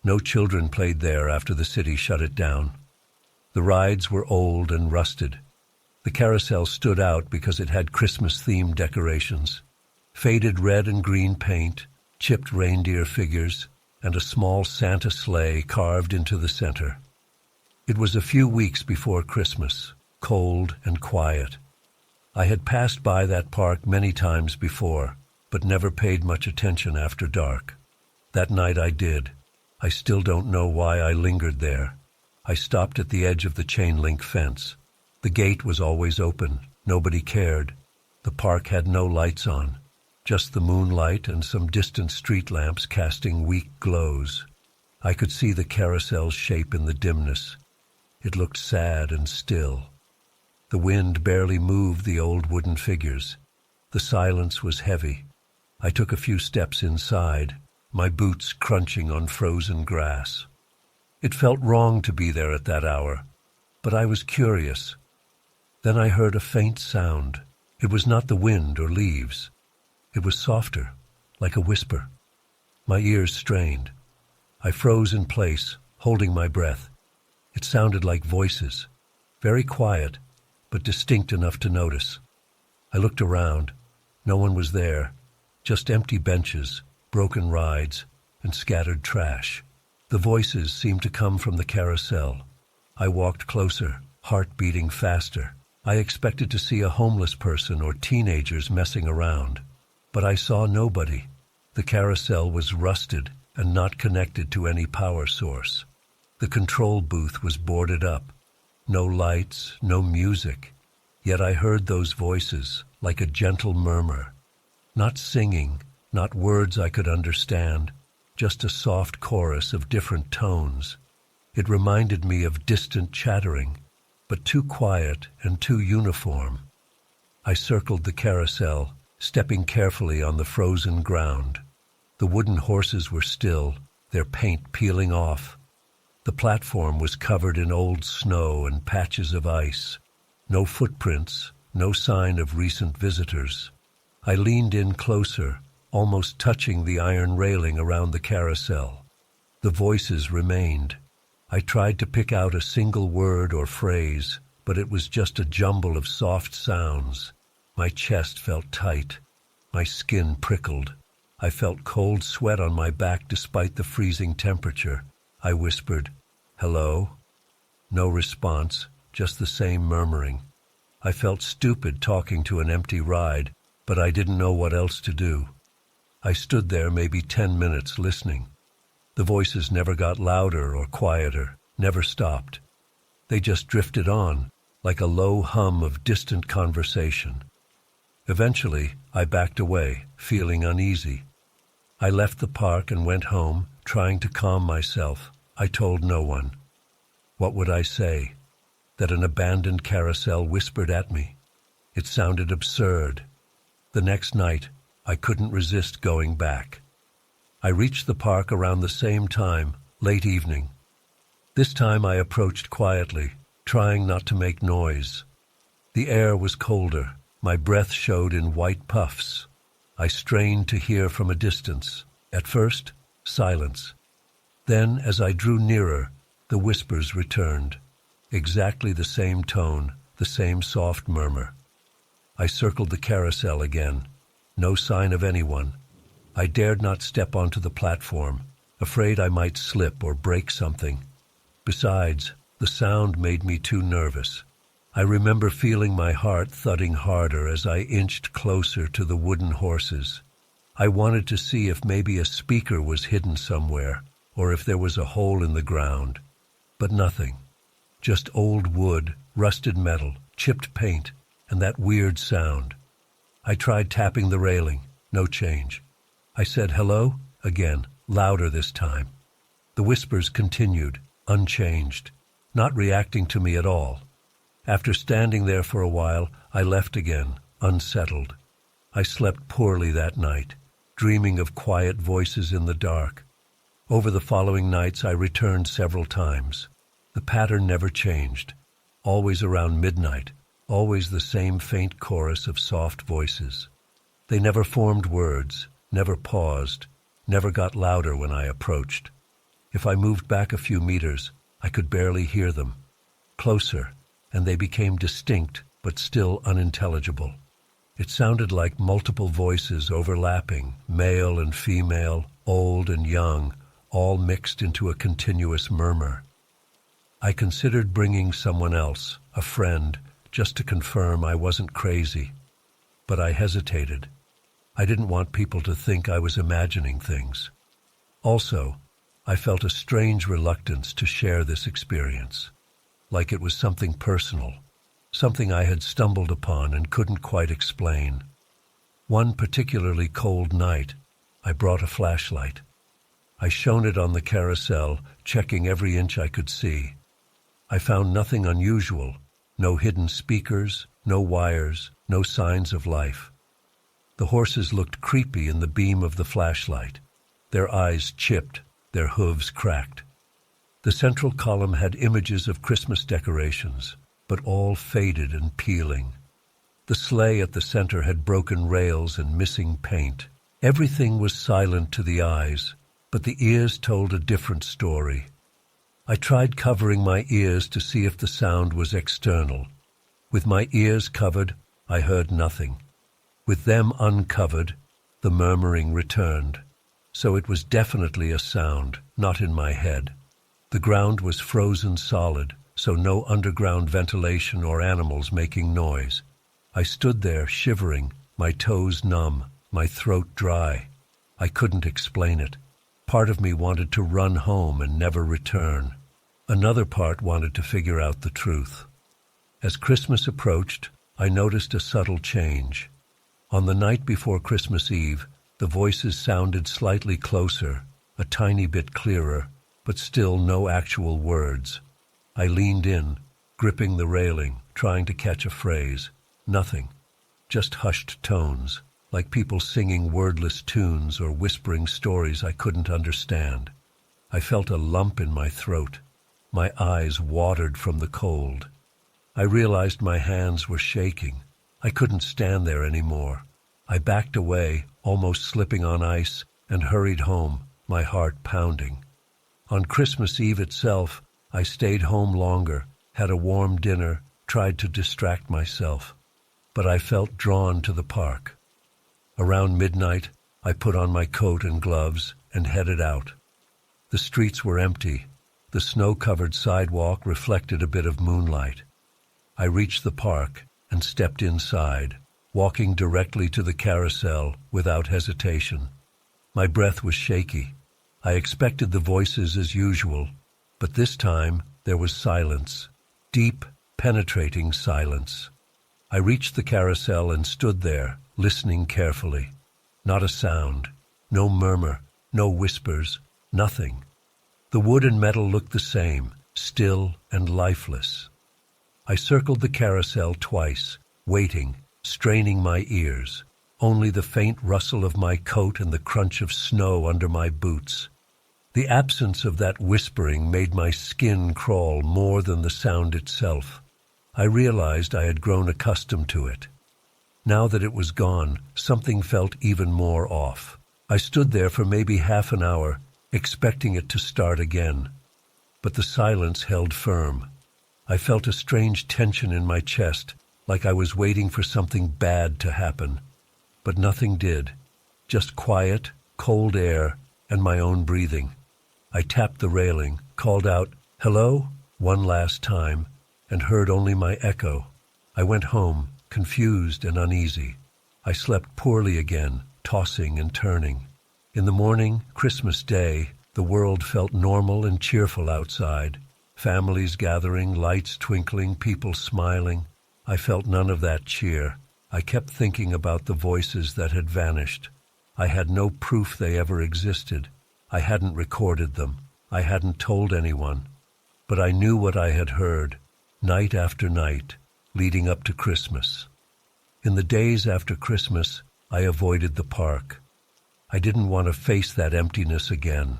No children played there after the city shut it down. The rides were old and rusted. The carousel stood out because it had Christmas-themed decorations. Faded red and green paint, chipped reindeer figures, and a small Santa sleigh carved into the center. It was a few weeks before Christmas, cold and quiet. I had passed by that park many times before, but never paid much attention after dark. That night I did. I still don't know why I lingered there. I stopped at the edge of the chain-link fence. The gate was always open. Nobody cared. The park had no lights on. Just the moonlight and some distant street lamps casting weak glows. I could see the carousel's shape in the dimness. It looked sad and still. The wind barely moved the old wooden figures. The silence was heavy. I took a few steps inside, my boots crunching on frozen grass. It felt wrong to be there at that hour, but I was curious. Then I heard a faint sound. It was not the wind or leaves. It was softer, like a whisper. My ears strained. I froze in place, holding my breath. It sounded like voices, very quiet, but distinct enough to notice. I looked around. No one was there, just empty benches, broken rides, and scattered trash. The voices seemed to come from the carousel. I walked closer, heart beating faster. I expected to see a homeless person or teenagers messing around. But I saw nobody. The carousel was rusted and not connected to any power source. The control booth was boarded up. No lights, no music. Yet I heard those voices, like a gentle murmur. Not singing, not words I could understand, just a soft chorus of different tones. It reminded me of distant chattering, but too quiet and too uniform. I circled the carousel, stepping carefully on the frozen ground. The wooden horses were still, their paint peeling off. The platform was covered in old snow and patches of ice. No footprints, no sign of recent visitors. I leaned in closer, almost touching the iron railing around the carousel. The voices remained. I tried to pick out a single word or phrase, but it was just a jumble of soft sounds. My chest felt tight. My skin prickled. I felt cold sweat on my back despite the freezing temperature. I whispered, "Hello?" No response, just the same murmuring. I felt stupid talking to an empty ride, but I didn't know what else to do. I stood there maybe 10 minutes listening. The voices never got louder or quieter, never stopped. They just drifted on, like a low hum of distant conversation. Eventually, I backed away, feeling uneasy. I left the park and went home, trying to calm myself. I told no one. What would I say? That an abandoned carousel whispered at me? It sounded absurd. The next night, I couldn't resist going back. I reached the park around the same time, late evening. This time I approached quietly, trying not to make noise. The air was colder. My breath showed in white puffs. I strained to hear from a distance. At first, silence. Then, as I drew nearer, the whispers returned. Exactly the same tone, the same soft murmur. I circled the carousel again. No sign of anyone. I dared not step onto the platform, afraid I might slip or break something. Besides, the sound made me too nervous. I remember feeling my heart thudding harder as I inched closer to the wooden horses. I wanted to see if maybe a speaker was hidden somewhere, or if there was a hole in the ground. But nothing. Just old wood, rusted metal, chipped paint, and that weird sound. I tried tapping the railing. No change. I said hello, again, louder this time. The whispers continued, unchanged, not reacting to me at all. After standing there for a while, I left again, unsettled. I slept poorly that night, dreaming of quiet voices in the dark. Over the following nights I returned several times. The pattern never changed. Always around midnight, always the same faint chorus of soft voices. They never formed words, never paused, never got louder when I approached. If I moved back a few meters, I could barely hear them. Closer, and they became distinct but still unintelligible. It sounded like multiple voices overlapping, male and female, old and young, all mixed into a continuous murmur. I considered bringing someone else, a friend, just to confirm I wasn't crazy. But I hesitated. I didn't want people to think I was imagining things. Also, I felt a strange reluctance to share this experience, like it was something personal, something I had stumbled upon and couldn't quite explain. One particularly cold night, I brought a flashlight. I shone it on the carousel, checking every inch I could see. I found nothing unusual, no hidden speakers, no wires, no signs of life. The horses looked creepy in the beam of the flashlight, their eyes chipped, their hooves cracked. The central column had images of Christmas decorations, but all faded and peeling. The sleigh at the center had broken rails and missing paint. Everything was silent to the eyes, but the ears told a different story. I tried covering my ears to see if the sound was external. With my ears covered, I heard nothing. With them uncovered, the murmuring returned. So it was definitely a sound, not in my head. The ground was frozen solid, so no underground ventilation or animals making noise. I stood there shivering, my toes numb, my throat dry. I couldn't explain it. Part of me wanted to run home and never return. Another part wanted to figure out the truth. As Christmas approached, I noticed a subtle change. On the night before Christmas Eve, the voices sounded slightly closer, a tiny bit clearer, but still no actual words. I leaned in, gripping the railing, trying to catch a phrase. Nothing. Just hushed tones, like people singing wordless tunes or whispering stories I couldn't understand. I felt a lump in my throat. My eyes watered from the cold. I realized my hands were shaking. I couldn't stand there anymore. I backed away, almost slipping on ice, and hurried home, my heart pounding. On Christmas Eve itself, I stayed home longer, had a warm dinner, tried to distract myself. But I felt drawn to the park. Around midnight, I put on my coat and gloves and headed out. The streets were empty. The snow-covered sidewalk reflected a bit of moonlight. I reached the park and stepped inside, walking directly to the carousel without hesitation. My breath was shaky. I expected the voices as usual, but this time there was silence, deep, penetrating silence. I reached the carousel and stood there, listening carefully. Not a sound, No murmur, no whispers, nothing. The wood and metal looked the same, still and lifeless. I circled the carousel twice, waiting, straining my ears, only the faint rustle of my coat and the crunch of snow under my boots. The absence of that whispering made my skin crawl more than the sound itself. I realized I had grown accustomed to it. Now that it was gone, something felt even more off. I stood there for maybe half an hour, expecting it to start again. But the silence held firm. I felt a strange tension in my chest, like I was waiting for something bad to happen. But nothing did. Just quiet, cold air, and my own breathing. I tapped the railing, called out, "Hello?" one last time, and heard only my echo. I went home, confused and uneasy. I slept poorly again, tossing and turning. In the morning, Christmas Day, the world felt normal and cheerful outside. Families gathering, lights twinkling, people smiling. I felt none of that cheer. I kept thinking about the voices that had vanished. I had no proof they ever existed. I hadn't recorded them. I hadn't told anyone. But I knew what I had heard, night after night, leading up to Christmas. In the days after Christmas, I avoided the park. I didn't want to face that emptiness again.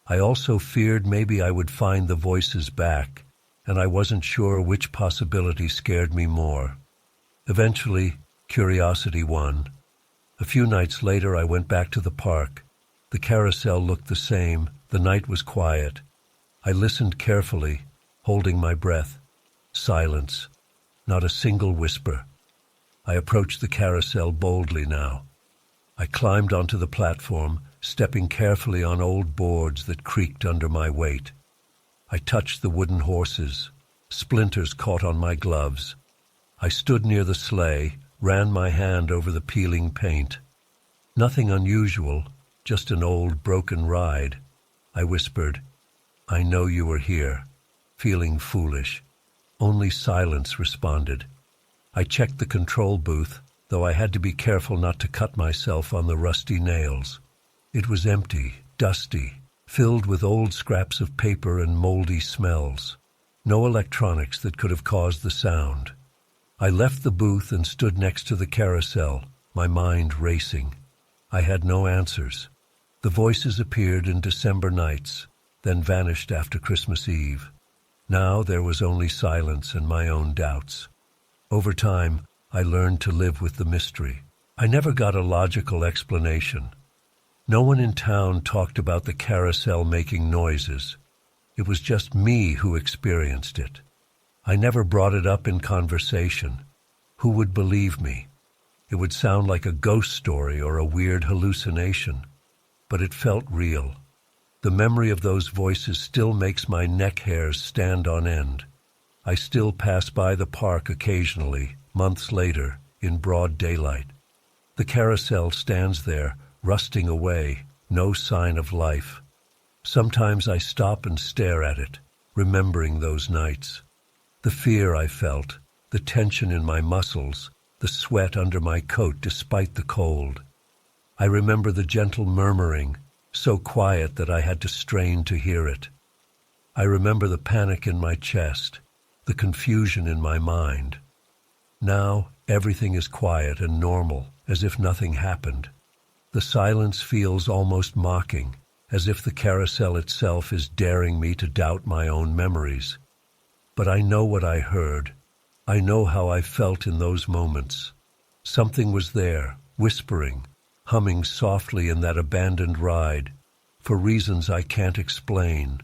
I also feared maybe I would find the voices back, and I wasn't sure which possibility scared me more. Eventually, curiosity won. A few nights later, I went back to the park. The carousel looked the same. The night was quiet. I listened carefully, holding my breath. Silence. Not a single whisper. I approached the carousel boldly now. I climbed onto the platform, stepping carefully on old boards that creaked under my weight. I touched the wooden horses. Splinters caught on my gloves. I stood near the sleigh, ran my hand over the peeling paint. Nothing unusual, just an old broken ride. I whispered, "I know you were here," feeling foolish. Only silence responded. I checked the control booth, though I had to be careful not to cut myself on the rusty nails. It was empty, dusty, filled with old scraps of paper and moldy smells. No electronics that could have caused the sound. I left the booth and stood next to the carousel, my mind racing. I had no answers. The voices appeared in December nights, then vanished after Christmas Eve. Now there was only silence and my own doubts. Over time, I learned to live with the mystery. I never got a logical explanation. No one in town talked about the carousel making noises. It was just me who experienced it. I never brought it up in conversation. Who would believe me? It would sound like a ghost story or a weird hallucination. But it felt real. The memory of those voices still makes my neck hairs stand on end. I still pass by the park occasionally, months later, in broad daylight. The carousel stands there, rusting away, no sign of life. Sometimes I stop and stare at it, remembering those nights. The fear I felt, the tension in my muscles, the sweat under my coat despite the cold. I remember the gentle murmuring, so quiet that I had to strain to hear it. I remember the panic in my chest, the confusion in my mind. Now everything is quiet and normal, as if nothing happened. The silence feels almost mocking, as if the carousel itself is daring me to doubt my own memories. But I know what I heard. I know how I felt in those moments. Something was there, whispering, humming softly in that abandoned ride, for reasons I can't explain.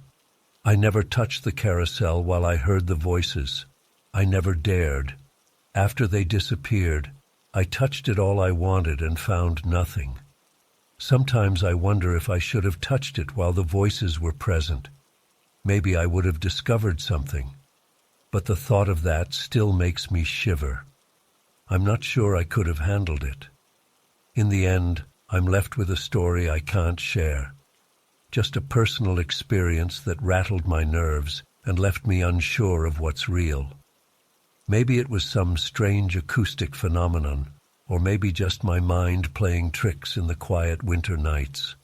I never touched the carousel while I heard the voices. I never dared. After they disappeared, I touched it all I wanted and found nothing. Sometimes I wonder if I should have touched it while the voices were present. Maybe I would have discovered something. But the thought of that still makes me shiver. I'm not sure I could have handled it. In the end, I'm left with a story I can't share. Just a personal experience that rattled my nerves and left me unsure of what's real. Maybe it was some strange acoustic phenomenon, or maybe just my mind playing tricks in the quiet winter nights.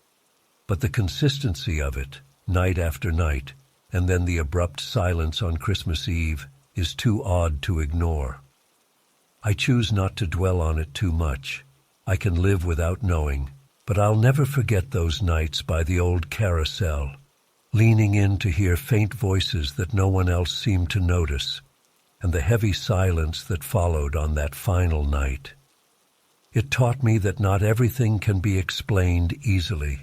But the consistency of it, night after night, and then the abrupt silence on Christmas Eve, is too odd to ignore. I choose not to dwell on it too much. I can live without knowing, but I'll never forget those nights by the old carousel, leaning in to hear faint voices that no one else seemed to notice, and the heavy silence that followed on that final night. It taught me that not everything can be explained easily.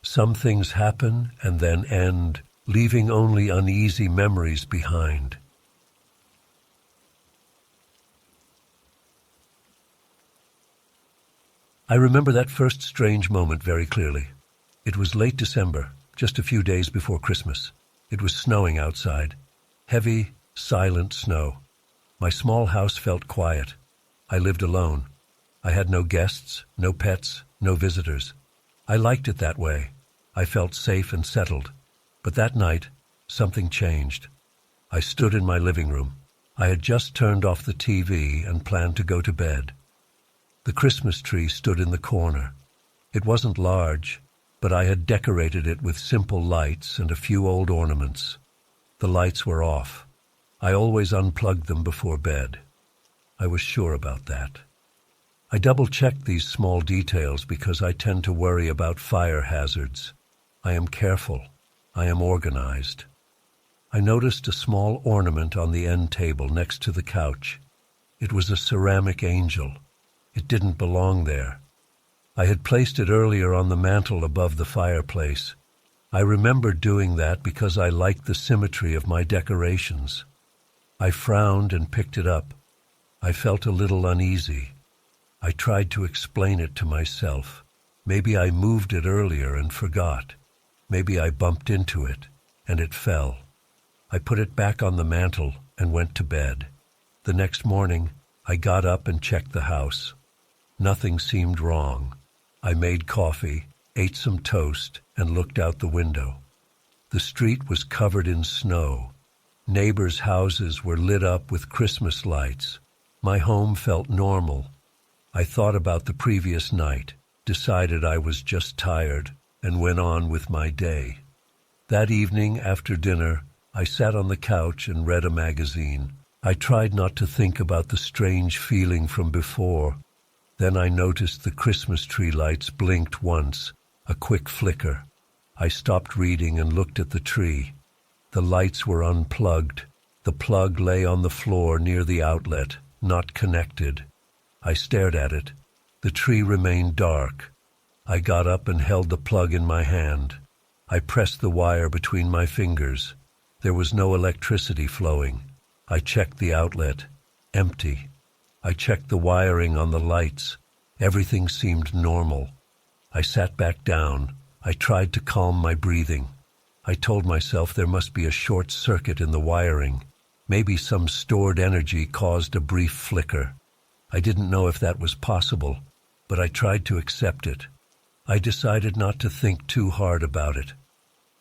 Some things happen and then end, leaving only uneasy memories behind. I remember that first strange moment very clearly. It was late December, just a few days before Christmas. It was snowing outside. Heavy, silent snow. My small house felt quiet. I lived alone. I had no guests, no pets, no visitors. I liked it that way. I felt safe and settled. But that night, something changed. I stood in my living room. I had just turned off the TV and planned to go to bed. The Christmas tree stood in the corner. It wasn't large, but I had decorated it with simple lights and a few old ornaments. The lights were off. I always unplugged them before bed. I was sure about that. I double-checked these small details because I tend to worry about fire hazards. I am careful. I am organized. I noticed a small ornament on the end table next to the couch. It was a ceramic angel. It didn't belong there. I had placed it earlier on the mantel above the fireplace. I remembered doing that because I liked the symmetry of my decorations. I frowned and picked it up. I felt a little uneasy. I tried to explain it to myself. Maybe I moved it earlier and forgot. Maybe I bumped into it, and it fell. I put it back on the mantel and went to bed. The next morning, I got up and checked the house. Nothing seemed wrong. I made coffee, ate some toast, and looked out the window. The street was covered in snow. Neighbors' houses were lit up with Christmas lights. My home felt normal. I thought about the previous night, decided I was just tired, and went on with my day. That evening, after dinner, I sat on the couch and read a magazine. I tried not to think about the strange feeling from before. Then I noticed the Christmas tree lights blinked once, a quick flicker. I stopped reading and looked at the tree. The lights were unplugged. The plug lay on the floor near the outlet, not connected. I stared at it. The tree remained dark. I got up and held the plug in my hand. I pressed the wire between my fingers. There was no electricity flowing. I checked the outlet. Empty. I checked the wiring on the lights. Everything seemed normal. I sat back down. I tried to calm my breathing. I told myself there must be a short circuit in the wiring. Maybe some stored energy caused a brief flicker. I didn't know if that was possible, but I tried to accept it. I decided not to think too hard about it.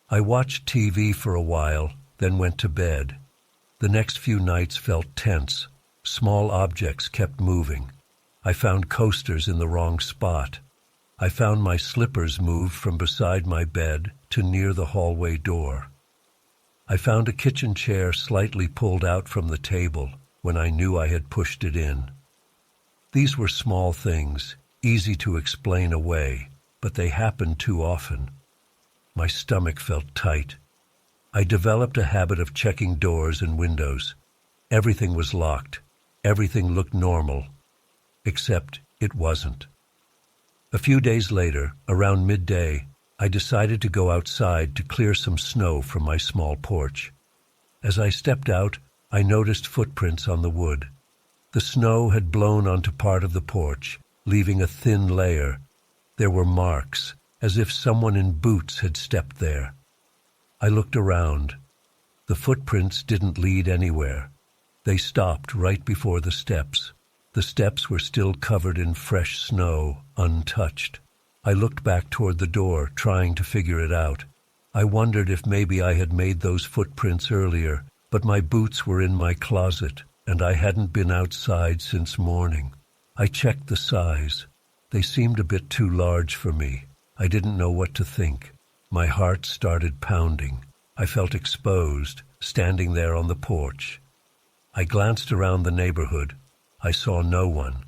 I watched TV for a while, then went to bed. The next few nights felt tense. Small objects kept moving. I found coasters in the wrong spot. I found my slippers moved from beside my bed to near the hallway door. I found a kitchen chair slightly pulled out from the table when I knew I had pushed it in. These were small things, easy to explain away, but they happened too often. My stomach felt tight. I developed a habit of checking doors and windows. Everything was locked. Everything looked normal, except it wasn't. A few days later, around midday, I decided to go outside to clear some snow from my small porch. As I stepped out, I noticed footprints on the wood. The snow had blown onto part of the porch, leaving a thin layer. There were marks, as if someone in boots had stepped there. I looked around. The footprints didn't lead anywhere. They stopped right before the steps. The steps were still covered in fresh snow, untouched. I looked back toward the door, trying to figure it out. I wondered if maybe I had made those footprints earlier, but my boots were in my closet, and I hadn't been outside since morning. I checked the size. They seemed a bit too large for me. I didn't know what to think. My heart started pounding. I felt exposed, standing there on the porch. I glanced around the neighborhood. I saw no one.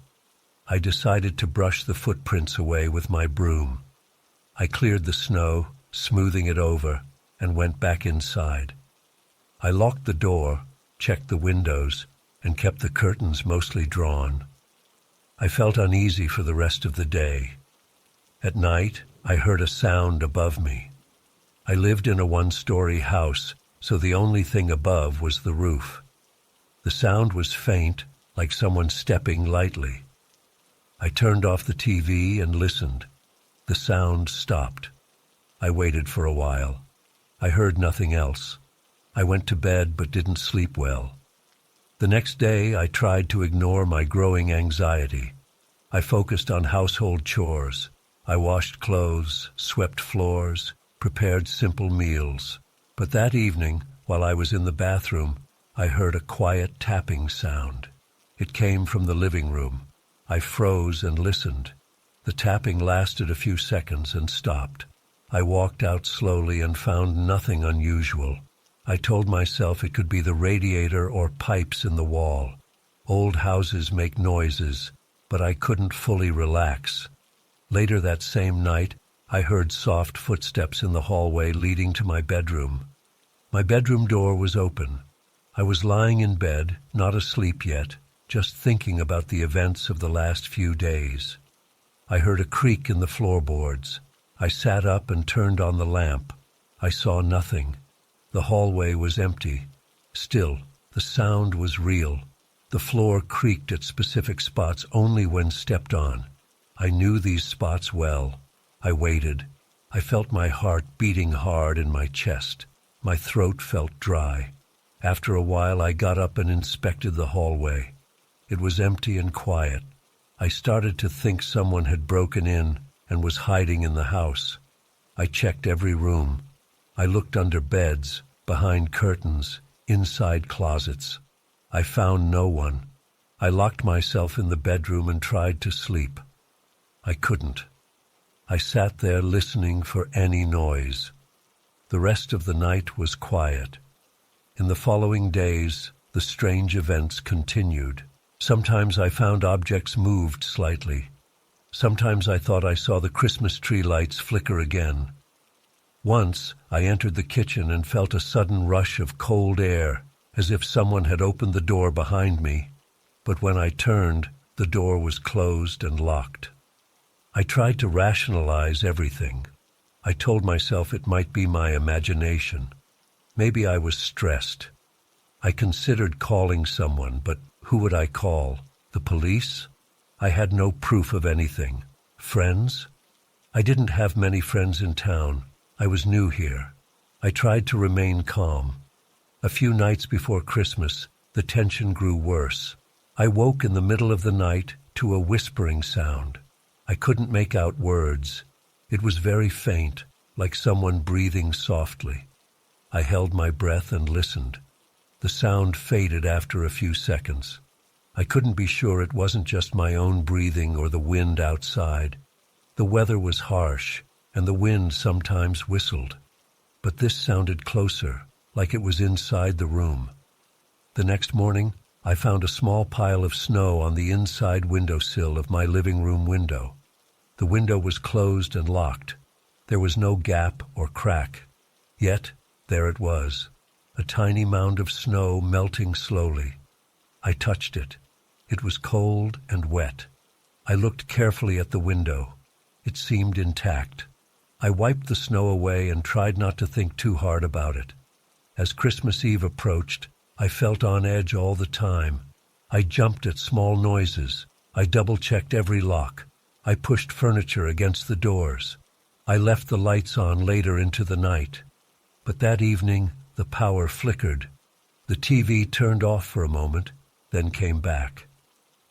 I decided to brush the footprints away with my broom. I cleared the snow, smoothing it over, and went back inside. I locked the door, checked the windows, and kept the curtains mostly drawn. I felt uneasy for the rest of the day. At night, I heard a sound above me. I lived in a one-story house, so the only thing above was the roof. The sound was faint, like someone stepping lightly. I turned off the TV and listened. The sound stopped. I waited for a while. I heard nothing else. I went to bed but didn't sleep well. The next day, I tried to ignore my growing anxiety. I focused on household chores. I washed clothes, swept floors, prepared simple meals. But that evening, while I was in the bathroom, I heard a quiet tapping sound. It came from the living room. I froze and listened. The tapping lasted a few seconds and stopped. I walked out slowly and found nothing unusual. I told myself it could be the radiator or pipes in the wall. Old houses make noises, but I couldn't fully relax. Later that same night, I heard soft footsteps in the hallway leading to my bedroom. My bedroom door was open. I was lying in bed, not asleep yet, just thinking about the events of the last few days. I heard a creak in the floorboards. I sat up and turned on the lamp. I saw nothing. The hallway was empty. Still, the sound was real. The floor creaked at specific spots only when stepped on. I knew these spots well. I waited. I felt my heart beating hard in my chest. My throat felt dry. After a while, I got up and inspected the hallway. It was empty and quiet. I started to think someone had broken in and was hiding in the house. I checked every room. I looked under beds, behind curtains, inside closets. I found no one. I locked myself in the bedroom and tried to sleep. I couldn't. I sat there listening for any noise. The rest of the night was quiet. In the following days, the strange events continued. Sometimes I found objects moved slightly. Sometimes I thought I saw the Christmas tree lights flicker again. Once, I entered the kitchen and felt a sudden rush of cold air, as if someone had opened the door behind me. But when I turned, the door was closed and locked. I tried to rationalize everything. I told myself it might be my imagination. Maybe I was stressed. I considered calling someone, but who would I call? The police? I had no proof of anything. Friends? I didn't have many friends in town. I was new here. I tried to remain calm. A few nights before Christmas, the tension grew worse. I woke in the middle of the night to a whispering sound. I couldn't make out words. It was very faint, like someone breathing softly. I held my breath and listened. The sound faded after a few seconds. I couldn't be sure it wasn't just my own breathing or the wind outside. The weather was harsh, and the wind sometimes whistled. But this sounded closer, like it was inside the room. The next morning, I found a small pile of snow on the inside windowsill of my living room window. The window was closed and locked. There was no gap or crack. Yet, there it was, a tiny mound of snow melting slowly. I touched it. It was cold and wet. I looked carefully at the window. It seemed intact. I wiped the snow away and tried not to think too hard about it. As Christmas Eve approached, I felt on edge all the time. I jumped at small noises. I double-checked every lock. I pushed furniture against the doors. I left the lights on later into the night. But that evening, the power flickered. The TV turned off for a moment, then came back.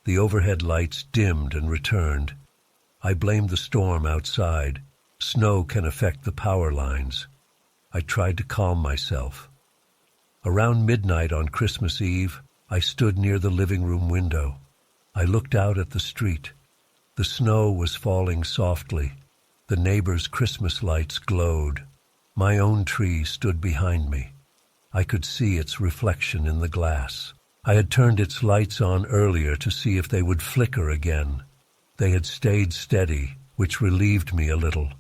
The overhead lights dimmed and returned. I blamed the storm outside. Snow can affect the power lines. I tried to calm myself. Around midnight on Christmas Eve, I stood near the living room window. I looked out at the street. The snow was falling softly. The neighbors' Christmas lights glowed. My own tree stood behind me. I could see its reflection in the glass. I had turned its lights on earlier to see if they would flicker again. They had stayed steady, which relieved me a little.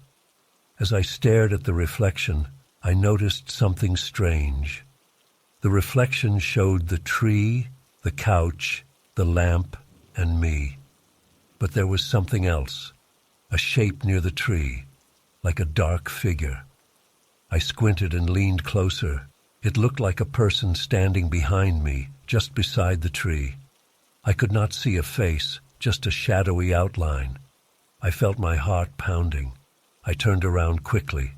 As I stared at the reflection, I noticed something strange. The reflection showed the tree, the couch, the lamp, and me. But there was something else, a shape near the tree, like a dark figure. I squinted and leaned closer. It looked like a person standing behind me, just beside the tree. I could not see a face, just a shadowy outline. I felt my heart pounding. I turned around quickly.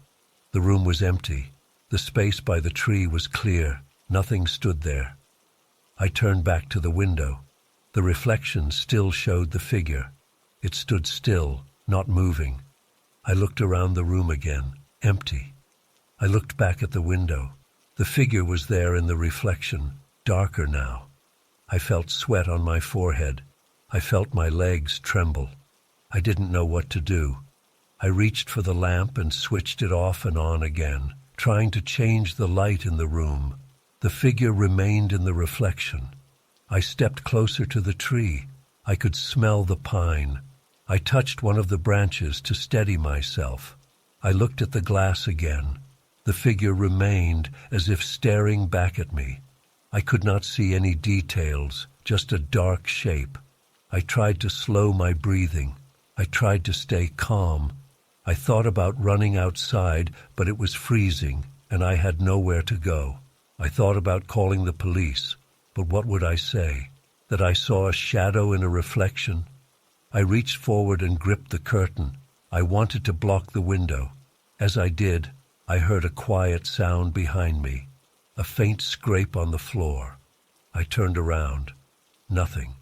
The room was empty. The space by the tree was clear. Nothing stood there. I turned back to the window. The reflection still showed the figure. It stood still, not moving. I looked around the room again, empty. I looked back at the window. The figure was there in the reflection, darker now. I felt sweat on my forehead. I felt my legs tremble. I didn't know what to do. I reached for the lamp and switched it off and on again, trying to change the light in the room. The figure remained in the reflection. I stepped closer to the tree. I could smell the pine. I touched one of the branches to steady myself. I looked at the glass again. The figure remained as if staring back at me. I could not see any details, just a dark shape. I tried to slow my breathing. I tried to stay calm. I thought about running outside, but it was freezing, and I had nowhere to go. I thought about calling the police, but what would I say? That I saw a shadow in a reflection? I reached forward and gripped the curtain. I wanted to block the window. As I did, I heard a quiet sound behind me, a faint scrape on the floor. I turned around. Nothing.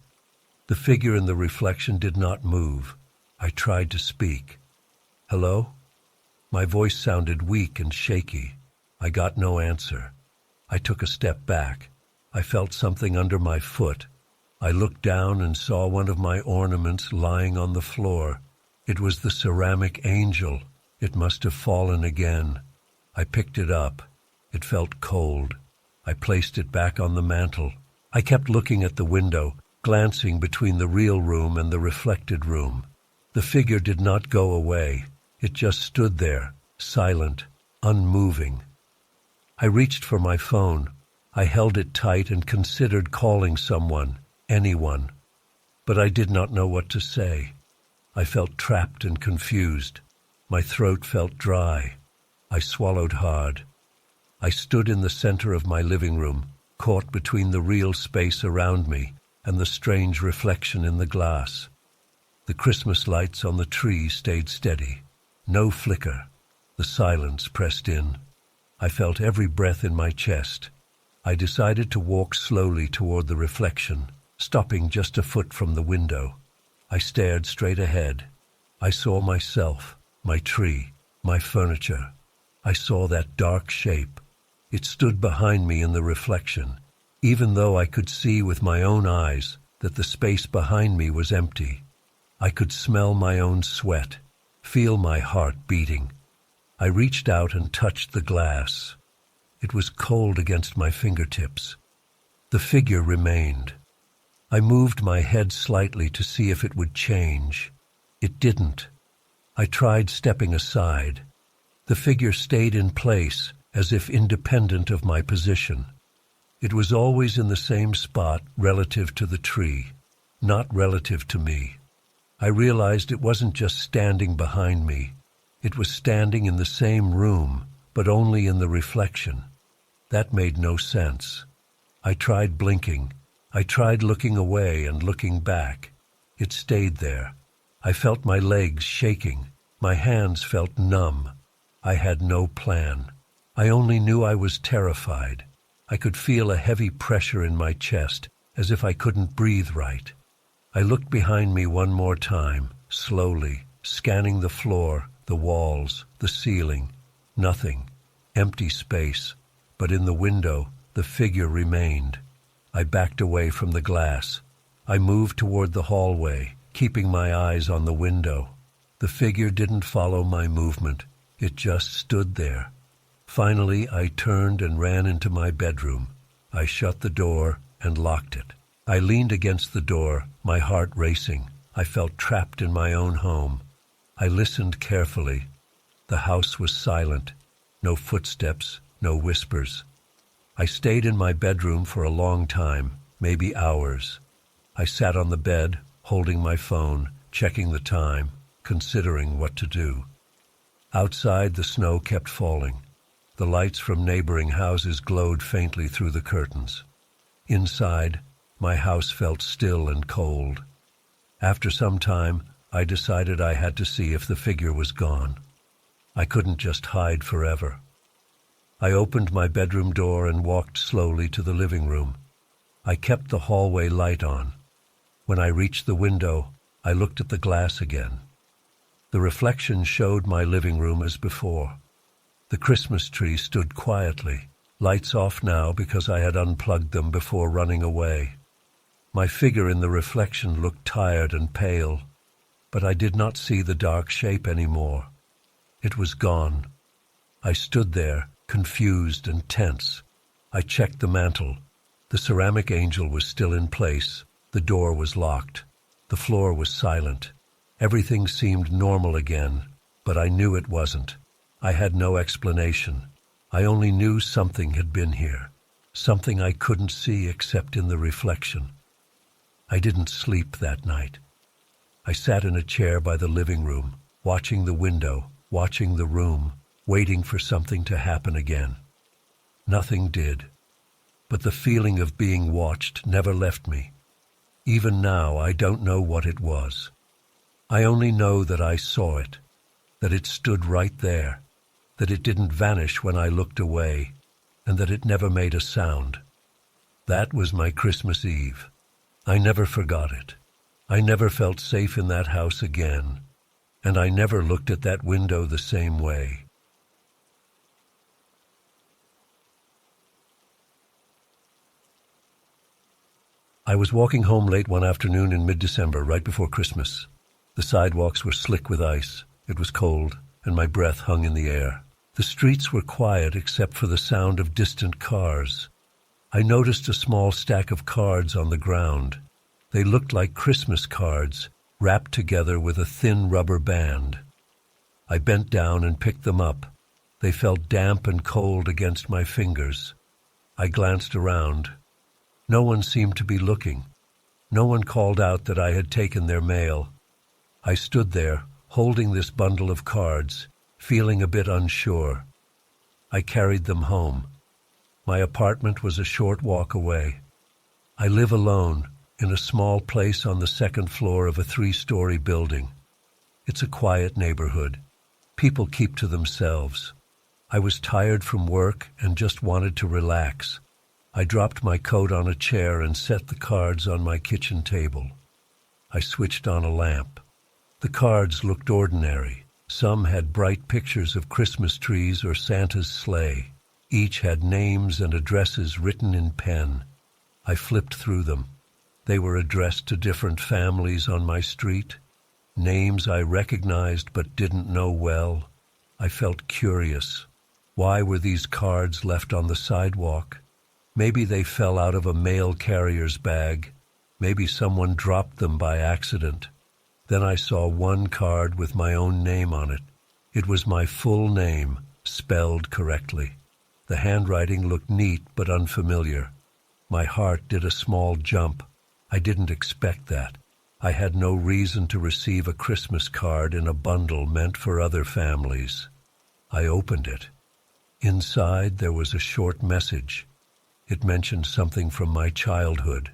The figure in the reflection did not move. I tried to speak. "Hello?" My voice sounded weak and shaky. I got no answer. I took a step back. I felt something under my foot. I looked down and saw one of my ornaments lying on the floor. It was the ceramic angel. It must have fallen again. I picked it up. It felt cold. I placed it back on the mantel. I kept looking at the window, glancing between the real room and the reflected room. The figure did not go away. It just stood there, silent, unmoving. I reached for my phone. I held it tight and considered calling someone, anyone. But I did not know what to say. I felt trapped and confused. My throat felt dry. I swallowed hard. I stood in the center of my living room, caught between the real space around me and the strange reflection in the glass. The Christmas lights on the tree stayed steady. No flicker. The silence pressed in. I felt every breath in my chest. I decided to walk slowly toward the reflection, stopping just a foot from the window. I stared straight ahead. I saw myself, my tree, my furniture. I saw that dark shape. It stood behind me in the reflection, even though I could see with my own eyes that the space behind me was empty. I could smell my own sweat, feel my heart beating. I reached out and touched the glass. It was cold against my fingertips. The figure remained. I moved my head slightly to see if it would change. It didn't. I tried stepping aside. The figure stayed in place, as if independent of my position. It was always in the same spot relative to the tree, not relative to me. I realized it wasn't just standing behind me. It was standing in the same room, but only in the reflection. That made no sense. I tried blinking. I tried looking away and looking back. It stayed there. I felt my legs shaking. My hands felt numb. I had no plan. I only knew I was terrified. I could feel a heavy pressure in my chest, as if I couldn't breathe right. I looked behind me one more time, slowly, scanning the floor, the walls, the ceiling. Nothing. Empty space. But in the window, the figure remained. I backed away from the glass. I moved toward the hallway, keeping my eyes on the window. The figure didn't follow my movement. It just stood there. Finally, I turned and ran into my bedroom. I shut the door and locked it. I leaned against the door, my heart racing. I felt trapped in my own home. I listened carefully. The house was silent. No footsteps, no whispers. I stayed in my bedroom for a long time, maybe hours. I sat on the bed, holding my phone, checking the time, considering what to do. Outside, the snow kept falling. The lights from neighboring houses glowed faintly through the curtains. Inside, my house felt still and cold. After some time, I decided I had to see if the figure was gone. I couldn't just hide forever. I opened my bedroom door and walked slowly to the living room. I kept the hallway light on. When I reached the window, I looked at the glass again. The reflection showed my living room as before. The Christmas tree stood quietly, lights off now because I had unplugged them before running away. My figure in the reflection looked tired and pale, but I did not see the dark shape anymore. It was gone. I stood there, confused and tense. I checked the mantel. The ceramic angel was still in place. The door was locked. The floor was silent. Everything seemed normal again, but I knew it wasn't. I had no explanation. I only knew something had been here, something I couldn't see except in the reflection. I didn't sleep that night. I sat in a chair by the living room, watching the window, watching the room, waiting for something to happen again. Nothing did, but the feeling of being watched never left me. Even now, I don't know what it was. I only know that I saw it, that it stood right there, that it didn't vanish when I looked away, and that it never made a sound. That was my Christmas Eve. I never forgot it. I never felt safe in that house again, and I never looked at that window the same way. I was walking home late one afternoon in mid-December, right before Christmas. The sidewalks were slick with ice. It was cold, and my breath hung in the air. The streets were quiet except for the sound of distant cars. I noticed a small stack of cards on the ground. They looked like Christmas cards, wrapped together with a thin rubber band. I bent down and picked them up. They felt damp and cold against my fingers. I glanced around. No one seemed to be looking. No one called out that I had taken their mail. I stood there, holding this bundle of cards, feeling a bit unsure. I carried them home. My apartment was a short walk away. I live alone, in a small place on the second floor of a 3-story building. It's a quiet neighborhood. People keep to themselves. I was tired from work and just wanted to relax. I dropped my coat on a chair and set the cards on my kitchen table. I switched on a lamp. The cards looked ordinary. Some had bright pictures of Christmas trees or Santa's sleigh. Each had names and addresses written in pen. I flipped through them. They were addressed to different families on my street. Names I recognized but didn't know well. I felt curious. Why were these cards left on the sidewalk? Maybe they fell out of a mail carrier's bag. Maybe someone dropped them by accident. Then I saw one card with my own name on it. It was my full name, spelled correctly. The handwriting looked neat but unfamiliar. My heart did a small jump. I didn't expect that. I had no reason to receive a Christmas card in a bundle meant for other families. I opened it. Inside there was a short message. It mentioned something from my childhood,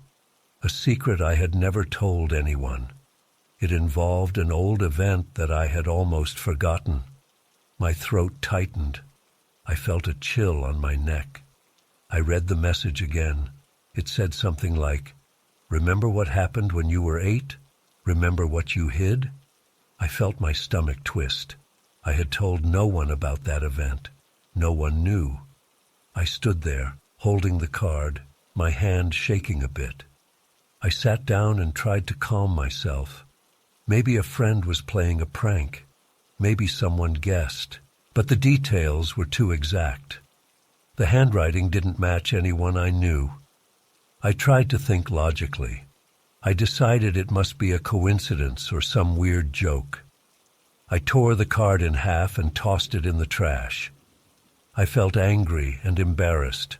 a secret I had never told anyone. It involved an old event that I had almost forgotten. My throat tightened. I felt a chill on my neck. I read the message again. It said something like, "Remember what happened when you were 8? Remember what you hid?" I felt my stomach twist. I had told no one about that event. No one knew. I stood there, holding the card, my hand shaking a bit. I sat down and tried to calm myself. Maybe a friend was playing a prank. Maybe someone guessed. But the details were too exact. The handwriting didn't match anyone I knew. I tried to think logically. I decided it must be a coincidence or some weird joke. I tore the card in half and tossed it in the trash. I felt angry and embarrassed.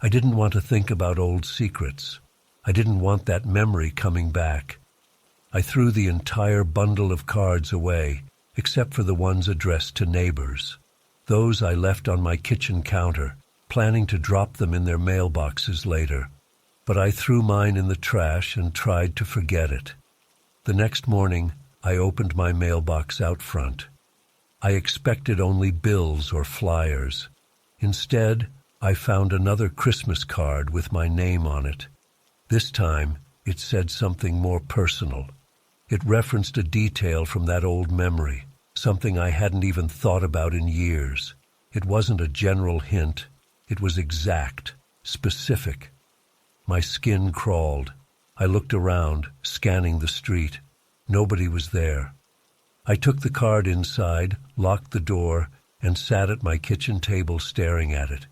I didn't want to think about old secrets. I didn't want that memory coming back. I threw the entire bundle of cards away, except for the ones addressed to neighbors. Those I left on my kitchen counter, planning to drop them in their mailboxes later. But I threw mine in the trash and tried to forget it. The next morning, I opened my mailbox out front. I expected only bills or flyers. Instead, I found another Christmas card with my name on it. This time, it said something more personal. It referenced a detail from that old memory, something I hadn't even thought about in years. It wasn't a general hint. It was exact, specific. My skin crawled. I looked around, scanning the street. Nobody was there. I took the card inside, locked the door, and sat at my kitchen table staring at it.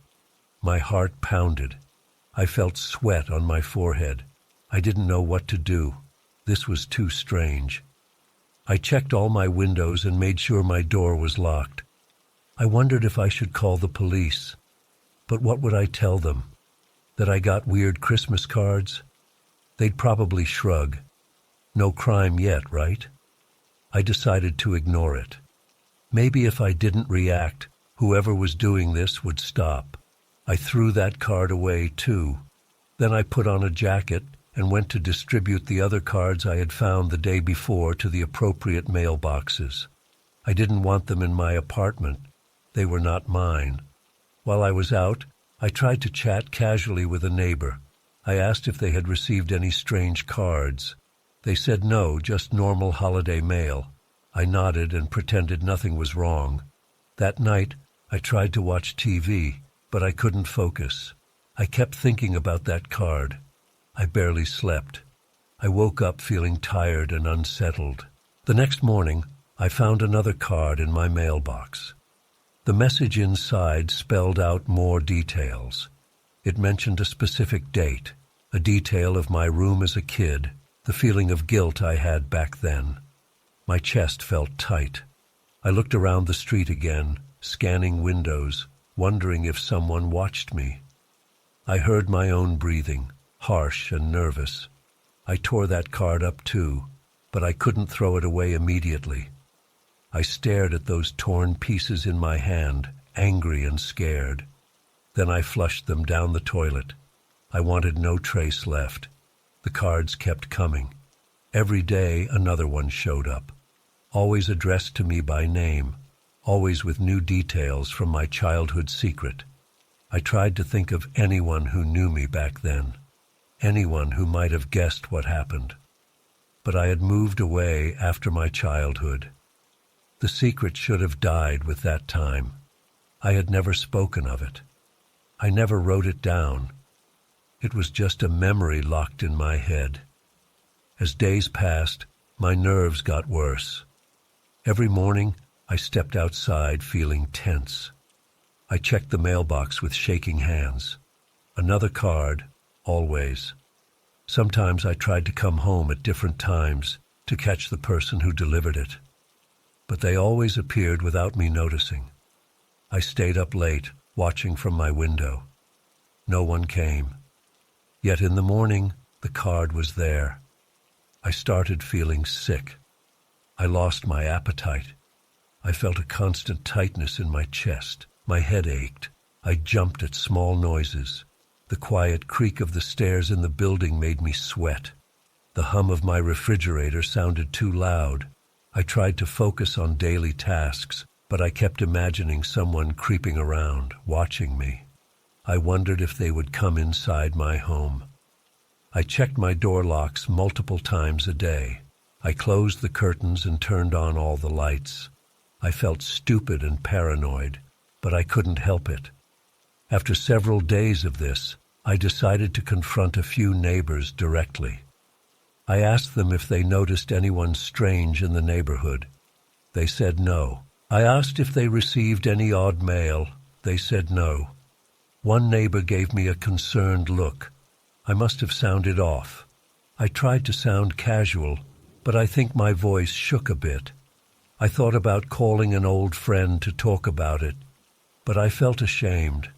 My heart pounded. I felt sweat on my forehead. I didn't know what to do. This was too strange. I checked all my windows and made sure my door was locked. I wondered if I should call the police. But what would I tell them? That I got weird Christmas cards? They'd probably shrug. No crime yet, right? I decided to ignore it. Maybe if I didn't react, whoever was doing this would stop. I threw that card away, too. Then I put on a jacket and went to distribute the other cards I had found the day before to the appropriate mailboxes. I didn't want them in my apartment. They were not mine. While I was out, I tried to chat casually with a neighbor. I asked if they had received any strange cards. They said no, just normal holiday mail. I nodded and pretended nothing was wrong. That night, I tried to watch TV, but I couldn't focus. I kept thinking about that card. I barely slept. I woke up feeling tired and unsettled. The next morning, I found another card in my mailbox. The message inside spelled out more details. It mentioned a specific date, a detail of my room as a kid, the feeling of guilt I had back then. My chest felt tight. I looked around the street again, scanning windows, wondering if someone watched me. I heard my own breathing, harsh and nervous. I tore that card up too, but I couldn't throw it away immediately. I stared at those torn pieces in my hand, angry and scared. Then I flushed them down the toilet. I wanted no trace left. The cards kept coming. Every day another one showed up, always addressed to me by name, always with new details from my childhood secret. I tried to think of anyone who knew me back then, anyone who might have guessed what happened. But I had moved away after my childhood. The secret should have died with that time. I had never spoken of it. I never wrote it down. It was just a memory locked in my head. As days passed, my nerves got worse. Every morning, I stepped outside feeling tense. I checked the mailbox with shaking hands. Another card, always. Sometimes I tried to come home at different times to catch the person who delivered it. But they always appeared without me noticing. I stayed up late, watching from my window. No one came. Yet in the morning, the card was there. I started feeling sick. I lost my appetite. I felt a constant tightness in my chest. My head ached. I jumped at small noises. The quiet creak of the stairs in the building made me sweat. The hum of my refrigerator sounded too loud. I tried to focus on daily tasks, but I kept imagining someone creeping around, watching me. I wondered if they would come inside my home. I checked my door locks multiple times a day. I closed the curtains and turned on all the lights. I felt stupid and paranoid, but I couldn't help it. After several days of this, I decided to confront a few neighbors directly. I asked them if they noticed anyone strange in the neighborhood. They said no. I asked if they received any odd mail. They said no. One neighbor gave me a concerned look. I must have sounded off. I tried to sound casual, but I think my voice shook a bit. I thought about calling an old friend to talk about it, but I felt ashamed.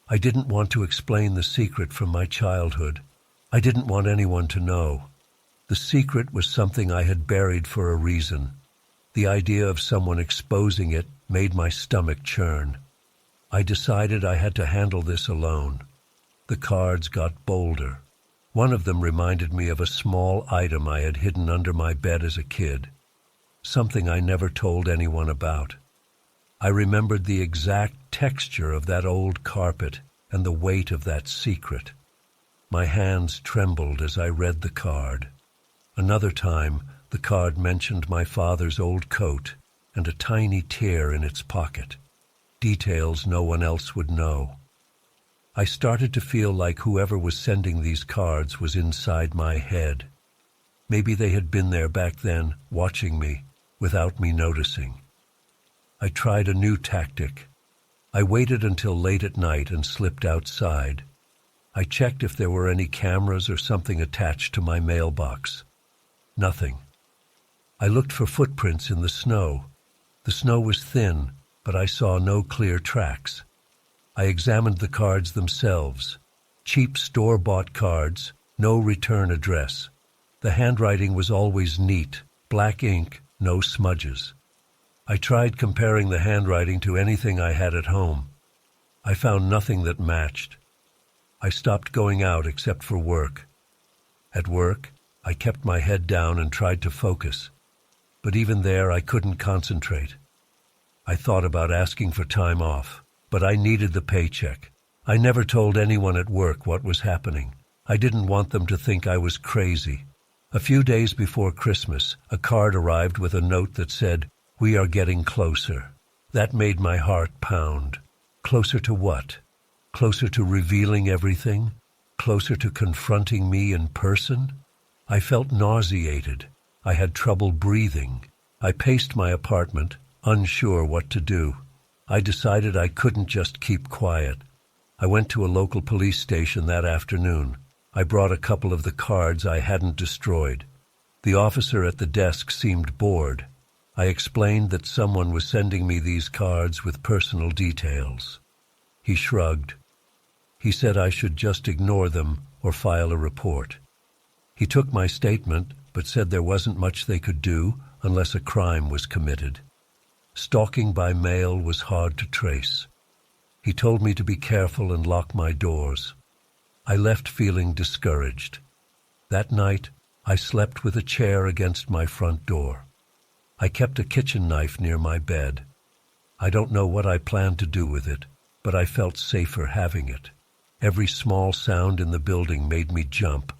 I didn't want to explain the secret from my childhood. I didn't want anyone to know. The secret was something I had buried for a reason. The idea of someone exposing it made my stomach churn. I decided I had to handle this alone. The cards got bolder. One of them reminded me of a small item I had hidden under my bed as a kid, something I never told anyone about. I remembered the exact texture of that old carpet and the weight of that secret. My hands trembled as I read the card. Another time, the card mentioned my father's old coat and a tiny tear in its pocket, details no one else would know. I started to feel like whoever was sending these cards was inside my head. Maybe they had been there back then, watching me, without me noticing. I tried a new tactic. I waited until late at night and slipped outside. I checked if there were any cameras or something attached to my mailbox. Nothing. I looked for footprints in the snow. The snow was thin, but I saw no clear tracks. I examined the cards themselves. Cheap store-bought cards, no return address. The handwriting was always neat, black ink, no smudges. I tried comparing the handwriting to anything I had at home. I found nothing that matched. I stopped going out except for work. At work, I kept my head down and tried to focus. But even there, I couldn't concentrate. I thought about asking for time off, but I needed the paycheck. I never told anyone at work what was happening. I didn't want them to think I was crazy. A few days before Christmas, a card arrived with a note that said, "We are getting closer." That made my heart pound. Closer to what? Closer to revealing everything? Closer to confronting me in person? I felt nauseated. I had trouble breathing. I paced my apartment, unsure what to do. I decided I couldn't just keep quiet. I went to a local police station that afternoon. I brought a couple of the cards I hadn't destroyed. The officer at the desk seemed bored. I explained that someone was sending me these cards with personal details. He shrugged. He said I should just ignore them or file a report. He took my statement, but said there wasn't much they could do unless a crime was committed. Stalking by mail was hard to trace. He told me to be careful and lock my doors. I left feeling discouraged. That night, I slept with a chair against my front door. I kept a kitchen knife near my bed. I don't know what I planned to do with it, but I felt safer having it. Every small sound in the building made me jump.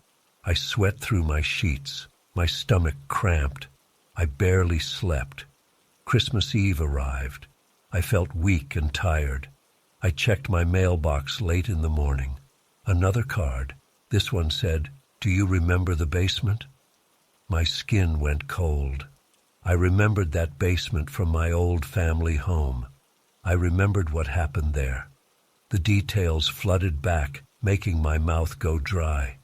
I sweat through my sheets. My stomach cramped. I barely slept. Christmas Eve arrived. I felt weak and tired. I checked my mailbox late in the morning. Another card. This one said, "Do you remember the basement?" My skin went cold. I remembered that basement from my old family home. I remembered what happened there. The details flooded back, making my mouth go dry.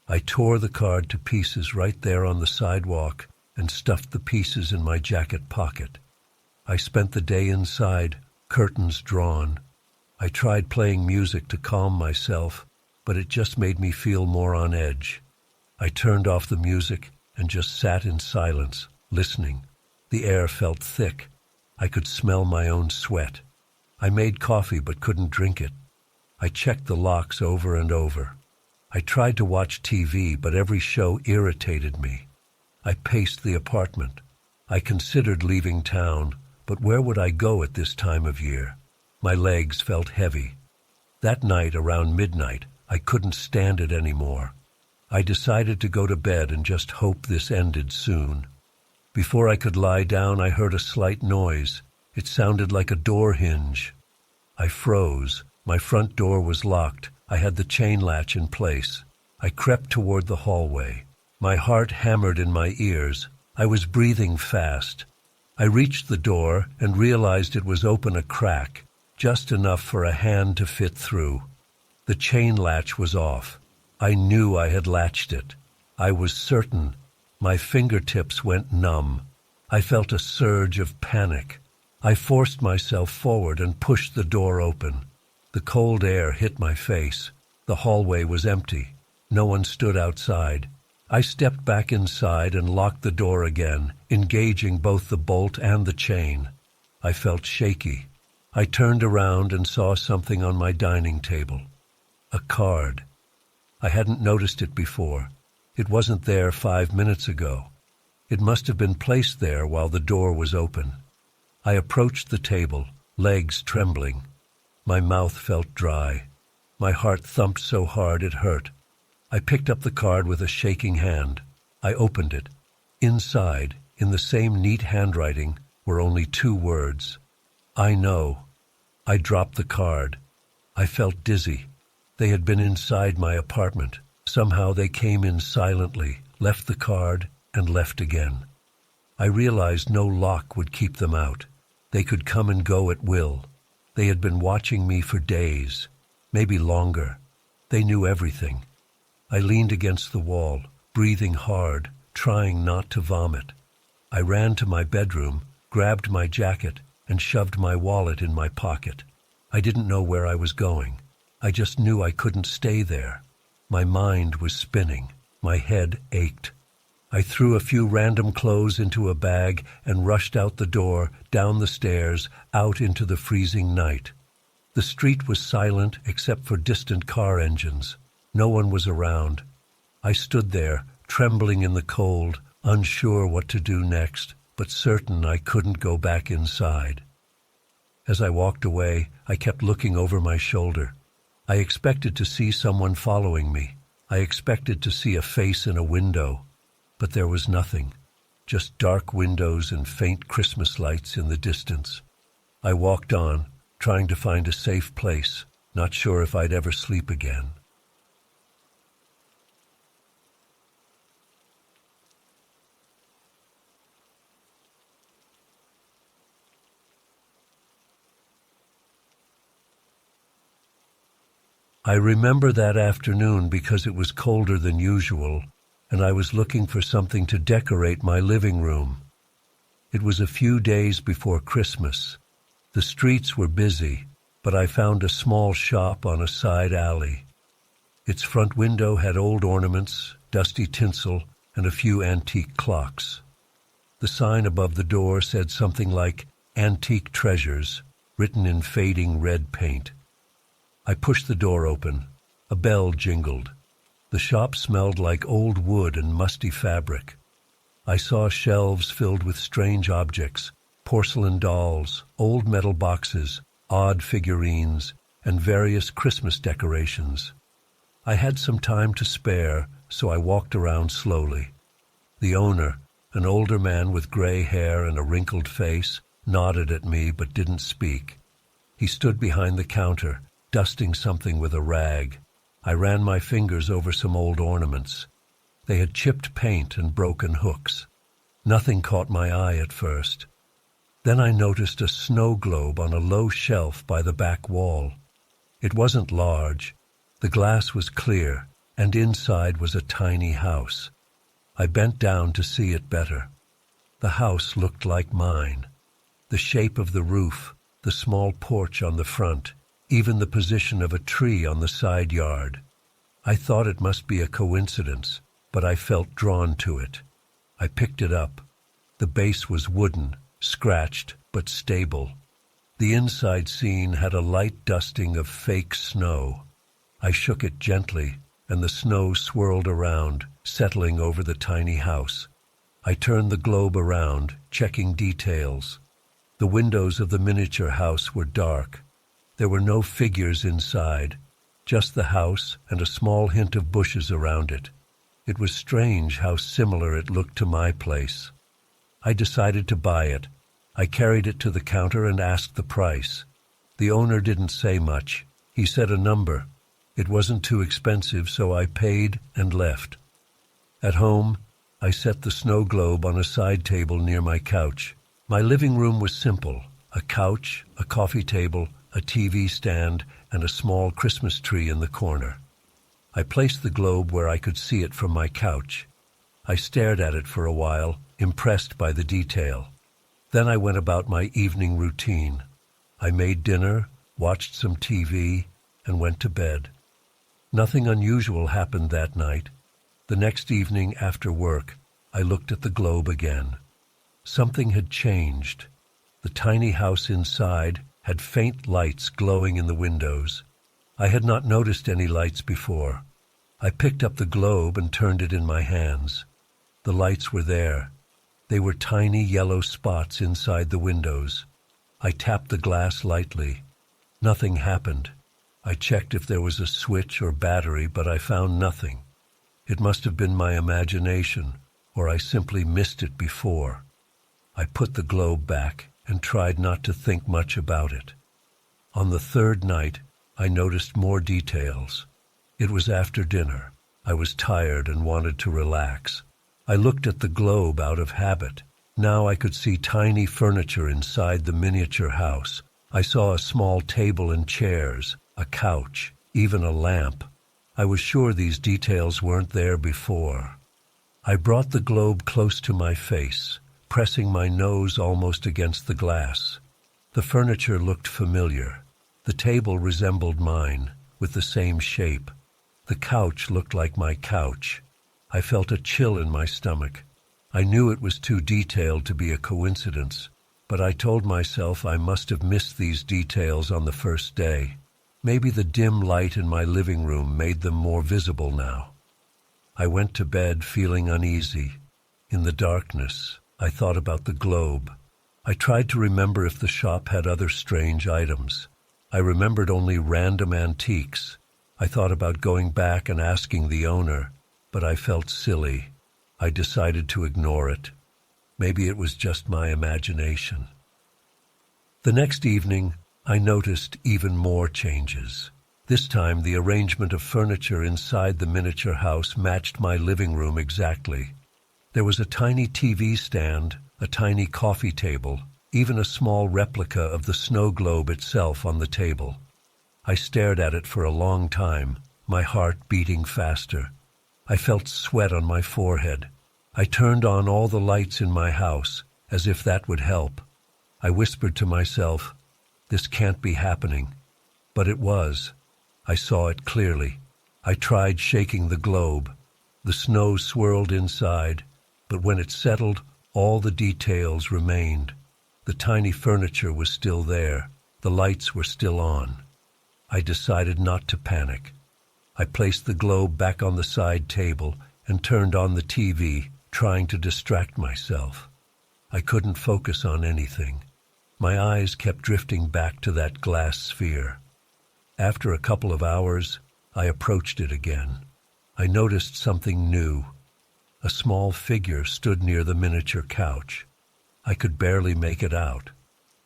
I tore the card to pieces right there on the sidewalk and stuffed the pieces in my jacket pocket. I spent the day inside, curtains drawn. I tried playing music to calm myself, but it just made me feel more on edge. I turned off the music and just sat in silence, listening. The air felt thick. I could smell my own sweat. I made coffee but couldn't drink it. I checked the locks over and over. I tried to watch TV, but every show irritated me. I paced the apartment. I considered leaving town, but where would I go at this time of year? My legs felt heavy. That night, around midnight, I couldn't stand it anymore. I decided to go to bed and just hope this ended soon. Before I could lie down, I heard a slight noise. It sounded like a door hinge. I froze. My front door was locked, I had the chain latch in place. I crept toward the hallway. My heart hammered in my ears. I was breathing fast. I reached the door and realized it was open a crack, just enough for a hand to fit through. The chain latch was off. I knew I had latched it. I was certain. My fingertips went numb. I felt a surge of panic. I forced myself forward and pushed the door open. The cold air hit my face. The hallway was empty. No one stood outside. I stepped back inside and locked the door again, engaging both the bolt and the chain. I felt shaky. I turned around and saw something on my dining table. A card. I hadn't noticed it before. It wasn't there 5 minutes ago. It must have been placed there while the door was open. I approached the table, legs trembling. My mouth felt dry. My heart thumped so hard it hurt. I picked up the card with a shaking hand. I opened it. Inside, in the same neat handwriting, were only 2 words. I know. I dropped the card. I felt dizzy. They had been inside my apartment. Somehow they came in silently, left the card, and left again. I realized no lock would keep them out. They could come and go at will. They had been watching me for days, maybe longer. They knew everything. I leaned against the wall, breathing hard, trying not to vomit. I ran to my bedroom, grabbed my jacket, and shoved my wallet in my pocket. I didn't know where I was going. I just knew I couldn't stay there. My mind was spinning. My head ached. I threw a few random clothes into a bag and rushed out the door, down the stairs, out into the freezing night. The street was silent except for distant car engines. No one was around. I stood there, trembling in the cold, unsure what to do next, but certain I couldn't go back inside. As I walked away, I kept looking over my shoulder. I expected to see someone following me. I expected to see a face in a window. But there was nothing, just dark windows and faint Christmas lights in the distance. I walked on, trying to find a safe place, not sure if I'd ever sleep again. I remember that afternoon because it was colder than usual, and I was looking for something to decorate my living room. It was a few days before Christmas. The streets were busy, but I found a small shop on a side alley. Its front window had old ornaments, dusty tinsel, and a few antique clocks. The sign above the door said something like "Antique Treasures," written in fading red paint. I pushed the door open. A bell jingled. The shop smelled like old wood and musty fabric. I saw shelves filled with strange objects, porcelain dolls, old metal boxes, odd figurines, and various Christmas decorations. I had some time to spare, so I walked around slowly. The owner, an older man with gray hair and a wrinkled face, nodded at me but didn't speak. He stood behind the counter, dusting something with a rag. I ran my fingers over some old ornaments. They had chipped paint and broken hooks. Nothing caught my eye at first. Then I noticed a snow globe on a low shelf by the back wall. It wasn't large. The glass was clear, and inside was a tiny house. I bent down to see it better. The house looked like mine. The shape of the roof, the small porch on the front, even the position of a tree on the side yard. I thought it must be a coincidence, but I felt drawn to it. I picked it up. The base was wooden, scratched, but stable. The inside scene had a light dusting of fake snow. I shook it gently, and the snow swirled around, settling over the tiny house. I turned the globe around, checking details. The windows of the miniature house were dark. There were no figures inside, just the house and a small hint of bushes around it. It was strange how similar it looked to my place. I decided to buy it. I carried it to the counter and asked the price. The owner didn't say much. He said a number. It wasn't too expensive, so I paid and left. At home, I set the snow globe on a side table near my couch. My living room was simple: a couch, a coffee table, a TV stand, and a small Christmas tree in the corner. I placed the globe where I could see it from my couch. I stared at it for a while, impressed by the detail. Then I went about my evening routine. I made dinner, watched some TV, and went to bed. Nothing unusual happened that night. The next evening after work, I looked at the globe again. Something had changed. The tiny house inside had faint lights glowing in the windows. I had not noticed any lights before. I picked up the globe and turned it in my hands. The lights were there. They were tiny yellow spots inside the windows. I tapped the glass lightly. Nothing happened. I checked if there was a switch or battery, but I found nothing. It must have been my imagination, or I simply missed it before. I put the globe back and tried not to think much about it. On the third night, I noticed more details. It was after dinner. I was tired and wanted to relax. I looked at the globe out of habit. Now I could see tiny furniture inside the miniature house. I saw a small table and chairs, a couch, even a lamp. I was sure these details weren't there before. I brought the globe close to my face, pressing my nose almost against the glass. The furniture looked familiar. The table resembled mine, with the same shape. The couch looked like my couch. I felt a chill in my stomach. I knew it was too detailed to be a coincidence, but I told myself I must have missed these details on the first day. Maybe the dim light in my living room made them more visible now. I went to bed feeling uneasy. In the darkness, I thought about the globe. I tried to remember if the shop had other strange items. I remembered only random antiques. I thought about going back and asking the owner, but I felt silly. I decided to ignore it. Maybe it was just my imagination. The next evening, I noticed even more changes. This time, the arrangement of furniture inside the miniature house matched my living room exactly. There was a tiny TV stand, a tiny coffee table, even a small replica of the snow globe itself on the table. I stared at it for a long time, my heart beating faster. I felt sweat on my forehead. I turned on all the lights in my house, as if that would help. I whispered to myself, "This can't be happening." But it was. I saw it clearly. I tried shaking the globe. The snow swirled inside, but when it settled, all the details remained. The tiny furniture was still there. The lights were still on. I decided not to panic. I placed the globe back on the side table and turned on the TV, trying to distract myself. I couldn't focus on anything. My eyes kept drifting back to that glass sphere. After a couple of hours, I approached it again. I noticed something new. A small figure stood near the miniature couch. I could barely make it out,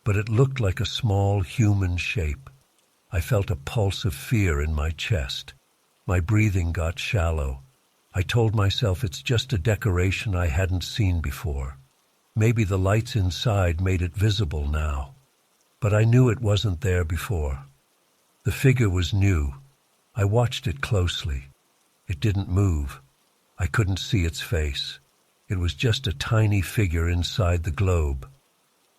but it looked like a small human shape. I felt a pulse of fear in my chest. My breathing got shallow. I told myself it's just a decoration I hadn't seen before. Maybe the lights inside made it visible now. But I knew it wasn't there before. The figure was new. I watched it closely. It didn't move. I couldn't see its face. It was just a tiny figure inside the globe.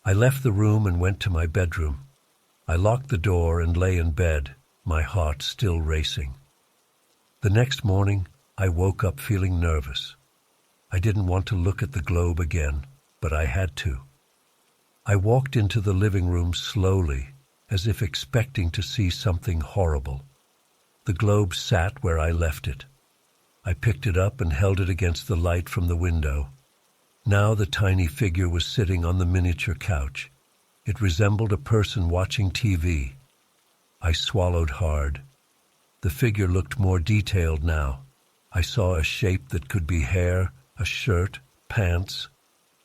I left the room and went to my bedroom. I locked the door and lay in bed, my heart still racing. The next morning, I woke up feeling nervous. I didn't want to look at the globe again, but I had to. I walked into the living room slowly, as if expecting to see something horrible. The globe sat where I left it. I picked it up and held it against the light from the window. Now the tiny figure was sitting on the miniature couch. It resembled a person watching TV. I swallowed hard. The figure looked more detailed now. I saw a shape that could be hair, a shirt, pants.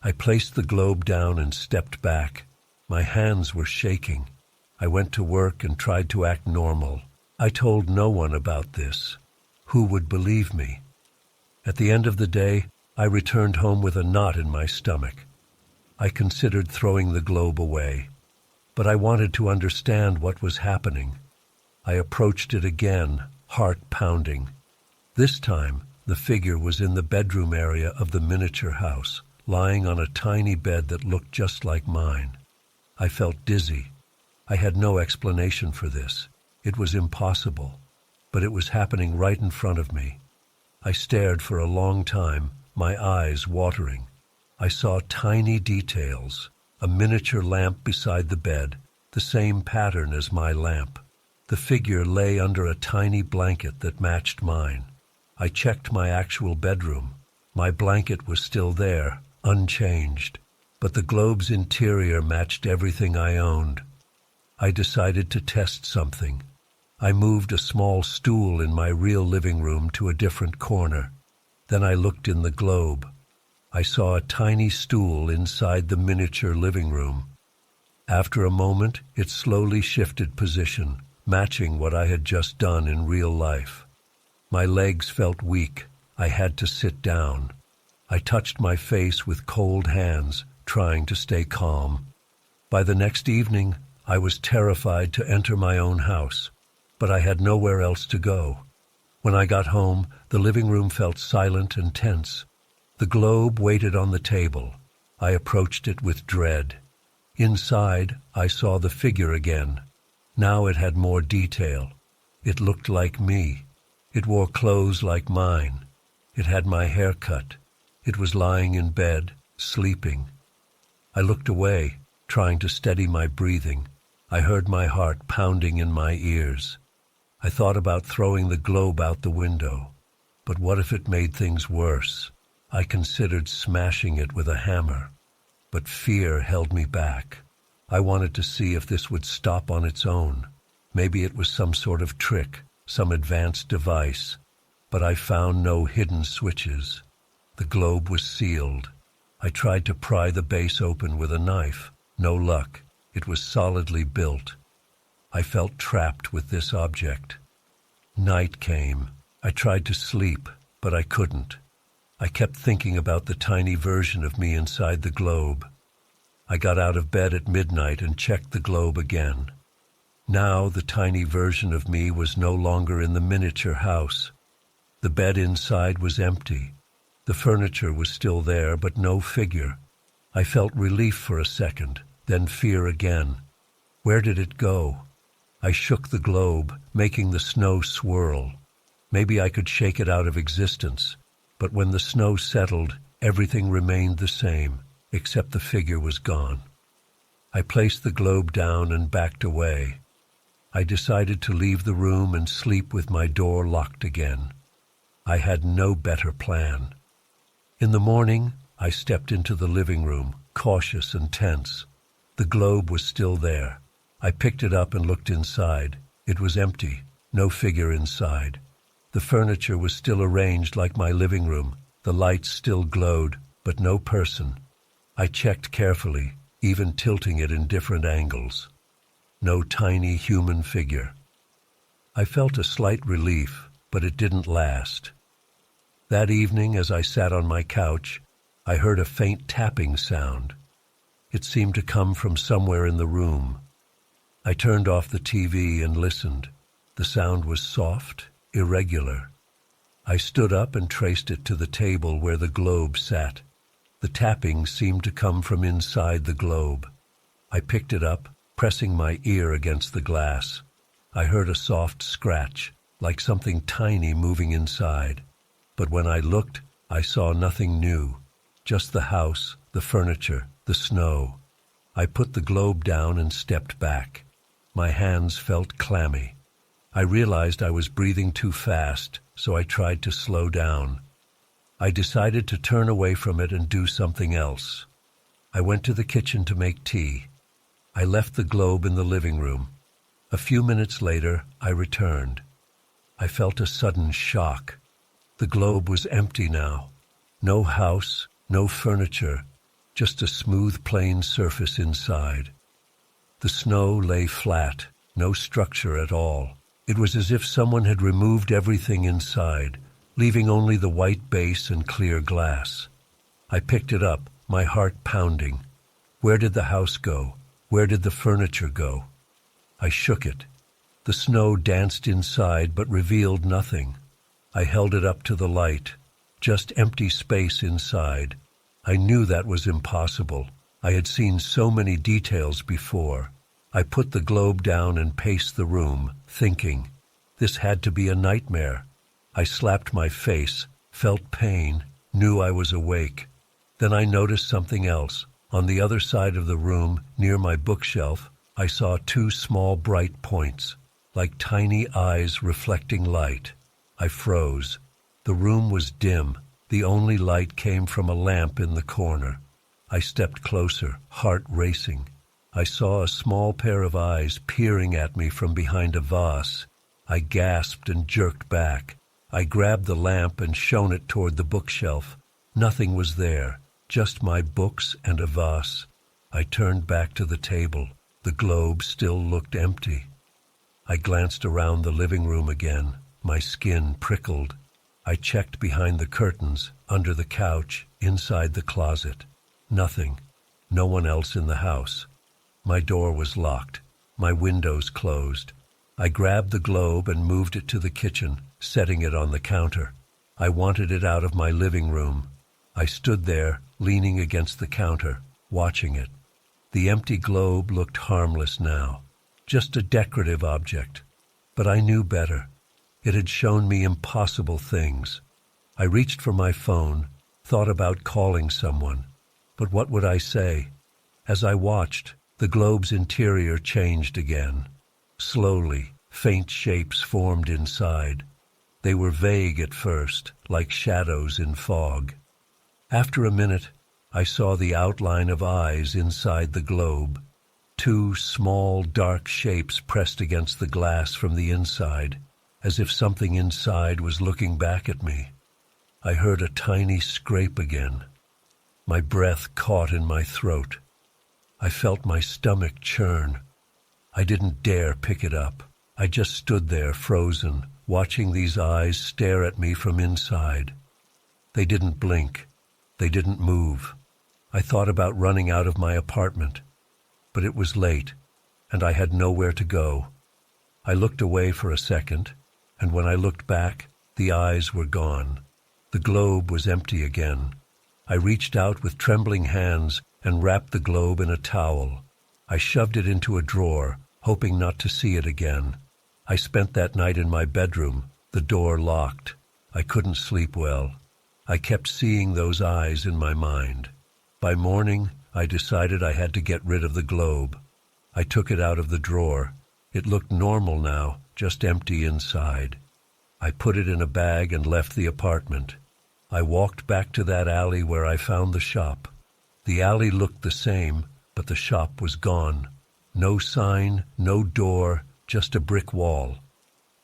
I placed the globe down and stepped back. My hands were shaking. I went to work and tried to act normal. I told no one about this. Who would believe me? At the end of the day, I returned home with a knot in my stomach. I considered throwing the globe away, but I wanted to understand what was happening. I approached it again, heart pounding. This time, the figure was in the bedroom area of the miniature house, lying on a tiny bed that looked just like mine. I felt dizzy. I had no explanation for this. It was impossible, but it was happening right in front of me. I stared for a long time, my eyes watering. I saw tiny details, a miniature lamp beside the bed, the same pattern as my lamp. The figure lay under a tiny blanket that matched mine. I checked my actual bedroom. My blanket was still there, unchanged, but the globe's interior matched everything I owned. I decided to test something. I moved a small stool in my real living room to a different corner. Then I looked in the globe. I saw a tiny stool inside the miniature living room. After a moment, it slowly shifted position, matching what I had just done in real life. My legs felt weak. I had to sit down. I touched my face with cold hands, trying to stay calm. By the next evening, I was terrified to enter my own house, but I had nowhere else to go. When I got home, the living room felt silent and tense. The globe waited on the table. I approached it with dread. Inside, I saw the figure again. Now it had more detail. It looked like me. It wore clothes like mine. It had my hair cut. It was lying in bed, sleeping. I looked away, trying to steady my breathing. I heard my heart pounding in my ears. I thought about throwing the globe out the window. But what if it made things worse? I considered smashing it with a hammer. But fear held me back. I wanted to see if this would stop on its own. Maybe it was some sort of trick, some advanced device. But I found no hidden switches. The globe was sealed. I tried to pry the base open with a knife. No luck. It was solidly built. I felt trapped with this object. Night came. I tried to sleep, but I couldn't. I kept thinking about the tiny version of me inside the globe. I got out of bed at midnight and checked the globe again. Now the tiny version of me was no longer in the miniature house. The bed inside was empty. The furniture was still there, but no figure. I felt relief for a second, then fear again. Where did it go? I shook the globe, making the snow swirl. Maybe I could shake it out of existence, but when the snow settled, everything remained the same, except the figure was gone. I placed the globe down and backed away. I decided to leave the room and sleep with my door locked again. I had no better plan. In the morning, I stepped into the living room, cautious and tense. The globe was still there. I picked it up and looked inside. It was empty, no figure inside. The furniture was still arranged like my living room. The lights still glowed, but no person. I checked carefully, even tilting it in different angles. No tiny human figure. I felt a slight relief, but it didn't last. That evening, as I sat on my couch, I heard a faint tapping sound. It seemed to come from somewhere in the room. I turned off the TV and listened. The sound was soft, irregular. I stood up and traced it to the table where the globe sat. The tapping seemed to come from inside the globe. I picked it up, pressing my ear against the glass. I heard a soft scratch, like something tiny moving inside. But when I looked, I saw nothing new. Just the house, the furniture, the snow. I put the globe down and stepped back. My hands felt clammy. I realized I was breathing too fast, so I tried to slow down. I decided to turn away from it and do something else. I went to the kitchen to make tea. I left the globe in the living room. A few minutes later, I returned. I felt a sudden shock. The globe was empty now. No house, no furniture, just a smooth, plain surface inside. The snow lay flat, no structure at all. It was as if someone had removed everything inside, leaving only the white base and clear glass. I picked it up, my heart pounding. Where did the house go? Where did the furniture go? I shook it. The snow danced inside but revealed nothing. I held it up to the light. Just empty space inside. I knew that was impossible. I had seen so many details before. I put the globe down and paced the room, thinking, this had to be a nightmare. I slapped my face, felt pain, knew I was awake. Then I noticed something else. On the other side of the room, near my bookshelf, I saw two small bright points, like tiny eyes reflecting light. I froze. The room was dim. The only light came from a lamp in the corner. I stepped closer, heart racing. I saw a small pair of eyes peering at me from behind a vase. I gasped and jerked back. I grabbed the lamp and shone it toward the bookshelf. Nothing was there, just my books and a vase. I turned back to the table. The globe still looked empty. I glanced around the living room again. My skin prickled. I checked behind the curtains, under the couch, inside the closet. Nothing. No one else in the house. My door was locked. My windows closed. I grabbed the globe and moved it to the kitchen, setting it on the counter. I wanted it out of my living room. I stood there, leaning against the counter, watching it. The empty globe looked harmless now, just a decorative object. But I knew better. It had shown me impossible things. I reached for my phone, thought about calling someone. But what would I say? As I watched, the globe's interior changed again. Slowly, faint shapes formed inside. They were vague at first, like shadows in fog. After a minute, I saw the outline of eyes inside the globe. Two small, dark shapes pressed against the glass from the inside, as if something inside was looking back at me. I heard a tiny scrape again. My breath caught in my throat. I felt my stomach churn. I didn't dare pick it up. I just stood there frozen, watching these eyes stare at me from inside. They didn't blink. They didn't move. I thought about running out of my apartment, but it was late, and I had nowhere to go. I looked away for a second, and when I looked back, the eyes were gone. The globe was empty again. I reached out with trembling hands and wrapped the globe in a towel. I shoved it into a drawer, hoping not to see it again. I spent that night in my bedroom, the door locked. I couldn't sleep well. I kept seeing those eyes in my mind. By morning, I decided I had to get rid of the globe. I took it out of the drawer. It looked normal now, just empty inside. I put it in a bag and left the apartment. I walked back to that alley where I found the shop. The alley looked the same, but the shop was gone. No sign, no door, just a brick wall.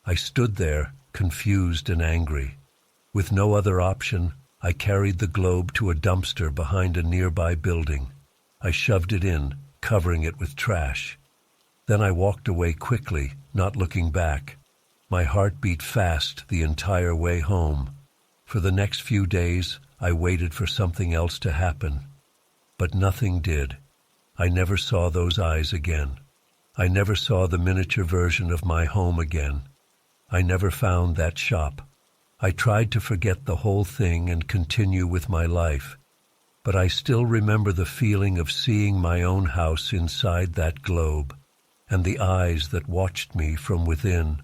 I stood there, confused and angry. With no other option, I carried the globe to a dumpster behind a nearby building. I shoved it in, covering it with trash. Then I walked away quickly, not looking back. My heart beat fast the entire way home. For the next few days, I waited for something else to happen. But nothing did. I never saw those eyes again. I never saw the miniature version of my home again. I never found that shop. I tried to forget the whole thing and continue with my life. But I still remember the feeling of seeing my own house inside that globe, and the eyes that watched me from within.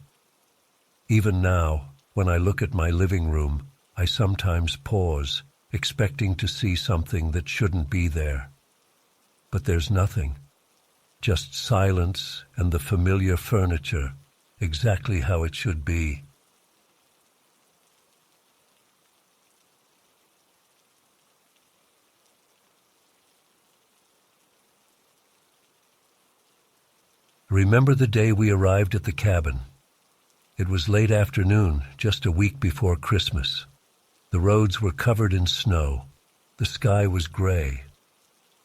Even now, when I look at my living room, I sometimes pause, expecting to see something that shouldn't be there. But there's nothing. Just silence and the familiar furniture, exactly how it should be. Remember the day we arrived at the cabin. It was late afternoon, just a week before Christmas. The roads were covered in snow. The sky was gray.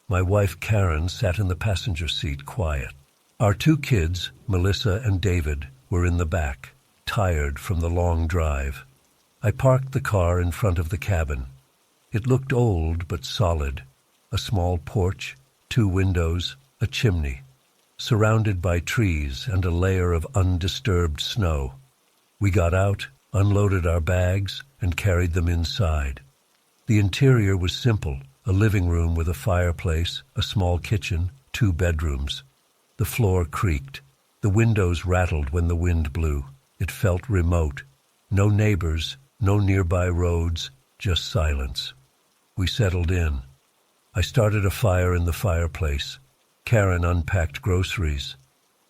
My wife Karen sat in the passenger seat, quiet. Our two kids, Melissa and David, were in the back, tired from the long drive. I parked the car in front of the cabin. It looked old but solid. A small porch, 2 windows, a chimney, surrounded by trees and a layer of undisturbed snow. We got out, unloaded our bags, and carried them inside. The interior was simple, a living room with a fireplace, a small kitchen, 2 bedrooms. The floor creaked. The windows rattled when the wind blew. It felt remote. No neighbors, no nearby roads, just silence. We settled in. I started a fire in the fireplace. Karen unpacked groceries.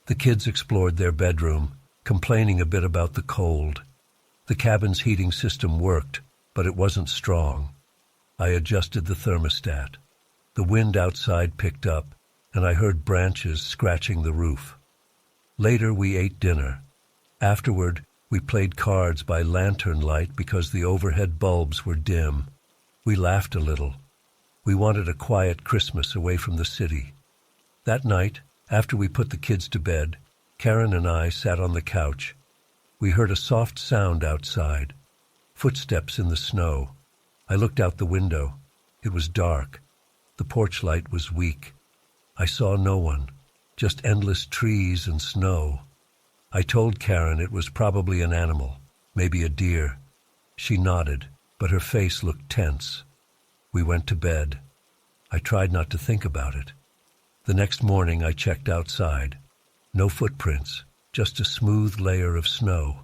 The kids explored their bedroom, complaining a bit about the cold. The cabin's heating system worked, but it wasn't strong. I adjusted the thermostat. The wind outside picked up, and I heard branches scratching the roof. Later we ate dinner. Afterward, we played cards by lantern light because the overhead bulbs were dim. We laughed a little. We wanted a quiet Christmas away from the city. That night, after we put the kids to bed, Karen and I sat on the couch. We heard a soft sound outside, footsteps in the snow. I looked out the window. It was dark. The porch light was weak. I saw no one, just endless trees and snow. I told Karen it was probably an animal, maybe a deer. She nodded, but her face looked tense. We went to bed. I tried not to think about it. The next morning I checked outside. No footprints, just a smooth layer of snow.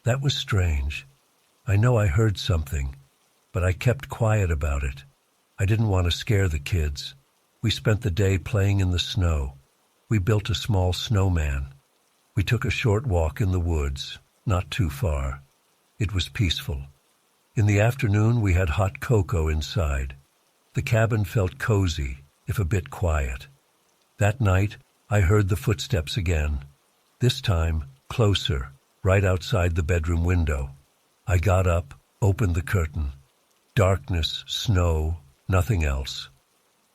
That was strange. I know I heard something, but I kept quiet about it. I didn't want to scare the kids. We spent the day playing in the snow. We built a small snowman. We took a short walk in the woods, not too far. It was peaceful. In the afternoon we had hot cocoa inside. The cabin felt cozy, if a bit quiet. That night I heard the footsteps again. This time, closer, right outside the bedroom window. I got up, opened the curtain. Darkness, snow, nothing else.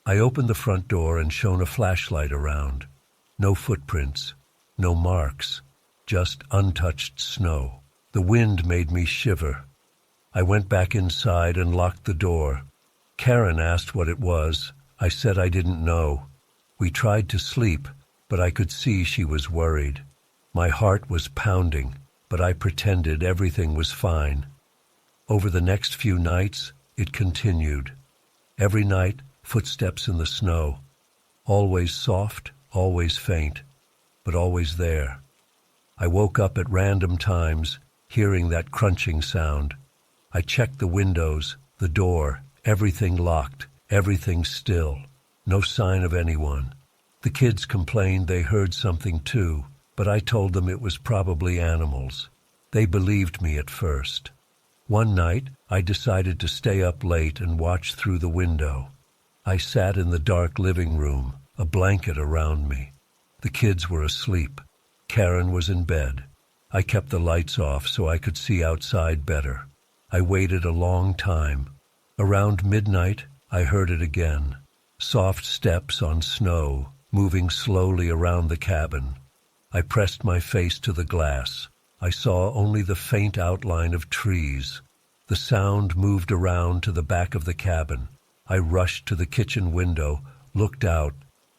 I opened the front door and shone a flashlight around. No footprints, no marks, just untouched snow. The wind made me shiver. I went back inside and locked the door. Karen asked what it was. I said I didn't know. We tried to sleep, but I could see she was worried. My heart was pounding, but I pretended everything was fine. Over the next few nights, it continued. Every night, footsteps in the snow. Always soft, always faint, but always there. I woke up at random times, hearing that crunching sound. I checked the windows, the door, everything locked, everything still. No sign of anyone. The kids complained they heard something too, but I told them it was probably animals. They believed me at first. One night, I decided to stay up late and watch through the window. I sat in the dark living room, a blanket around me. The kids were asleep. Karen was in bed. I kept the lights off so I could see outside better. I waited a long time. Around midnight, I heard it again. Soft steps on snow, moving slowly around the cabin. I pressed my face to the glass. I saw only the faint outline of trees. The sound moved around to the back of the cabin. I rushed to the kitchen window, looked out.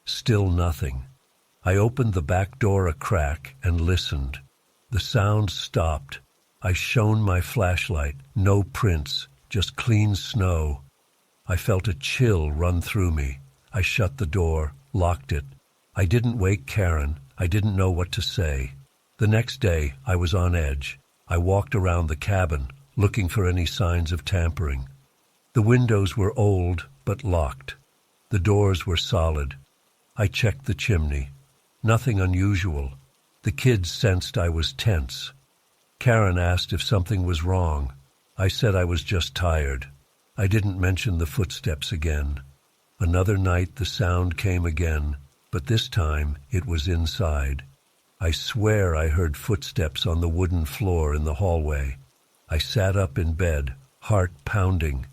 Still nothing. I opened the back door a crack and listened. The sound stopped. I shone my flashlight. No prints, just clean snow. I felt a chill run through me. I shut the door, locked it. I didn't wake Karen. I didn't know what to say. The next day, I was on edge. I walked around the cabin, looking for any signs of tampering. The windows were old, but locked. The doors were solid. I checked the chimney. Nothing unusual. The kids sensed I was tense. Karen asked if something was wrong. I said I was just tired. I didn't mention the footsteps again. Another night the sound came again, but this time it was inside. I swear I heard footsteps on the wooden floor in the hallway. I sat up in bed, heart pounding.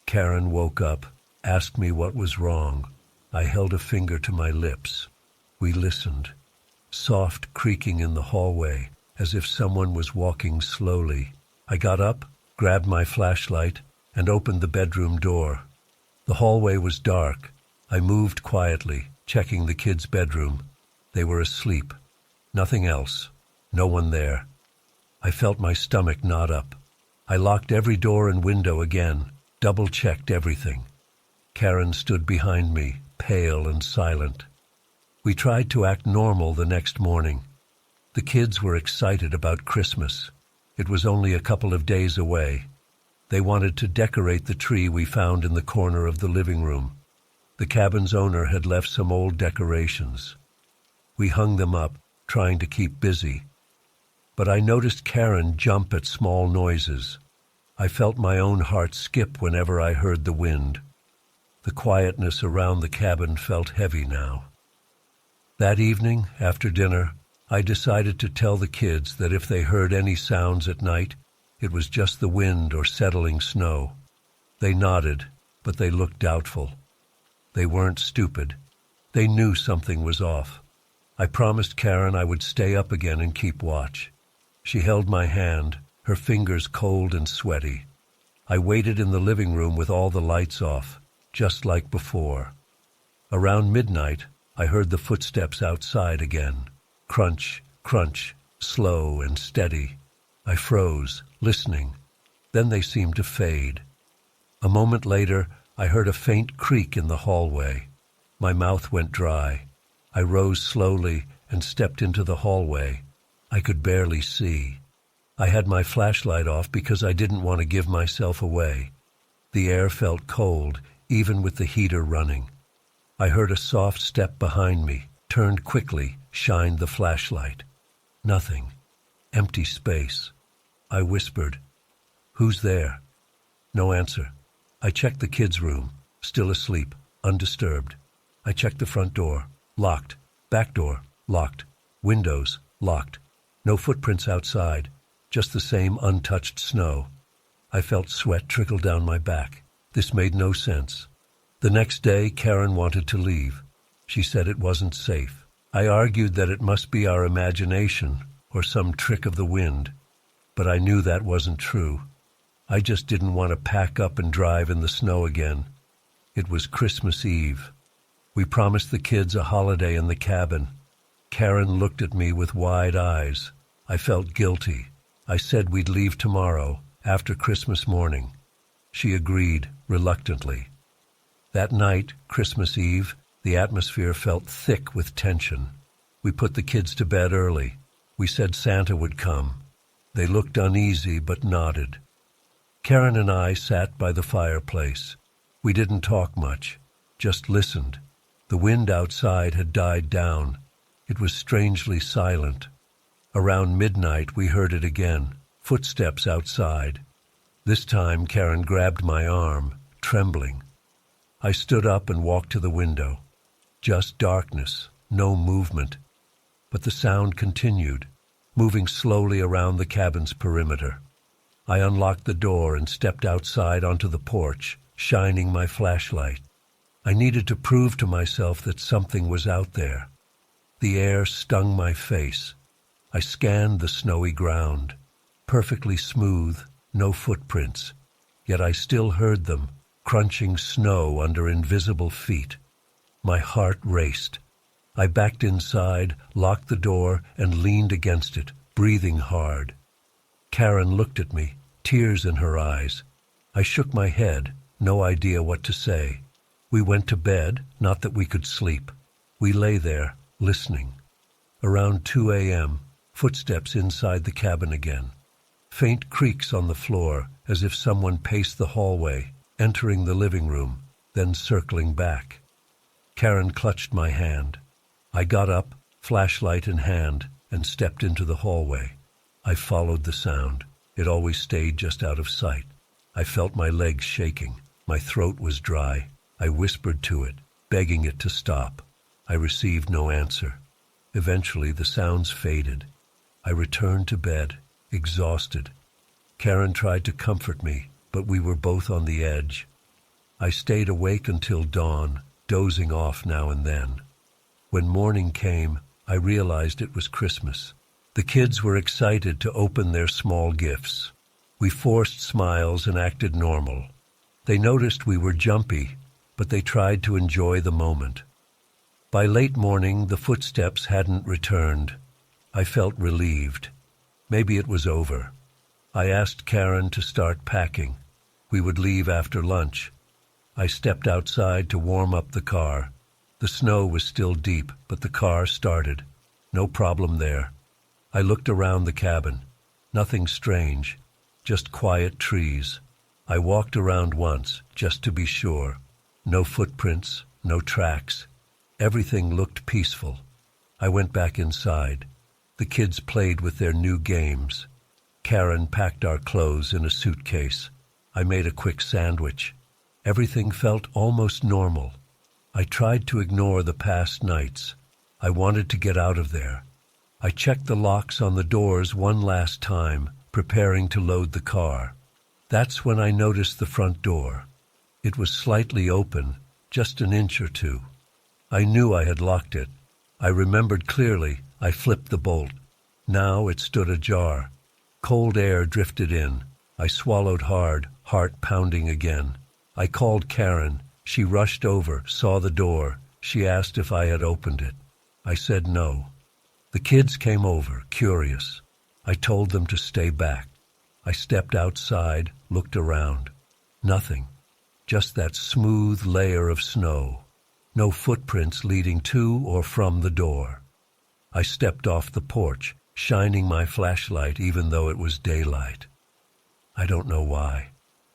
Karen woke up, asked me what was wrong. I held a finger to my lips. We listened. Soft creaking in the hallway, as if someone was walking slowly. I got up, grabbed my flashlight, and opened the bedroom door. The hallway was dark. I moved quietly, checking the kids' bedroom. They were asleep. Nothing else. No one there. I felt my stomach knot up. I locked every door and window again, double-checked everything. Karen stood behind me, pale and silent. We tried to act normal the next morning. The kids were excited about Christmas. It was only a couple of days away. They wanted to decorate the tree we found in the corner of the living room. The cabin's owner had left some old decorations. We hung them up, trying to keep busy. But I noticed Karen jump at small noises. I felt my own heart skip whenever I heard the wind. The quietness around the cabin felt heavy now. That evening, after dinner, I decided to tell the kids that if they heard any sounds at night, it was just the wind or settling snow. They nodded, but they looked doubtful. They weren't stupid. They knew something was off. I promised Karen I would stay up again and keep watch. She held my hand, her fingers cold and sweaty. I waited in the living room with all the lights off, just like before. Around midnight, I heard the footsteps outside again. Crunch, crunch, slow and steady. I froze, listening. Then they seemed to fade. A moment later, I heard a faint creak in the hallway. My mouth went dry. I rose slowly and stepped into the hallway. I could barely see. I had my flashlight off because I didn't want to give myself away. The air felt cold, even with the heater running. I heard a soft step behind me, turned quickly, shined the flashlight. Nothing. Empty space. I whispered, "Who's there?" No answer. I checked the kids' room, still asleep, undisturbed. I checked the front door, locked. Back door, locked. Windows, locked. No footprints outside, just the same untouched snow. I felt sweat trickle down my back. This made no sense. The next day, Karen wanted to leave. She said it wasn't safe. I argued that it must be our imagination or some trick of the wind, but I knew that wasn't true. I just didn't want to pack up and drive in the snow again. It was Christmas Eve. We promised the kids a holiday in the cabin. Karen looked at me with wide eyes. I felt guilty. I said we'd leave tomorrow, after Christmas morning. She agreed, reluctantly. That night, Christmas Eve, the atmosphere felt thick with tension. We put the kids to bed early. We said Santa would come. They looked uneasy but nodded. Karen and I sat by the fireplace. We didn't talk much, just listened. The wind outside had died down. It was strangely silent. Around midnight we heard it again, footsteps outside. This time Karen grabbed my arm, trembling. I stood up and walked to the window. Just darkness, no movement. But the sound continued, moving slowly around the cabin's perimeter. I unlocked the door and stepped outside onto the porch, shining my flashlight. I needed to prove to myself that something was out there. The air stung my face. I scanned the snowy ground. Perfectly smooth, no footprints. Yet I still heard them, crunching snow under invisible feet. My heart raced. I backed inside, locked the door, and leaned against it, breathing hard. Karen looked at me, tears in her eyes. I shook my head, no idea what to say. We went to bed, not that we could sleep. We lay there, listening. Around 2 a.m., footsteps inside the cabin again. Faint creaks on the floor, as if someone paced the hallway, entering the living room, then circling back. Karen clutched my hand. I got up, flashlight in hand, and stepped into the hallway. I followed the sound. It always stayed just out of sight. I felt my legs shaking. My throat was dry. I whispered to it, begging it to stop. I received no answer. Eventually, the sounds faded. I returned to bed, exhausted. Karen tried to comfort me, but we were both on the edge. I stayed awake until dawn, dozing off now and then. When morning came, I realized it was Christmas. The kids were excited to open their small gifts. We forced smiles and acted normal. They noticed we were jumpy, but they tried to enjoy the moment. By late morning, the footsteps hadn't returned. I felt relieved. Maybe it was over. I asked Karen to start packing. We would leave after lunch. I stepped outside to warm up the car. The snow was still deep, but the car started. No problem there. I looked around the cabin. Nothing strange, just quiet trees. I walked around once, just to be sure. No footprints, no tracks. Everything looked peaceful. I went back inside. The kids played with their new games. Karen packed our clothes in a suitcase. I made a quick sandwich. Everything felt almost normal. I tried to ignore the past nights. I wanted to get out of there. I checked the locks on the doors one last time, preparing to load the car. That's when I noticed the front door. It was slightly open, just an inch or two. I knew I had locked it. I remembered clearly. I flipped the bolt. Now it stood ajar. Cold air drifted in. I swallowed hard, heart pounding again. I called Karen. She rushed over, saw the door. She asked if I had opened it. I said no. The kids came over, curious. I told them to stay back. I stepped outside, looked around. Nothing. Just that smooth layer of snow. No footprints leading to or from the door. I stepped off the porch, shining my flashlight even though it was daylight. I don't know why.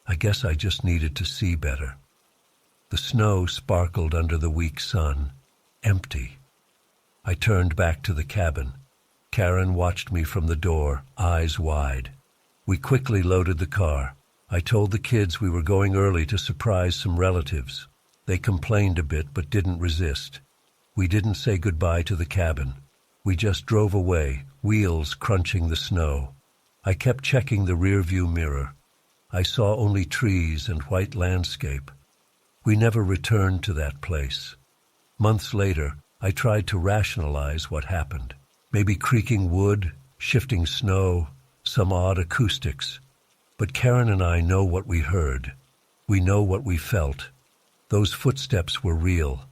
I guess I just needed to see better. The snow sparkled under the weak sun, empty. I turned back to the cabin. Karen watched me from the door, eyes wide. We quickly loaded the car. I told the kids we were going early to surprise some relatives. They complained a bit but didn't resist. We didn't say goodbye to the cabin. We just drove away, wheels crunching the snow. I kept checking the rearview mirror. I saw only trees and white landscape. We never returned to that place. Months later, I tried to rationalize what happened. Maybe creaking wood, shifting snow, some odd acoustics. But Karen and I know what we heard. We know what we felt. Those footsteps were real.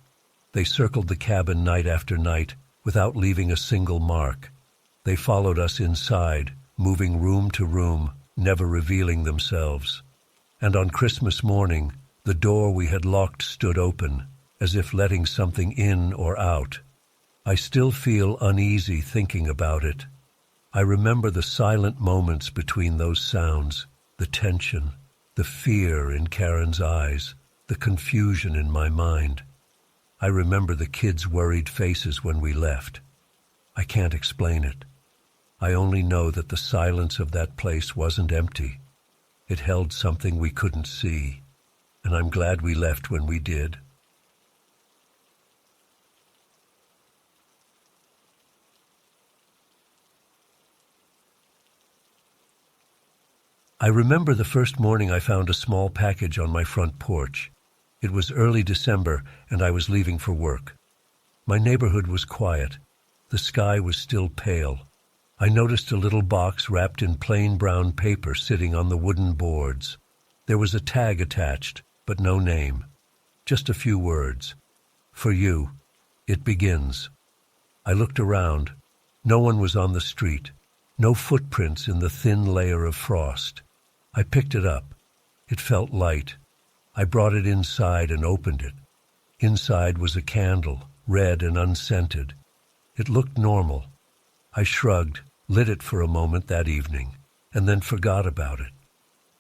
They circled the cabin night after night, without leaving a single mark. They followed us inside, moving room to room, never revealing themselves. And on Christmas morning, the door we had locked stood open, as if letting something in or out. I still feel uneasy thinking about it. I remember the silent moments between those sounds, the tension, the fear in Karen's eyes, the confusion in my mind. I remember the kids' worried faces when we left. I can't explain it. I only know that the silence of that place wasn't empty. It held something we couldn't see, and I'm glad we left when we did. I remember the first morning I found a small package on my front porch. It was early December, and I was leaving for work. My neighborhood was quiet. The sky was still pale. I noticed a little box wrapped in plain brown paper sitting on the wooden boards. There was a tag attached, but no name. Just a few words. For you. It begins. I looked around. No one was on the street. No footprints in the thin layer of frost. I picked it up. It felt light. I brought it inside and opened it. Inside was a candle, red and unscented. It looked normal. I shrugged, lit it for a moment that evening, and then forgot about it.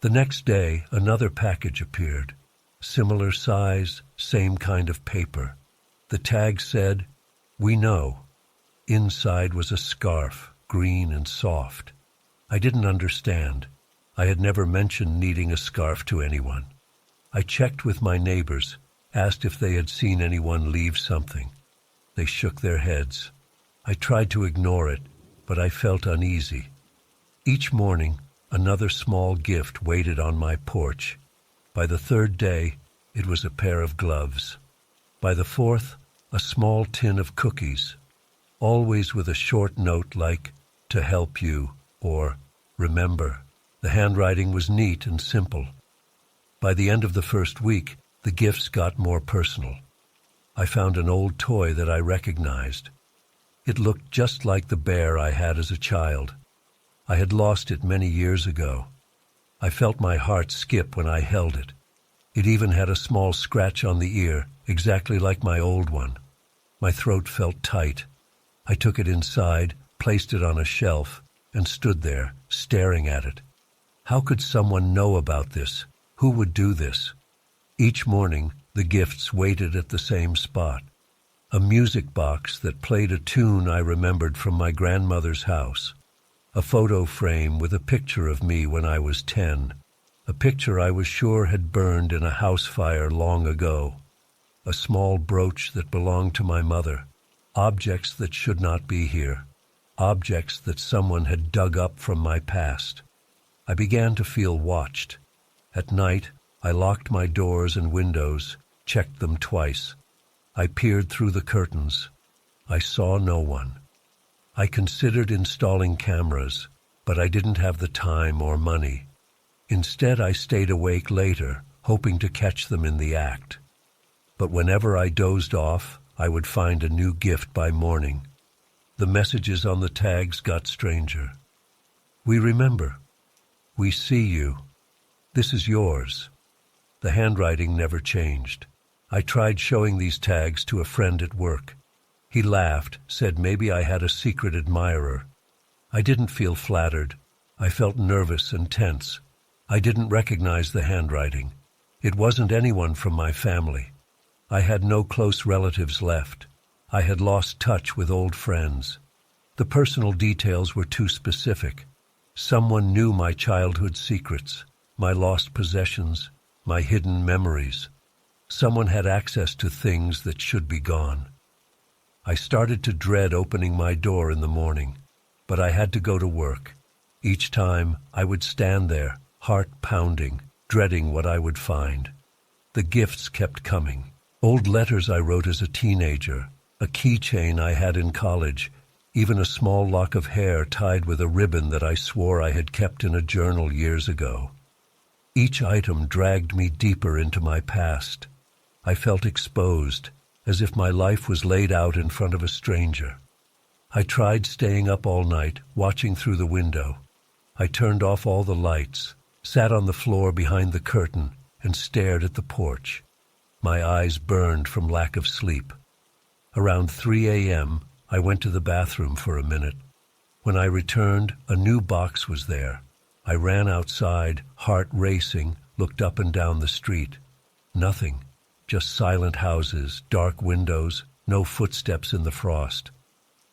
The next day, another package appeared. Similar size, same kind of paper. The tag said, "We know." Inside was a scarf, green and soft. I didn't understand. I had never mentioned needing a scarf to anyone. I checked with my neighbors, asked if they had seen anyone leave something. They shook their heads. I tried to ignore it, but I felt uneasy. Each morning, another small gift waited on my porch. By the third day, it was a pair of gloves. By the fourth, a small tin of cookies, always with a short note like, to help you, or remember. The handwriting was neat and simple. By the end of the first week, the gifts got more personal. I found an old toy that I recognized. It looked just like the bear I had as a child. I had lost it many years ago. I felt my heart skip when I held it. It even had a small scratch on the ear, exactly like my old one. My throat felt tight. I took it inside, placed it on a shelf, and stood there, staring at it. How could someone know about this? Who would do this? Each morning, the gifts waited at the same spot. A music box that played a tune I remembered from my grandmother's house. A photo frame with a picture of me when I was 10. A picture I was sure had burned in a house fire long ago. A small brooch that belonged to my mother. Objects that should not be here. Objects that someone had dug up from my past. I began to feel watched. At night, I locked my doors and windows, checked them twice. I peered through the curtains. I saw no one. I considered installing cameras, but I didn't have the time or money. Instead, I stayed awake later, hoping to catch them in the act. But whenever I dozed off, I would find a new gift by morning. The messages on the tags got stranger. We remember. We see you. This is yours. The handwriting never changed. I tried showing these tags to a friend at work. He laughed, said maybe I had a secret admirer. I didn't feel flattered. I felt nervous and tense. I didn't recognize the handwriting. It wasn't anyone from my family. I had no close relatives left. I had lost touch with old friends. The personal details were too specific. Someone knew my childhood secrets, my lost possessions, my hidden memories. Someone had access to things that should be gone. I started to dread opening my door in the morning, but I had to go to work. Each time, I would stand there, heart pounding, dreading what I would find. The gifts kept coming. Old letters I wrote as a teenager, a keychain I had in college, even a small lock of hair tied with a ribbon that I swore I had kept in a journal years ago. Each item dragged me deeper into my past. I felt exposed, as if my life was laid out in front of a stranger. I tried staying up all night, watching through the window. I turned off all the lights, sat on the floor behind the curtain, and stared at the porch. My eyes burned from lack of sleep. Around 3 a.m., I went to the bathroom for a minute. When I returned, a new box was there. I ran outside, heart racing, looked up and down the street. Nothing. Just silent houses, dark windows, no footsteps in the frost.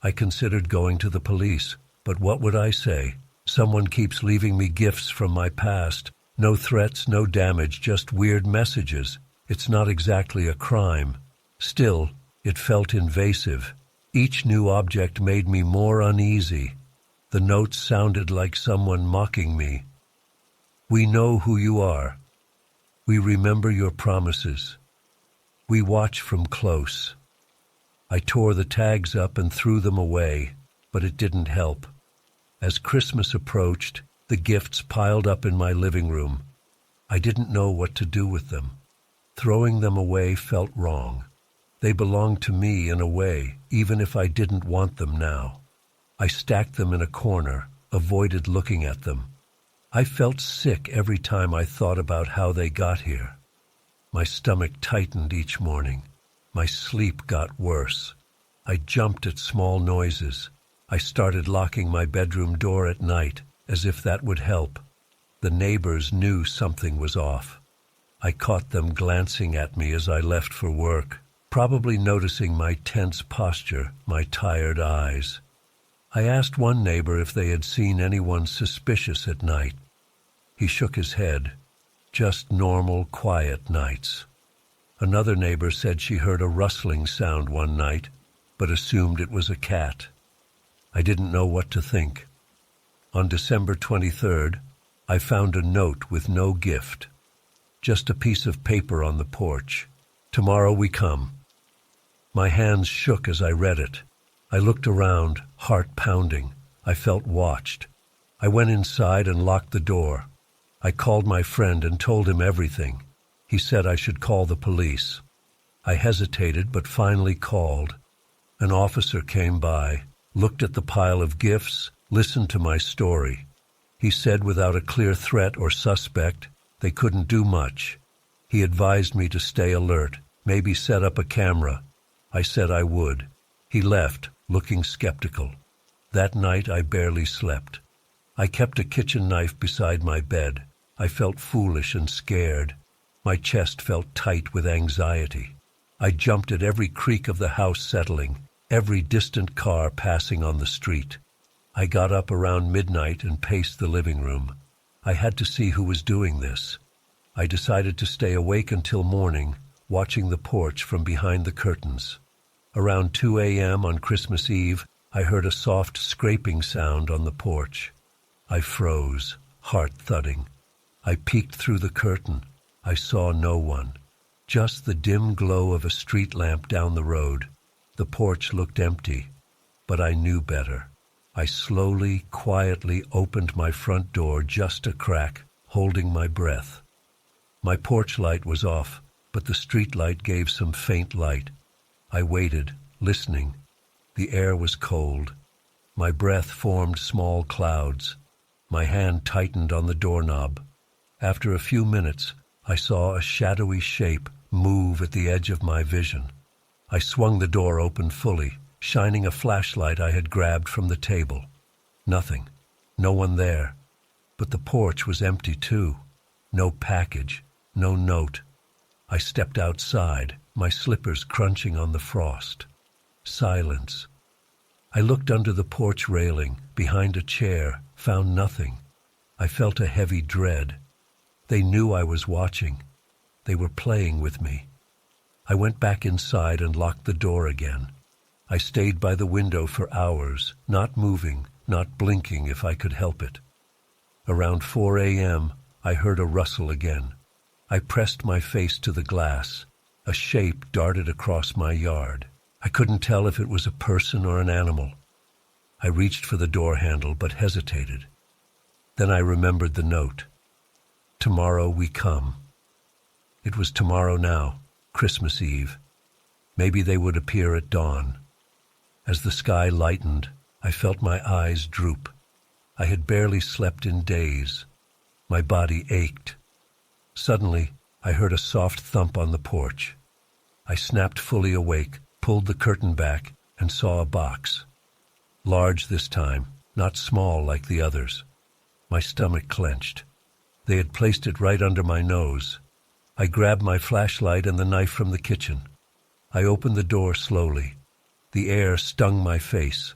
I considered going to the police, but what would I say? Someone keeps leaving me gifts from my past. No threats, no damage, just weird messages. It's not exactly a crime. Still, it felt invasive. Each new object made me more uneasy. The notes sounded like someone mocking me. We know who you are. We remember your promises. We watch from close. I tore the tags up and threw them away, but it didn't help. As Christmas approached, the gifts piled up in my living room. I didn't know what to do with them. Throwing them away felt wrong. They belonged to me in a way, even if I didn't want them now. I stacked them in a corner, avoided looking at them. I felt sick every time I thought about how they got here. My stomach tightened each morning. My sleep got worse. I jumped at small noises. I started locking my bedroom door at night, as if that would help. The neighbors knew something was off. I caught them glancing at me as I left for work, probably noticing my tense posture, my tired eyes. I asked one neighbor if they had seen anyone suspicious at night. He shook his head. Just normal, quiet nights. Another neighbor said she heard a rustling sound one night, but assumed it was a cat. I didn't know what to think. On December 23rd, I found a note with no gift. Just a piece of paper on the porch. Tomorrow we come. My hands shook as I read it. I looked around, heart pounding. I felt watched. I went inside and locked the door. I called my friend and told him everything. He said I should call the police. I hesitated but finally called. An officer came by, looked at the pile of gifts, listened to my story. He said without a clear threat or suspect, they couldn't do much. He advised me to stay alert, maybe set up a camera. I said I would. He left, looking skeptical. That night I barely slept. I kept a kitchen knife beside my bed. I felt foolish and scared. My chest felt tight with anxiety. I jumped at every creak of the house settling, every distant car passing on the street. I got up around midnight and paced the living room. I had to see who was doing this. I decided to stay awake until morning, watching the porch from behind the curtains. Around 2 a.m. on Christmas Eve, I heard a soft scraping sound on the porch. I froze, heart thudding. I peeked through the curtain. I saw no one, just the dim glow of a street lamp down the road. The porch looked empty, but I knew better. I slowly, quietly opened my front door just a crack, holding my breath. My porch light was off, but the street light gave some faint light. I waited, listening. The air was cold. My breath formed small clouds. My hand tightened on the doorknob. After a few minutes, I saw a shadowy shape move at the edge of my vision. I swung the door open fully, shining a flashlight I had grabbed from the table. Nothing. No one there. But the porch was empty too. No package. No note. I stepped outside, my slippers crunching on the frost. Silence. I looked under the porch railing, behind a chair, found nothing. I felt a heavy dread. They knew I was watching. They were playing with me. I went back inside and locked the door again. I stayed by the window for hours, not moving, not blinking if I could help it. Around 4 a.m., I heard a rustle again. I pressed my face to the glass. A shape darted across my yard. I couldn't tell if it was a person or an animal. I reached for the door handle but hesitated. Then I remembered the note. Tomorrow we come. It was tomorrow now, Christmas Eve. Maybe they would appear at dawn. As the sky lightened, I felt my eyes droop. I had barely slept in days. My body ached. Suddenly, I heard a soft thump on the porch. I snapped fully awake, pulled the curtain back, and saw a box. Large this time, not small like the others. My stomach clenched. They had placed it right under my nose. I grabbed my flashlight and the knife from the kitchen. I opened the door slowly. The air stung my face.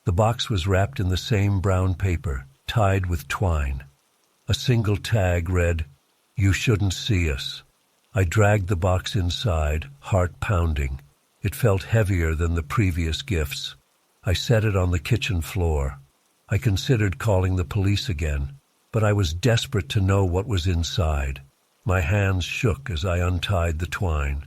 The box was wrapped in the same brown paper, tied with twine. A single tag read, "You shouldn't see us." I dragged the box inside, heart pounding. It felt heavier than the previous gifts. I set it on the kitchen floor. I considered calling the police again, but I was desperate to know what was inside. My hands shook as I untied the twine.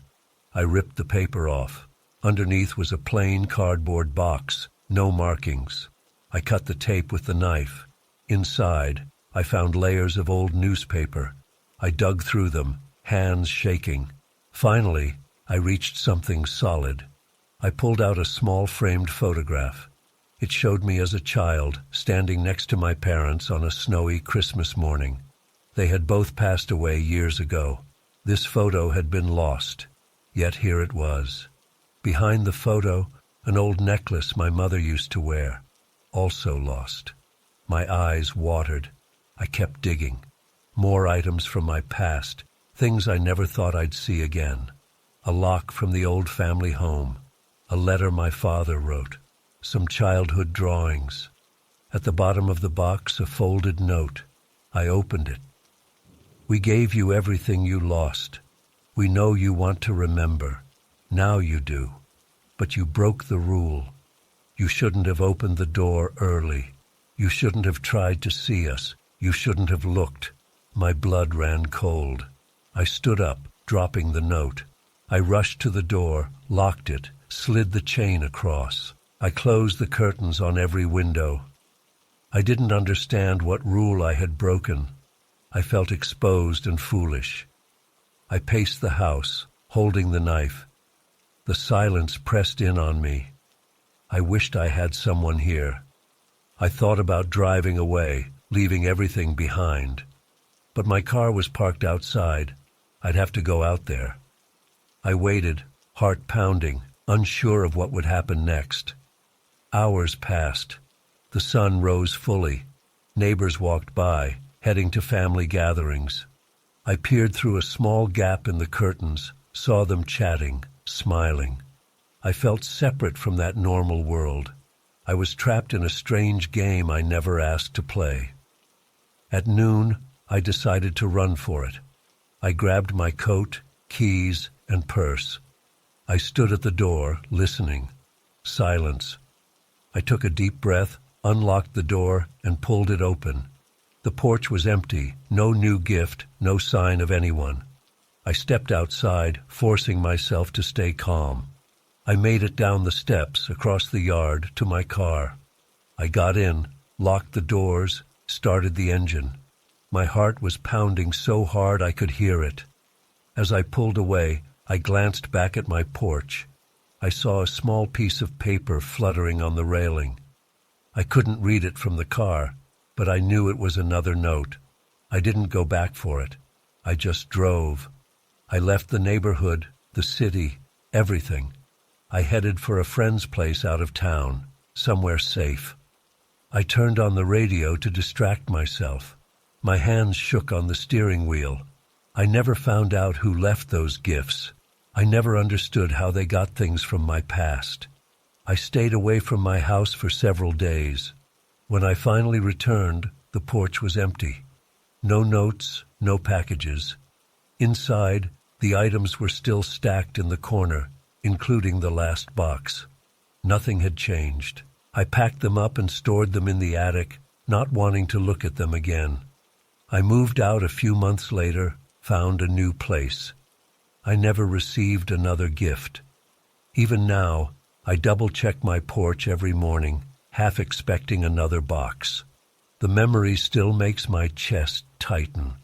I ripped the paper off. Underneath was a plain cardboard box, no markings. I cut the tape with the knife. Inside, I found layers of old newspaper. I dug through them, hands shaking. Finally, I reached something solid. I pulled out a small framed photograph. It showed me as a child, standing next to my parents on a snowy Christmas morning. They had both passed away years ago. This photo had been lost, yet here it was. Behind the photo, an old necklace my mother used to wear, also lost. My eyes watered. I kept digging. More items from my past, things I never thought I'd see again. A lock from the old family home, a letter my father wrote, some childhood drawings. At the bottom of the box, a folded note. I opened it. "We gave you everything you lost. We know you want to remember. Now you do. But you broke the rule. You shouldn't have opened the door early. You shouldn't have tried to see us. You shouldn't have looked." My blood ran cold. I stood up, dropping the note. I rushed to the door, locked it, slid the chain across. I closed the curtains on every window. I didn't understand what rule I had broken. I felt exposed and foolish. I paced the house, holding the knife. The silence pressed in on me. I wished I had someone here. I thought about driving away, leaving everything behind. But my car was parked outside. I'd have to go out there. I waited, heart pounding, unsure of what would happen next. Hours passed. The sun rose fully. Neighbors walked by, heading to family gatherings. I peered through a small gap in the curtains, saw them chatting, smiling. I felt separate from that normal world. I was trapped in a strange game I never asked to play. At noon, I decided to run for it. I grabbed my coat, keys, and purse. I stood at the door, listening. Silence. I took a deep breath, unlocked the door, and pulled it open. The porch was empty, no new gift, no sign of anyone. I stepped outside, forcing myself to stay calm. I made it down the steps, across the yard, to my car. I got in, locked the doors, started the engine. My heart was pounding so hard I could hear it. As I pulled away, I glanced back at my porch. I saw a small piece of paper fluttering on the railing. I couldn't read it from the car, but I knew it was another note. I didn't go back for it. I just drove. I left the neighborhood, the city, everything. I headed for a friend's place out of town, somewhere safe. I turned on the radio to distract myself. My hands shook on the steering wheel. I never found out who left those gifts. I never understood how they got things from my past. I stayed away from my house for several days. When I finally returned, the porch was empty. No notes, no packages. Inside, the items were still stacked in the corner, including the last box. Nothing had changed. I packed them up and stored them in the attic, not wanting to look at them again. I moved out a few months later, found a new place. I never received another gift. Even now, I double-check my porch every morning, half expecting another box. The memory still makes my chest tighten.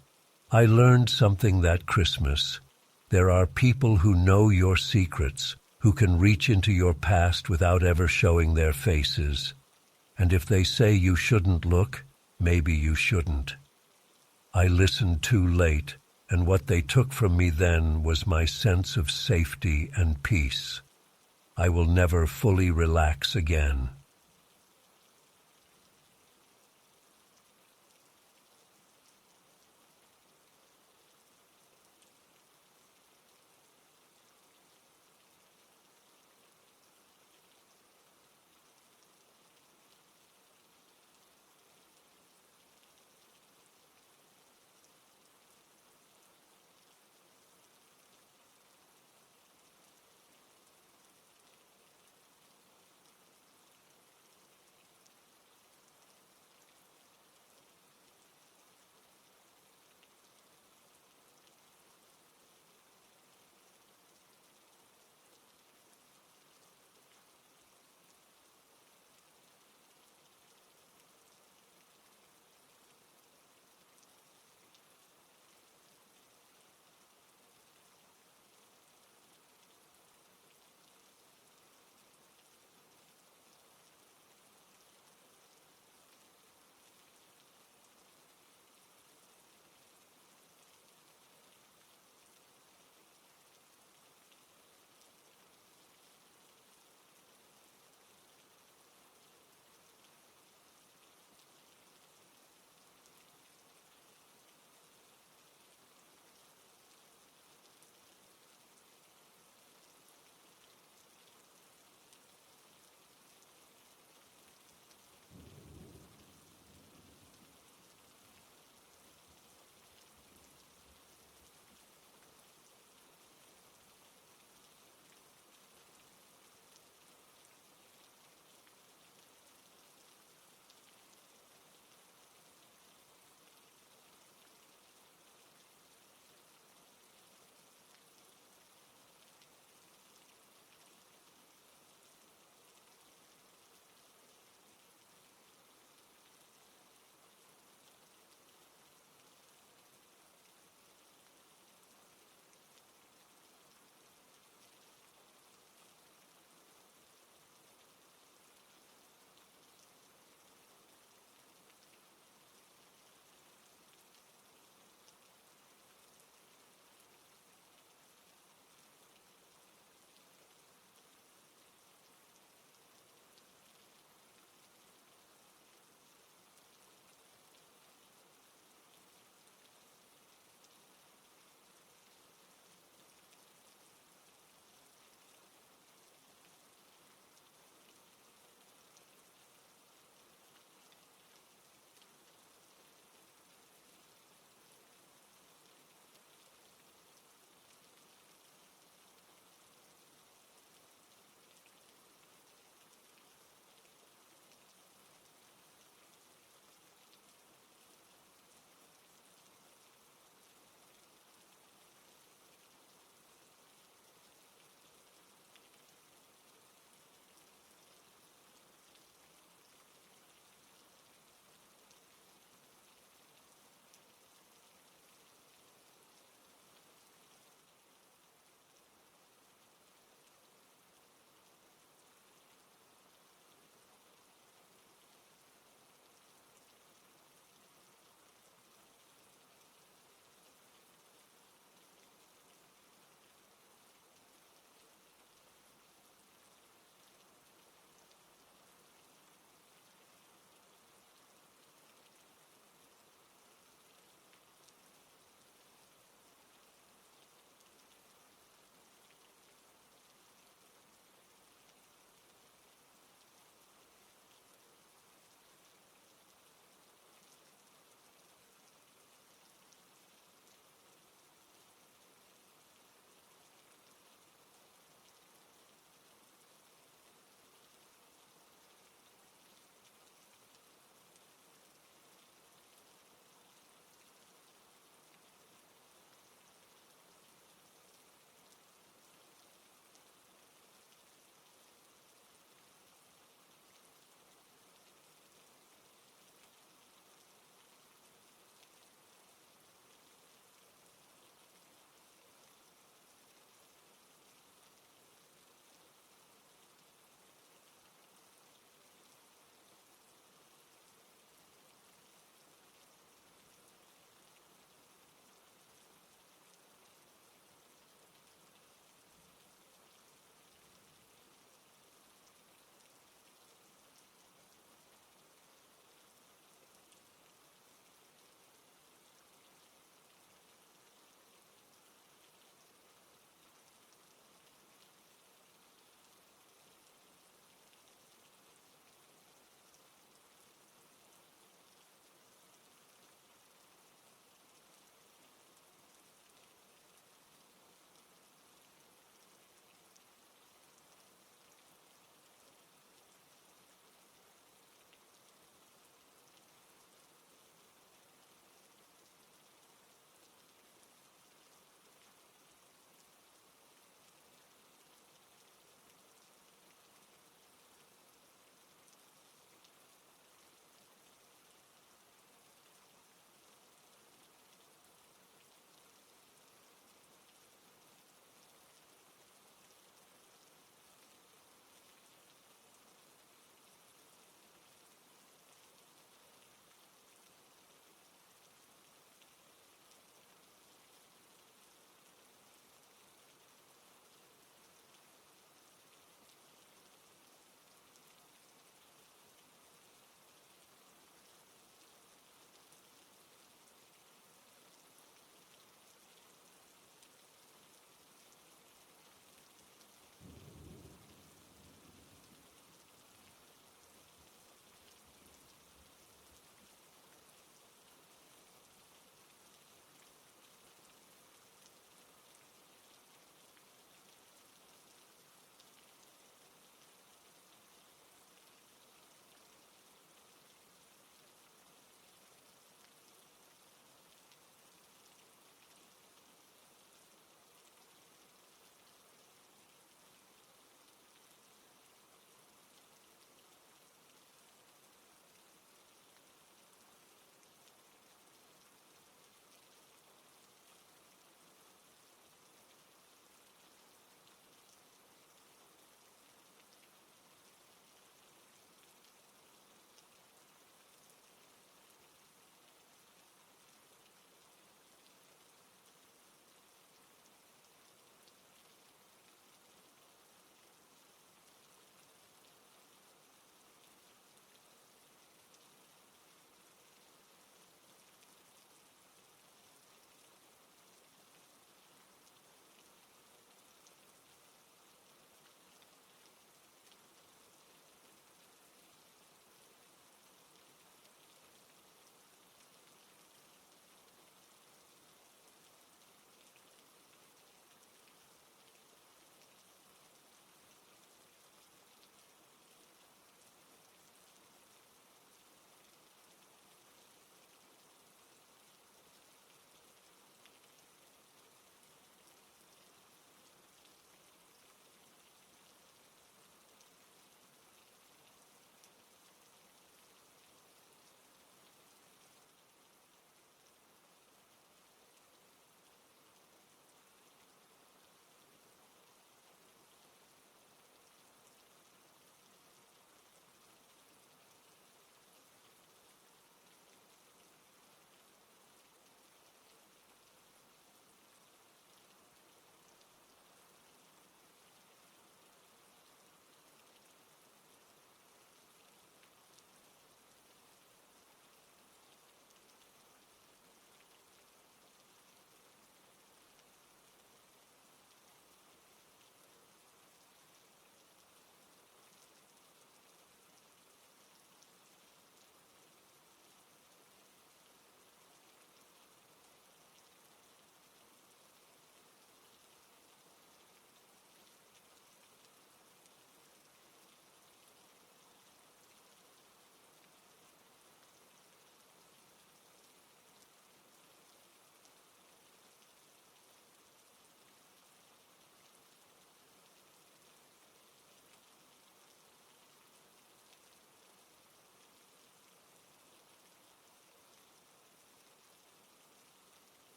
I learned something that Christmas. There are people who know your secrets, who can reach into your past without ever showing their faces. And if they say you shouldn't look, maybe you shouldn't. I listened too late, and what they took from me then was my sense of safety and peace. I will never fully relax again.